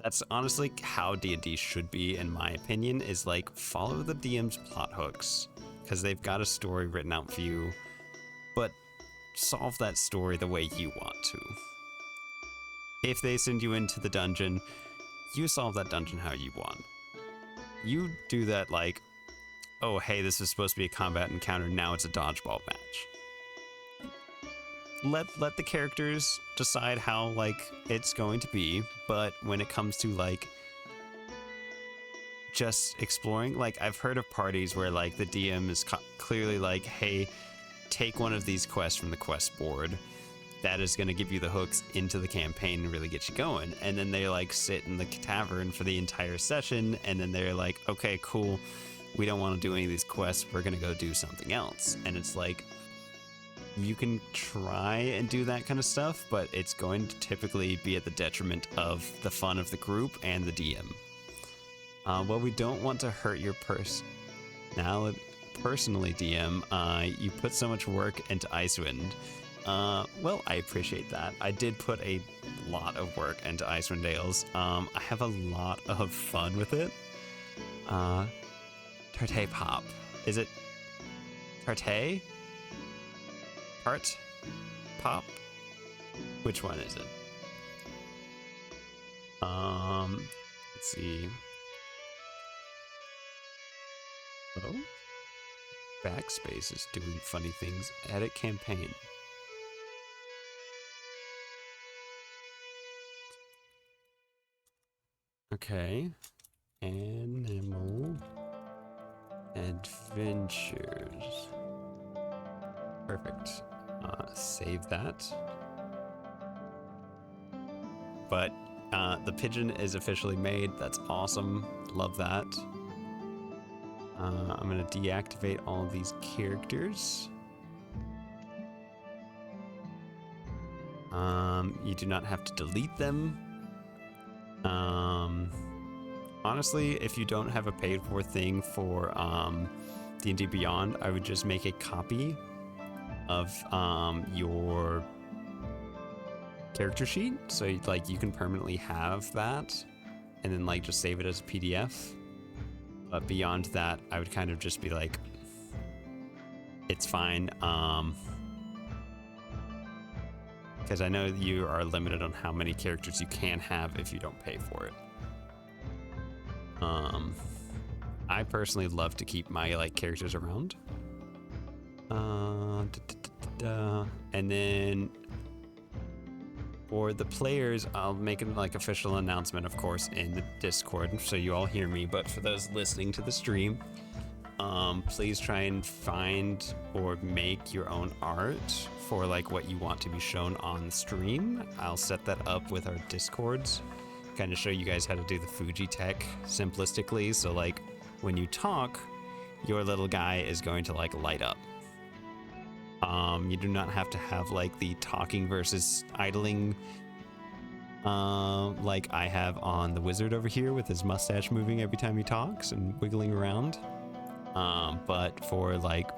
A: That's honestly how D&D should be, in my opinion, is like follow the DM's plot hooks, because they've got a story written out for you, but solve that story the way you want to. If they send you into the dungeon, you solve that dungeon how you want. You do that like, oh, hey, this is supposed to be a combat encounter, now it's a dodgeball match. Let the characters decide how, like, it's going to be, but when it comes to, like, just exploring, like, I've heard of parties where, like, the DM is clearly like, hey, take one of these quests from the quest board. That is going to give you the hooks into the campaign and really get you going. And then they, like, sit in the tavern for the entire session, and then they're like, okay, cool, we don't want to do any of these quests, we're going to go do something else. And it's like, you can try and do that kind of stuff, but it's going to typically be at the detriment of the fun of the group and the DM. Well, we don't want to hurt your personally, DM, you put so much work into Icewind. Well, I appreciate that. I did put a lot of work into Icewind Dales. I have a lot of fun with it. Tarte Pop. Is it Tarte? Tart? Pop? Which one is it? Let's see. Oh? Backspace is doing funny things. Edit campaign. Okay. Animal Adventures. Perfect. Save that. But the pigeon is officially made. That's awesome. Love that. I'm going to deactivate all of these characters. You do not have to delete them. Honestly, if you don't have a paid for thing for D&D Beyond, I would just make a copy of your character sheet, so like you can permanently have that, and then like just save it as a PDF. But beyond that, I would kind of just be like, it's fine, because I know you are limited on how many characters you can have if you don't pay for it. I personally love to keep my like characters around. And then for the players, I'll make an like official announcement, of course, in the Discord, so you all hear me. But for those listening to the stream, please try and find or make your own art for like what you want to be shown on stream. I'll set that up with our Discords, kind of show you guys how to do the Fuji tech simplistically. So like when you talk, your little guy is going to like light up. You do not have to have like the talking versus idling like I have on the wizard over here with his mustache moving every time he talks and wiggling around. But for like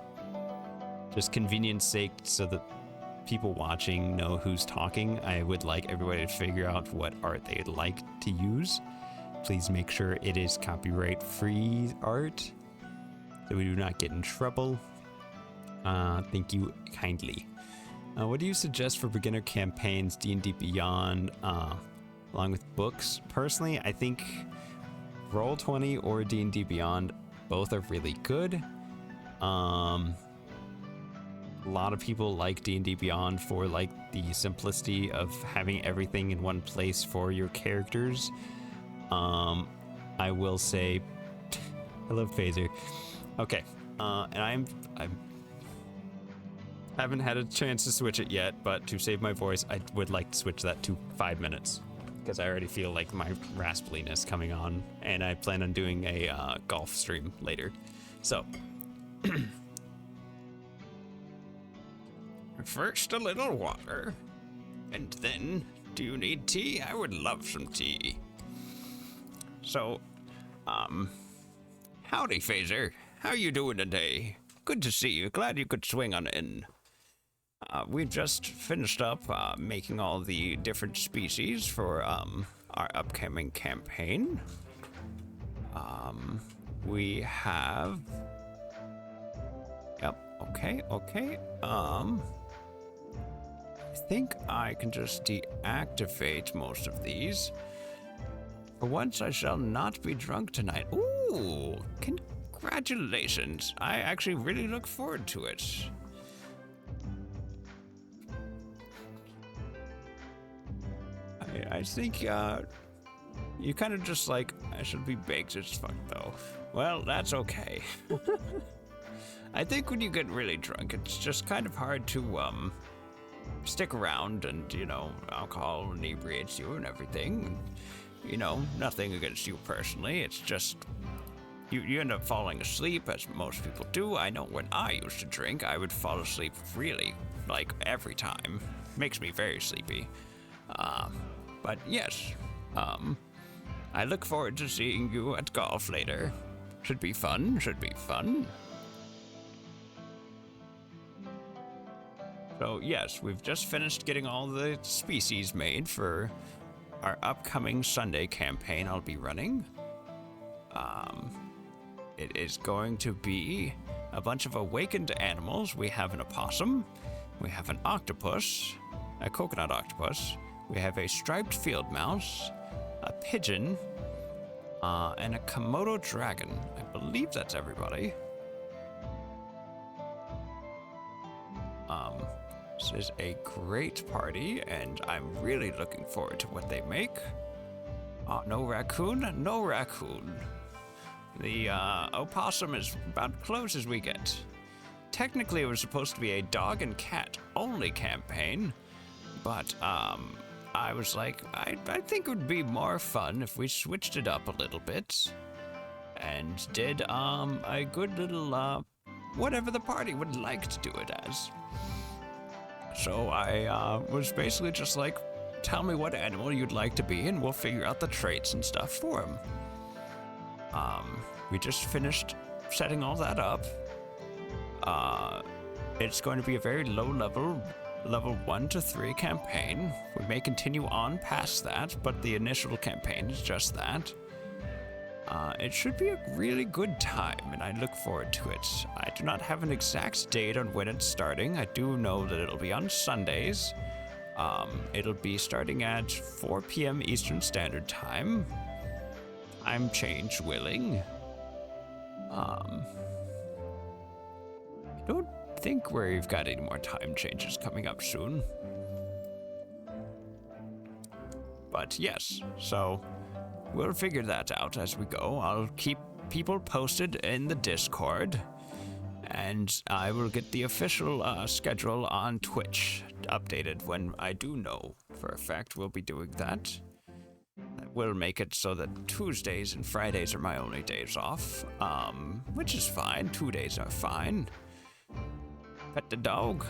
A: just convenience sake, so that people watching know who's talking, I would like everybody to figure out what art they'd like to use. Please make sure it is copyright free art so we do not get in trouble. Thank you kindly. What do you suggest for beginner campaigns, D&D Beyond, along with books? Personally, I think Roll20 or D&D Beyond, both are really good. A lot of people like D&D Beyond for like the simplicity of having everything in one place for your characters. I will say, hello Phaser. Okay, and I haven't had a chance to switch it yet, but to save my voice, I would like to switch that to 5 minutes, because I already feel like my raspaliness coming on, and I plan on doing a golf stream later. So, first a little water, and then, do you need tea? I would love some tea. So, howdy Phaser, how you doing today? Good to see you, glad you could swing on in. We just finished up making all the different species for our upcoming campaign. We have... Yep, okay. I think I can just deactivate most of these. For once, I shall not be drunk tonight. Ooh, congratulations. I actually really look forward to it. I think, you kind of just like, I should be baked as fuck, though. Well, that's okay. I think when you get really drunk, it's just kind of hard to, stick around and, you know, alcohol inebriates you and everything. You know, nothing against you personally, it's just, you end up falling asleep, as most people do. I know when I used to drink, I would fall asleep really, like, every time. Makes me very sleepy. But yes, I look forward to seeing you at golf later. Should be fun, should be fun. So yes, we've just finished getting all the species made for our upcoming Sunday campaign I'll be running. It is going to be a bunch of awakened animals. We have an opossum, we have an octopus, a coconut octopus, we have a striped field mouse, a pigeon, and a Komodo dragon. I believe that's everybody. This is a great party, and I'm really looking forward to what they make. No raccoon? No raccoon. The opossum is about close as we get. Technically, it was supposed to be a dog and cat only campaign, but I was like, I think it would be more fun if we switched it up a little bit and did a good little whatever the party would like to do it as. So I was basically just like, tell me what animal you'd like to be and we'll figure out the traits and stuff for him. We just finished setting all that up. It's going to be a very low level 1 to 3 campaign. We may continue on past that, but the initial campaign is just that. It should be a really good time, and I look forward to it. I do not have an exact date on when it's starting. I do know that it'll be on Sundays. It'll be starting at 4 p.m. Eastern Standard Time. Time change willing. I don't think we've got any more time changes coming up soon. But yes, so we'll figure that out as we go. I'll keep people posted in the Discord, and I will get the official schedule on Twitch updated when I do know for a fact we'll be doing that. That will make it so that Tuesdays and Fridays are my only days off, which is fine. 2 days are fine. Pet the dog.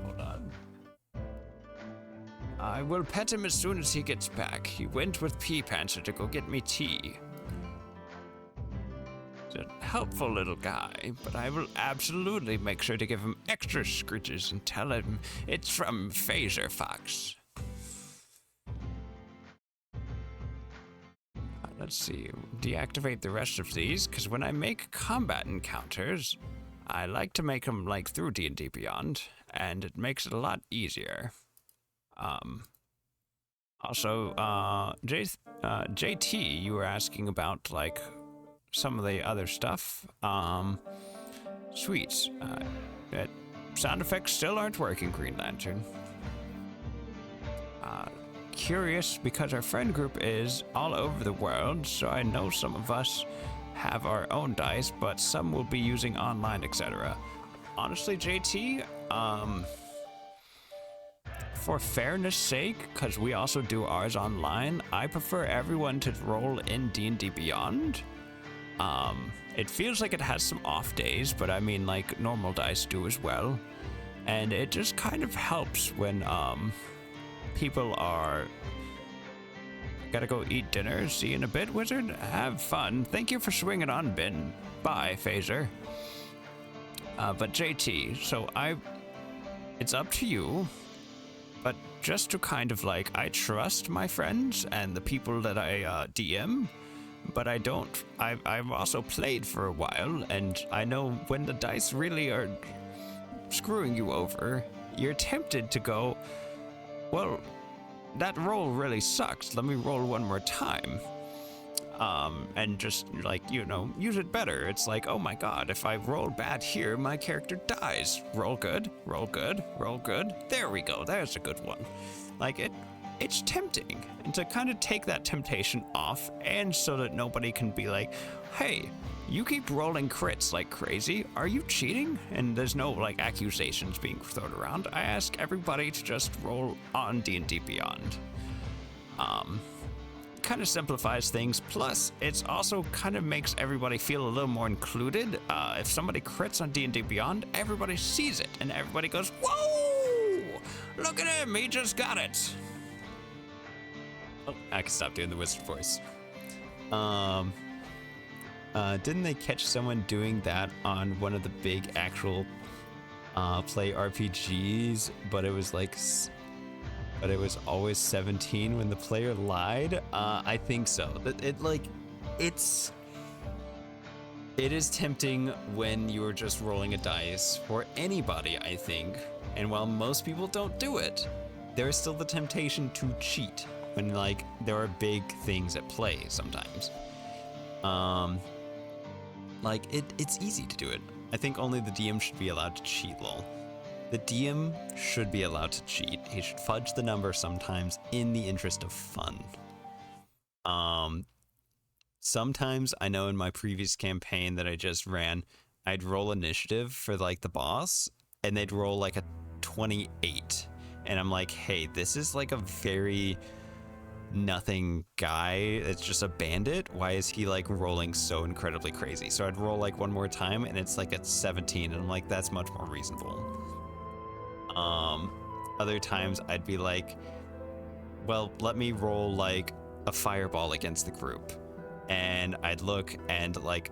A: Hold on. I will pet him as soon as he gets back. He went with Pea Panther to go get me tea. He's a helpful little guy, but I will absolutely make sure to give him extra scritches and tell him it's from Phaser Fox. Let's see, deactivate the rest of these, because when I make combat encounters, I like to make them like through D&D Beyond, and it makes it a lot easier. Also, JT, you were asking about like some of the other stuff. Sweet. Sound effects still aren't working, Green Lantern. Curious because our friend group is all over the world, so I know some of us have our own dice, but some will be using online, etc. Honestly, JT, for fairness sake, because we also do ours online, I prefer everyone to roll in D&D Beyond. It feels like it has some off days, but I mean, like, normal dice do as well. And it just kind of helps when, people are... Gotta go eat dinner. See you in a bit, Wizard. Have fun. Thank you for swinging on, Ben. Bye, Phaser. But JT, so it's up to you, but just to kind of like, I trust my friends and the people that I DM, but I don't, I've also played for a while, and I know when the dice really are screwing you over, you're tempted to go, well, that roll really sucks. Let me roll one more time. And just like, you know, use it better. It's like, oh my god, if I roll bad here, my character dies. Roll good, roll good, roll good. There we go, there's a good one. Like, it's tempting. And to kind of take that temptation off, and so that nobody can be like, hey, you keep rolling crits like crazy, are you cheating? And there's no like accusations being thrown around. I ask everybody to just roll on D&D Beyond. Kind of simplifies things, plus it's also kind of makes everybody feel a little more included. If somebody crits on D&D Beyond, everybody sees it and everybody goes, whoa, look at him, he just got it. Oh, I can stop doing the wizard voice. Didn't they catch someone doing that on one of the big actual play RPGs, but it was like but it was always 17 when the player lied? I think so. It is tempting when you're just rolling a dice for anybody, I think. And while most people don't do it, there is still the temptation to cheat when like there are big things at play sometimes. Like it's easy to do it. I think only the DM should be allowed to cheat, lol. The DM should be allowed to cheat. He should fudge the number sometimes in the interest of fun. Sometimes, I know in my previous campaign that I just ran, I'd roll initiative for like the boss, and they'd roll like a 28. And I'm like, hey, this is like a very nothing guy. It's just a bandit. Why is he like rolling so incredibly crazy? So I'd roll like one more time, and it's like at 17, and I'm like, that's much more reasonable. Other times I'd be like, well, let me roll like a fireball against the group. And I'd look and like,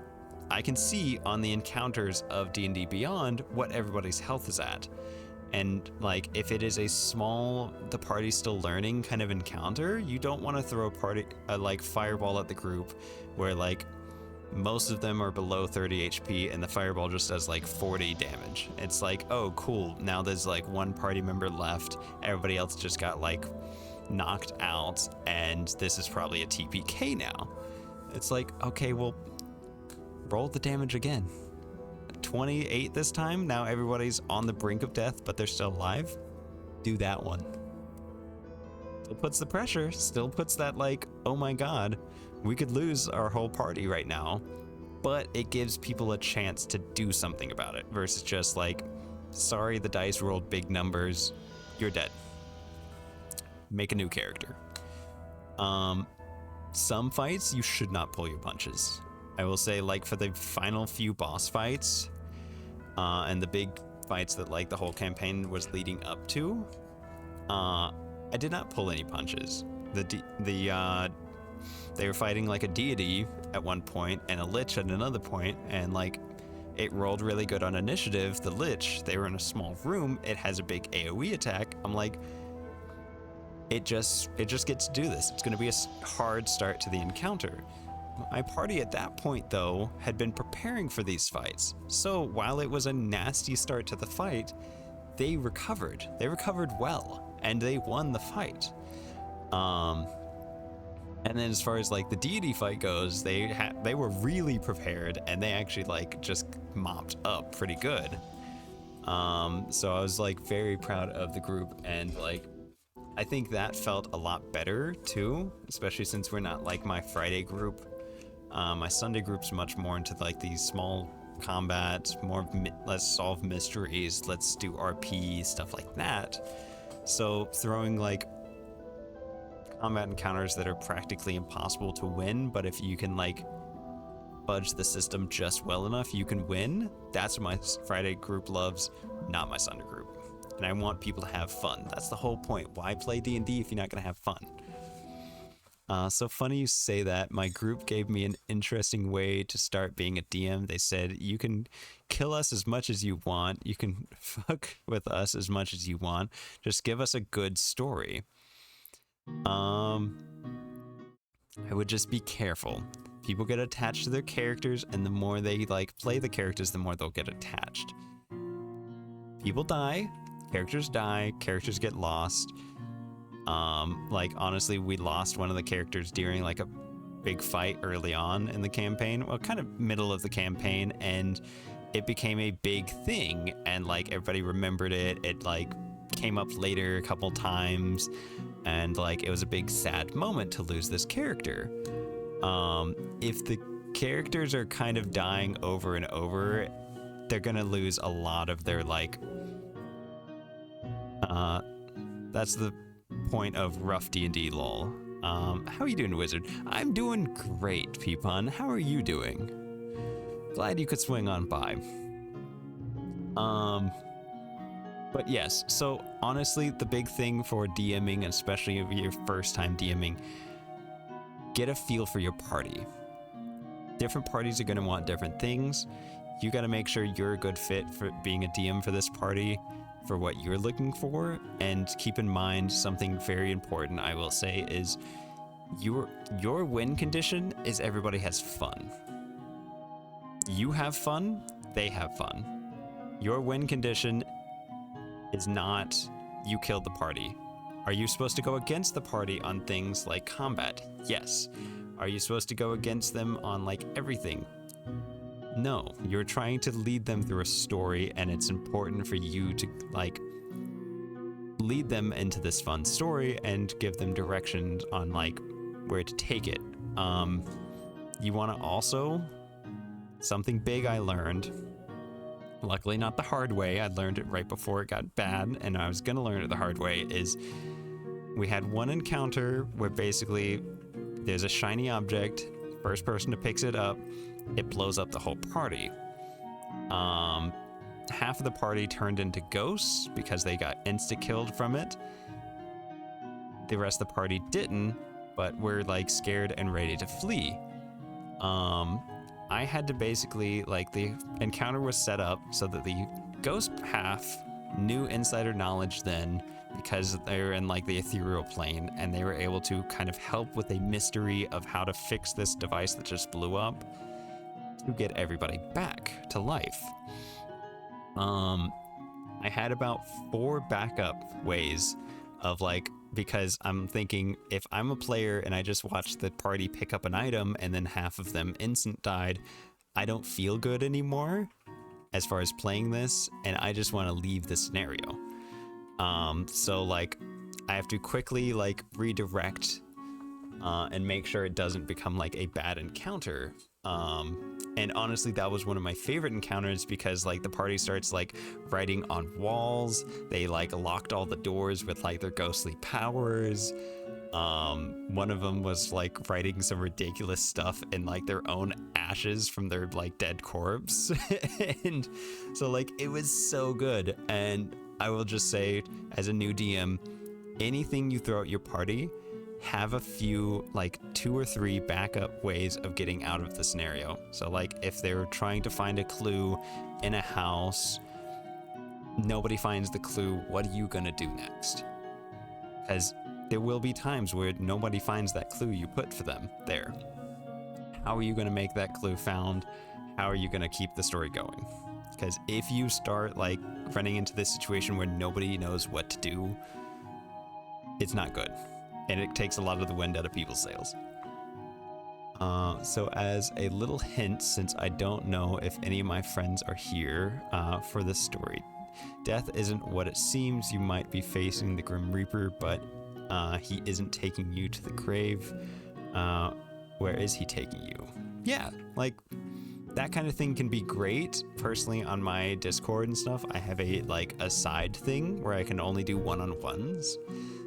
A: I can see on the encounters of D&D Beyond what everybody's health is at. And like, if it is a small, the party's still learning kind of encounter, you don't want to throw a like fireball at the group where like most of them are below 30 HP and the fireball just does like 40 damage. It's like, oh, cool. Now there's like one party member left. Everybody else just got like knocked out, and this is probably a TPK now. It's like, okay, well, roll the damage again. 28 this time. Now everybody's on the brink of death, but they're still alive. Do that one. Still puts the pressure, still puts that like, oh my god, we could lose our whole party right now, but it gives people a chance to do something about it versus just like, sorry, the dice rolled big numbers, you're dead. Make a new character. Some fights you should not pull your punches. I will say, like for the final few boss fights, and the big fights that like the whole campaign was leading up to, I did not pull any punches. They were fighting like a deity at one point and a lich at another point, and like it rolled really good on initiative. The lich, they were in a small room, it has a big AoE attack. I'm like, it just gets to do this. It's going to be a hard start to the encounter. My party at that point, though, had been preparing for these fights. So while it was a nasty start to the fight, they recovered. They recovered well, and they won the fight. And then as far as like the deity fight goes, they were really prepared, and they actually like just mopped up pretty good. So I was like very proud of the group, and like I think that felt a lot better too, especially since we're not like my Friday group. My Sunday group's much more into like these small combats, more let's solve mysteries, let's do RP, stuff like that. So throwing like combat encounters that are practically impossible to win, but if you can like fudge the system just well enough, you can win. That's what my Friday group loves, not my Sunday group. And I want people to have fun. That's the whole point. Why play D&D if you're not going to have fun? So funny you say that. My group gave me an interesting way to start being a DM. They said, you can kill us as much as you want. You can fuck with us as much as you want. Just give us a good story. I would just be careful. People get attached to their characters, and the more they like play the characters, the more they'll get attached. People die, characters get lost. Like, honestly, we lost one of the characters during like a big fight early on in the campaign, well, kind of middle of the campaign, and it became a big thing, and like everybody remembered it. It like came up later a couple times, and like it was a big sad moment to lose this character. If the characters are kind of dying over and over, they're gonna lose a lot of their like that's the point of rough D&D lol. How are you doing, Wizard? I'm doing great, Peepon. How are you doing? Glad you could swing on by. But yes, so honestly, the big thing for DMing, especially if your first time DMing, get a feel for your party. Different parties are going to want different things. You got to make sure you're a good fit for being a DM for this party, for what you're looking for. And keep in mind something very important, I will say, is your win condition is everybody has fun. You have fun, they have fun. Your win condition is not you killed the party. Are you supposed to go against the party on things like combat? Yes. Are you supposed to go against them on like everything? No. You're trying to lead them through a story, and it's important for you to like lead them into this fun story and give them directions on like where to take it. You want to also, something big I learned, luckily not the hard way, I learned it right before it got bad, and I was gonna learn it the hard way, is we had one encounter where basically there's a shiny object, first person who picks it up, it blows up the whole party. Half of the party turned into ghosts because they got insta-killed from it. The rest of the party didn't, but were like scared and ready to flee. I had to basically, like, the encounter was set up so that the ghost half knew insider knowledge then, because they were in like the ethereal plane, and they were able to kind of help with a mystery of how to fix this device that just blew up to get everybody back to life. I had about 4 backup ways of like, because I'm thinking, if I'm a player and I just watched the party pick up an item and then half of them instant died, I don't feel good anymore as far as playing this, and I just want to leave the scenario. So like I have to quickly like redirect and make sure it doesn't become like a bad encounter. And honestly, that was one of my favorite encounters, because like the party starts like writing on walls. They like locked all the doors with like their ghostly powers. One of them was like writing some ridiculous stuff in like their own ashes from their like dead corpse. And so like it was so good. And I will just say, as a new DM, anything you throw at your party, have a few, like 2 or 3 backup ways of getting out of the scenario. So like if they're trying to find a clue in a house, nobody finds the clue, what are you gonna do next? Because there will be times where nobody finds that clue you put for them there. How are you gonna make that clue found? How are you gonna keep the story going? Because if you start like running into this situation where nobody knows what to do, it's not good. And it takes a lot of the wind out of people's sails. So as a little hint, since I don't know if any of my friends are here for this story, death isn't what it seems. You might be facing the Grim Reaper, but he isn't taking you to the grave. Where is he taking you? Yeah, like that kind of thing can be great. Personally, on my Discord and stuff, I have a side thing where I can only do one-on-ones.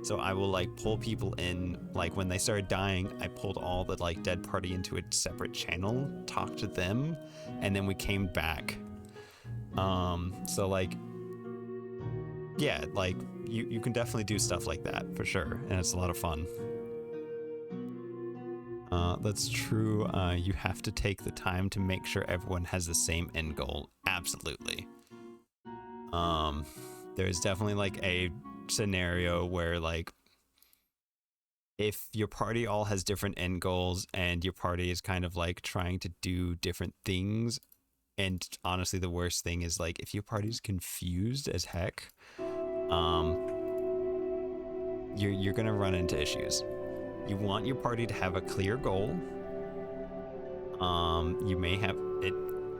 A: So I will like pull people in, like when they started dying, I pulled all the like dead party into a separate channel, talked to them, and then we came back. So like, yeah, like you can definitely do stuff like that for sure, and it's a lot of fun. That's true. You have to take the time to make sure everyone has the same end goal. Absolutely. There's definitely like a scenario where like if your party all has different end goals and your party is kind of like trying to do different things, and honestly the worst thing is like if your party's confused as heck, you're gonna run into issues. You want your party to have a clear goal. You may have it,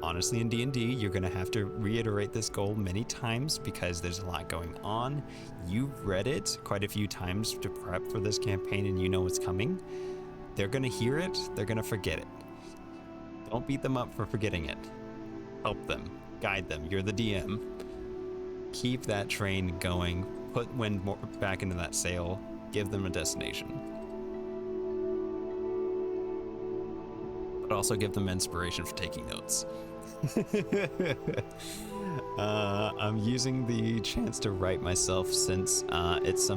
A: honestly, in D&D, you're gonna have to reiterate this goal many times because there's a lot going on. You've read it quite a few times to prep for this campaign and you know what's coming. They're gonna hear it, they're gonna forget it. Don't beat them up for forgetting it. Help them, guide them, you're the DM. Keep that train going, put wind more back into that sail, give them a destination. But also give them inspiration for taking notes. I'm using the chance to write myself since it's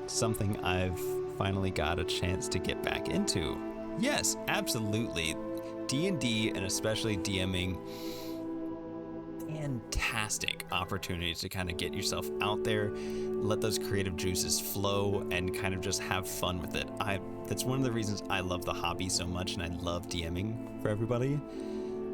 A: something I've finally got a chance to get back into. Yes, absolutely. D&D and especially DMing, fantastic opportunities to kind of get yourself out there, let those creative juices flow, and kind of just have fun with it. That's one of the reasons I love the hobby so much, and I love DMing for everybody,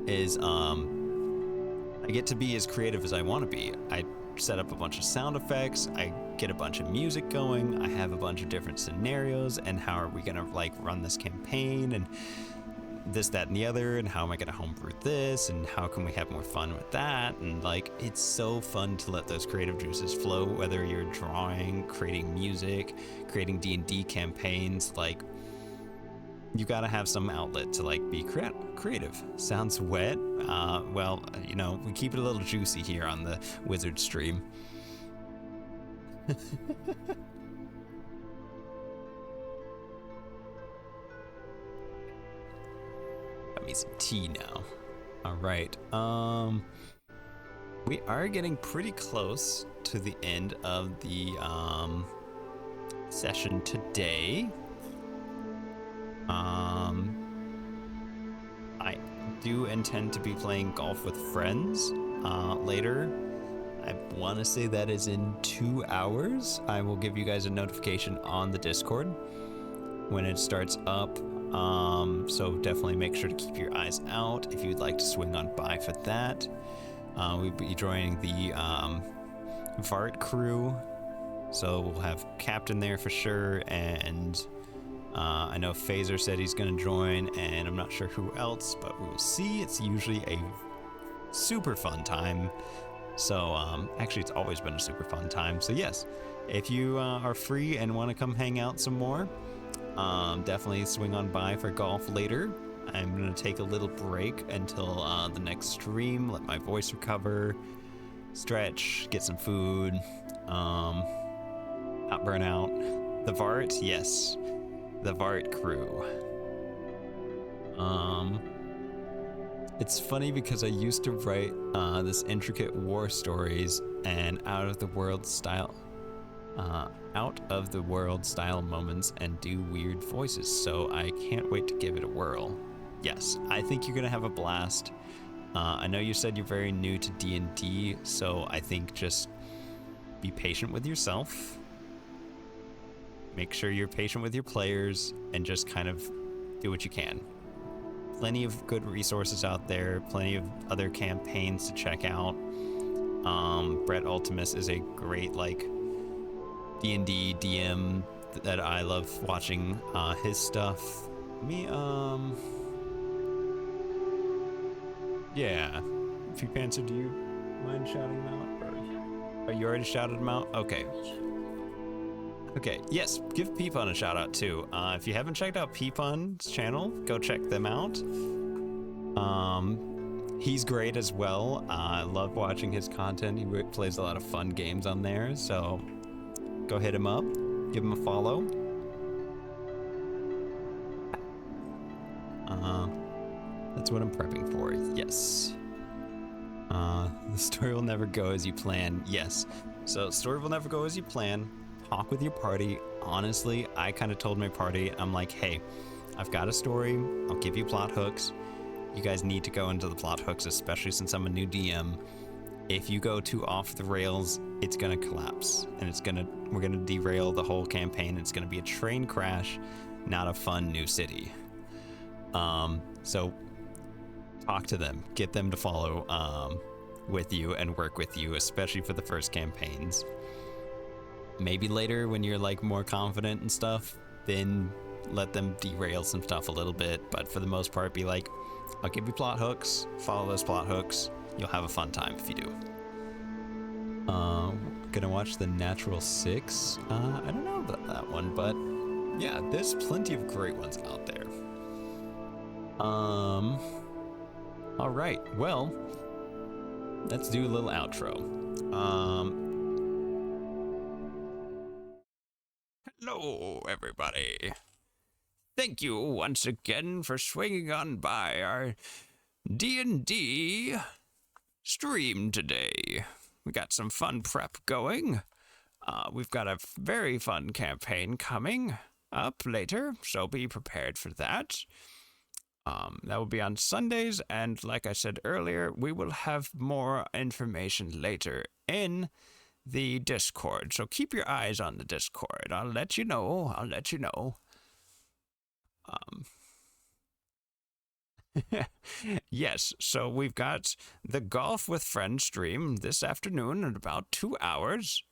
A: is I get to be as creative as I want to be. I set up a bunch of sound effects, I get a bunch of music going, I have a bunch of different scenarios, and how are we gonna like run this campaign, and this, that, and the other, and how am I gonna homebrew this, and how can we have more fun with that, and like, it's so fun to let those creative juices flow, whether you're drawing, creating music, creating D&D campaigns. Like, you gotta have some outlet to like be creative. Sounds wet? Well, you know, we keep it a little juicy here on the Wizard stream. Got me some tea now. All right. We are getting pretty close to the end of the session today. I do intend to be playing golf with friends later. I want to say that is in 2 hours. I will give you guys a notification on the Discord when it starts up. So definitely make sure to keep your eyes out if you'd like to swing on by for that. We'll be joining the Vart crew, so we'll have Captain there for sure, and I know Phaser said he's going to join, and I'm not sure who else, but we will see. It's usually a super fun time. So actually, it's always been a super fun time. So yes, if you are free and want to come hang out some more, definitely swing on by for golf later. I'm going to take a little break until the next stream, let my voice recover, stretch, get some food, not burn out. The Vart, yes. The Vart crew. It's funny because I used to write this intricate war stories and out of the world style moments and do weird voices, so I can't wait to give it a whirl. Yes, I think you're gonna have a blast. I know you said you're very new to D&D, so I think just be patient with yourself. Make sure you're patient with your players and just kind of do what you can. Plenty of good resources out there, plenty of other campaigns to check out. Brett Ultimus is a great like D&D DM that I love watching his stuff. Yeah. Panther, do you mind shouting them out? Oh, you already shouted them out? Okay. Okay, yes, give Peepon a shout out too. If you haven't checked out Peepon's channel, go check them out. He's great as well. I love watching his content. He plays a lot of fun games on there, so go hit him up, give him a follow. That's what I'm prepping for, yes. The story will never go as you plan, yes. So story will never go as you plan. Talk with your party. Honestly, I kind of told my party, I'm like, hey, I've got a story. I'll give you plot hooks. You guys need to go into the plot hooks, especially since I'm a new DM. If you go too off the rails, it's gonna collapse, and we're gonna derail the whole campaign. It's gonna be a train crash, not a fun new city. So talk to them, get them to follow with you and work with you, especially for the first campaigns. Maybe later when you're like more confident and stuff, then let them derail some stuff a little bit. But for the most part, be like, I'll give you plot hooks, follow those plot hooks. You'll have a fun time if you do. Gonna watch The Natural Six. I don't know about that one, but yeah, there's plenty of great ones out there. All right, well, let's do a little outro. Hello, everybody. Thank you once again for swinging on by our D&D stream today. We got some fun prep going. We've got a very fun campaign coming up later, so be prepared for that. That will be on Sundays, and like I said earlier, we will have more information later in the Discord. So keep your eyes on the Discord. I'll let you know. Yes, so we've got the Golf with Friends stream this afternoon in about 2 hours.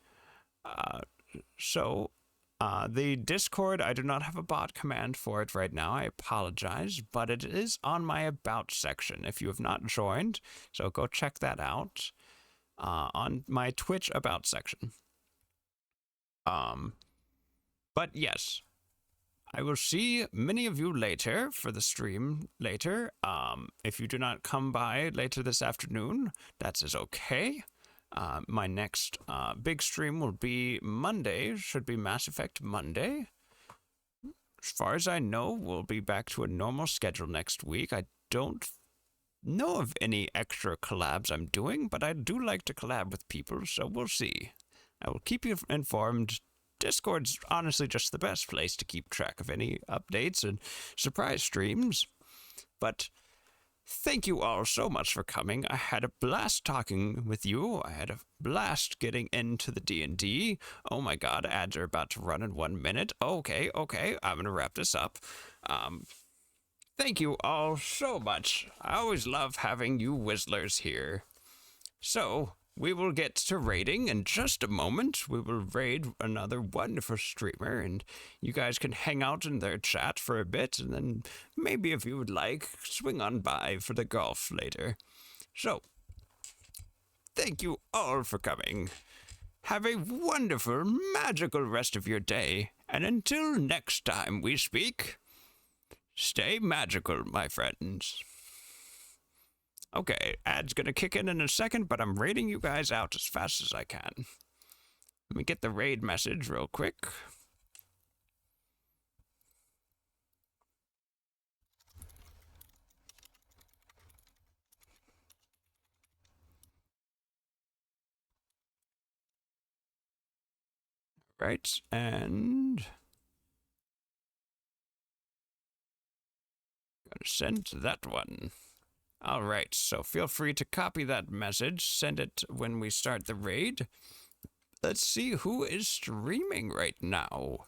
A: The Discord, I do not have a bot command for it right now. I apologize, but it is on my About section if you have not joined. So go check that out on my Twitch About section. But yes, I will see many of you later for the stream later. If you do not come by later this afternoon, that is okay. My next big stream will be Monday, should be Mass Effect Monday. As far as I know, we'll be back to a normal schedule next week. I don't know of any extra collabs I'm doing, but I do like to collab with people, so we'll see. I will keep you informed. Discord's honestly just the best place to keep track of any updates and surprise streams. But thank you all so much for coming. I had a blast talking with you. I had a blast getting into the D&D. Oh my god, ads are about to run in 1 minute. Okay, I'm gonna wrap this up. Thank you all so much. I always love having you Wizzlers here. So, we will get to raiding in just a moment. We will raid another wonderful streamer, and you guys can hang out in their chat for a bit, and then maybe if you would like, swing on by for the golf later. So, thank you all for coming. Have a wonderful, magical rest of your day, and until next time we speak, stay magical, my friends. Okay, ad's gonna kick in a second, but I'm raiding you guys out as fast as I can. Let me get the raid message real quick. Right, and gonna send that one. All right, so feel free to copy that message, send it when we start the raid. Let's see who is streaming right now.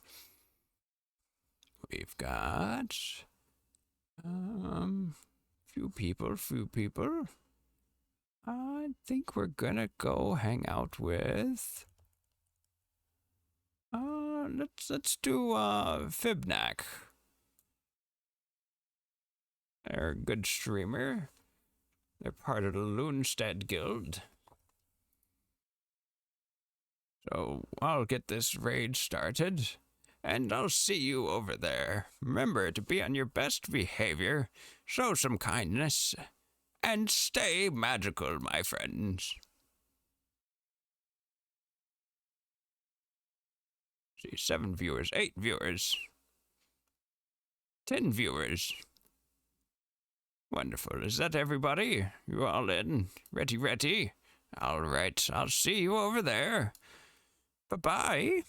A: We've got few people. I think we're gonna go hang out with let's do Fibnac. They're a good streamer. They're part of the Loonstead Guild. So I'll get this raid started, and I'll see you over there. Remember to be on your best behavior, show some kindness, and stay magical, my friends. See, 7 viewers, 8 viewers, 10 viewers. Wonderful. Is that everybody? You all in? Ready? All right. I'll see you over there. Bye-bye.